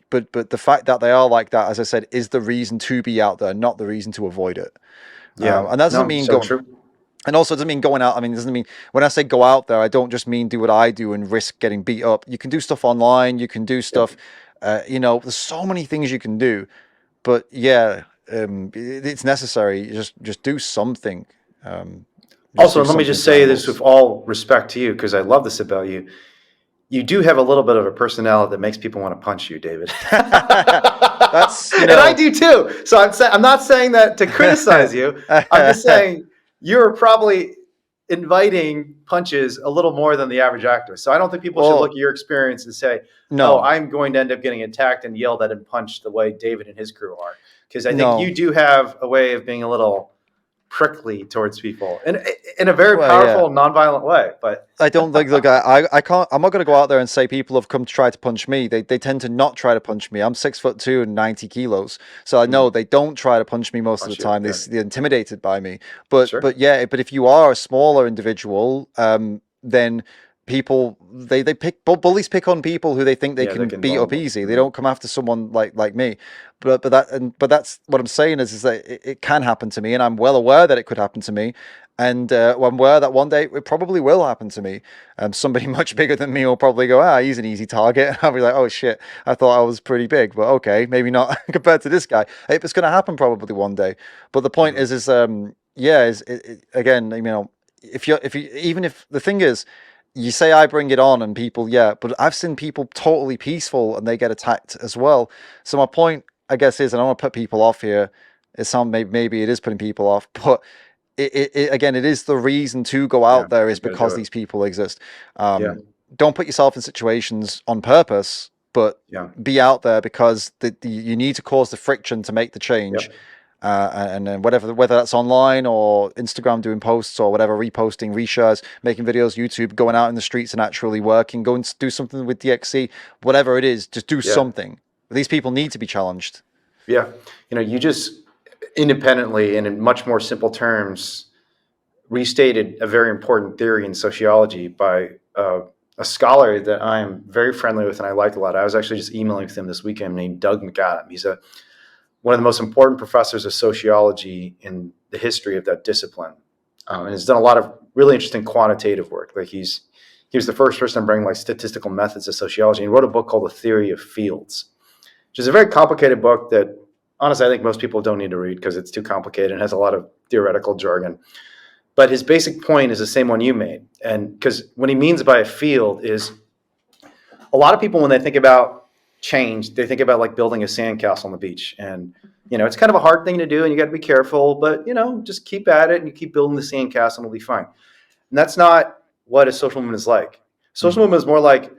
S2: but the fact that they are like that, as I said, is the reason to be out there, not the reason to avoid it.
S1: Yeah.
S2: And that doesn't
S1: No,
S2: mean
S1: so
S2: going.
S1: true.
S2: And also, it doesn't mean going out. I mean, it doesn't mean when I say go out there, I don't just mean do what I do and risk getting beat up. You can do stuff online. You can do
S1: Yep.
S2: stuff. There's so many things you can do. But yeah, it's necessary. Just do something. Just
S1: Also,
S2: do
S1: let me
S2: something
S1: just
S2: for
S1: say this with
S2: animals.
S1: all respect to you, because I love this about you. You do have a little bit of a personality that makes people want to punch you, David.
S2: That's
S1: And I do too. So I'm not saying that to criticize you. I'm just saying you're probably inviting punches a little more than the average activist. So I don't think people should look at your experience and say,
S2: no.
S1: "Oh, I'm going to end up getting attacked and yelled at and punched the way David and his crew are." Because I think you do have a way of being a little prickly towards people in a very powerful, nonviolent way. But
S2: I don't think, look, I can't, I'm not going to go out there and say people have come to try to punch me. They tend to not try to punch me. I'm 6'2" and 90 kilos. So I know they don't try to punch me most of the time. They're intimidated by me. But if you are a smaller individual, then people bullies pick on people who they think they can beat up easy. They don't come after someone like me. But that's what I'm saying is that it can happen to me, and I'm well aware that it could happen to me. And I'm aware that one day it probably will happen to me. Somebody much bigger than me will probably go, he's an easy target. I'll be like, oh shit, I thought I was pretty big, but okay, maybe not compared to this guy. It's going to happen probably one day. But the point is again, you know, if you even if the thing is, you say I bring it on and people, but I've seen people totally peaceful and they get attacked as well. So my point, I guess, is, and I don't want to put people off here. Maybe it is putting people off, but again, it is the reason to go out there is because these people exist. Don't put yourself in situations on purpose, but be out there because you need to cause the friction to make the change. And then whether that's online or Instagram doing posts or whatever, reposting, reshares, making videos, YouTube, going out in the streets and actually working, going to do something with DXC, whatever it is, just do something. These people need to be challenged.
S1: Yeah. You know, you just independently and in much more simple terms restated a very important theory in sociology by a scholar that I'm very friendly with and I like a lot. I was actually just emailing with him this weekend named Doug McAdam. He's one of the most important professors of sociology in the history of that discipline, and has done a lot of really interesting quantitative work. Like he was the first person to bring like statistical methods to sociology. He wrote a book called The Theory of Fields, which is a very complicated book that honestly I think most people don't need to read because it's too complicated and has a lot of theoretical jargon. But his basic point is the same one you made, and because what he means by a field is a lot of people when they think about change, they think about like building a sandcastle on the beach, and you know it's kind of a hard thing to do and you got to be careful, but you know just keep at it and you keep building the sandcastle and it'll be fine. And that's not what a social movement is like. Social movement is more like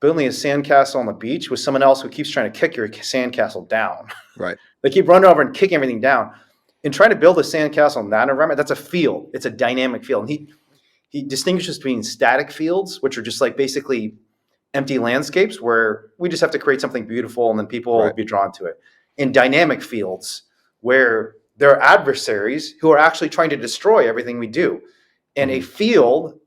S1: building a sandcastle on the beach with someone else who keeps trying to kick your sandcastle down.
S2: Right.
S1: They keep running over and kicking everything down. And trying to build a sandcastle in that environment, that's a field. It's a dynamic field. And he distinguishes between static fields, which are just like basically empty landscapes where we just have to create something beautiful and then people will be drawn to it. In dynamic fields where there are adversaries who are actually trying to destroy everything we do. And a field,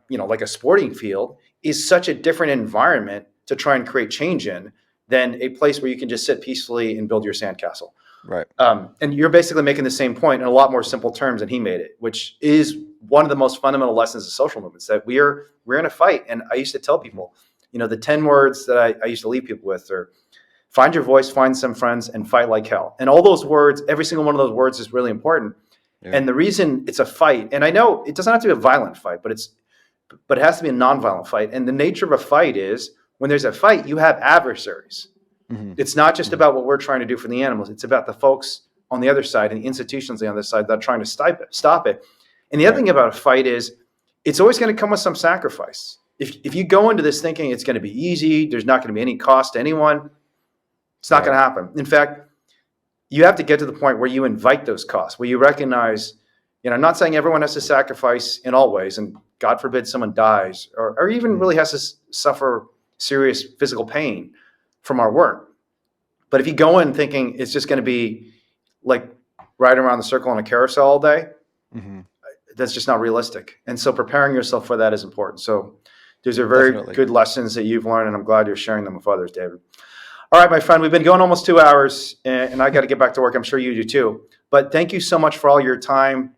S1: like a sporting field, is such a different environment to try and create change in than a place where you can just sit peacefully and build your sandcastle.
S2: Right.
S1: And you're basically making the same point in a lot more simple terms than he made it, which is one of the most fundamental lessons of social movements, that we're in a fight. And I used to tell people, the 10 words that I used to leave people with are find your voice, find some friends, and fight like hell. And all those words, every single one of those words is really important. Yeah. And the reason it's a fight, and I know it doesn't have to be a violent fight, but it has to be a nonviolent fight. And the nature of a fight is when there's a fight, you have adversaries. Mm-hmm. It's not just about what we're trying to do for the animals. It's about the folks on the other side and the institutions on the other side that are trying to stop it. And the other thing about a fight is it's always going to come with some sacrifice. If you go into this thinking it's going to be easy, there's not going to be any cost to anyone, it's not going to happen. In fact, you have to get to the point where you invite those costs, where you recognize, I'm not saying everyone has to sacrifice in all ways, and God forbid someone dies or even really has to suffer serious physical pain from our work. But if you go in thinking it's just going to be like riding around the circle on a carousel all day, that's just not realistic. And so preparing yourself for that is important. So these are very good lessons that you've learned, and I'm glad you're sharing them with others, David. All right, my friend, we've been going almost 2 hours, and I got to get back to work. I'm sure you do too. But thank you so much for all your time.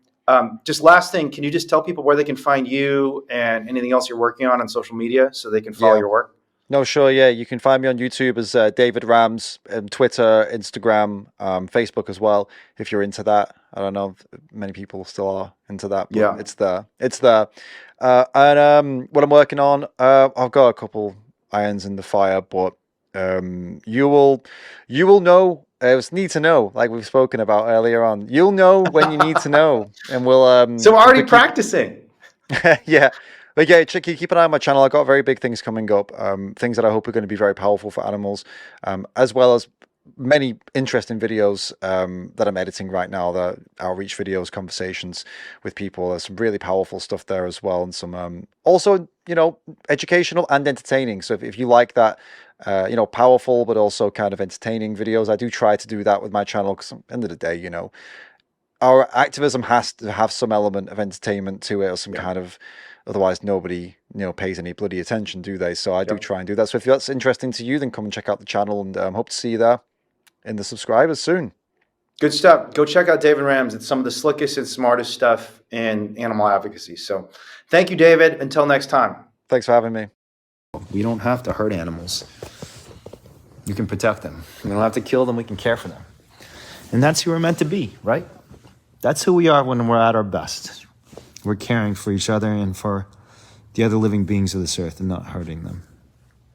S1: Just last thing, can you just tell people where they can find you and anything else you're working on social media so they can follow your work?
S2: No, sure, yeah. You can find me on YouTube as David Rams, Twitter, Instagram, Facebook as well, if you're into that. I don't know if many people still are into that, but it's there. It's there. And what I'm working on, I've got a couple irons in the fire, but you will know. It's need to know, like we've spoken about earlier on. You'll know when you need to know, and we'll.
S1: So already practicing.
S2: Yeah. But yeah, keep an eye on my channel. I've got very big things coming up, things that I hope are going to be very powerful for animals, as well as many interesting videos that I'm editing right now, the outreach videos, conversations with people. There's some really powerful stuff there as well, and some also, educational and entertaining. So if you like that, powerful but also kind of entertaining videos, I do try to do that with my channel, because at the end of the day, our activism has to have some element of entertainment to it, or some kind of, otherwise nobody pays any bloody attention, do they? So I do try and do that. So if that's interesting to you, then come and check out the channel, and hope to see you there in the subscribers soon.
S1: Good stuff. Go check out David Rams. It's some of the slickest and smartest stuff in animal advocacy. So thank you, David. Until next time.
S2: Thanks for having me.
S1: We don't have to hurt animals. You can protect them. We don't have to kill them. We can care for them. And that's who we're meant to be, right? That's who we are when we're at our best. We're caring for each other and for the other living beings of this earth and not hurting them.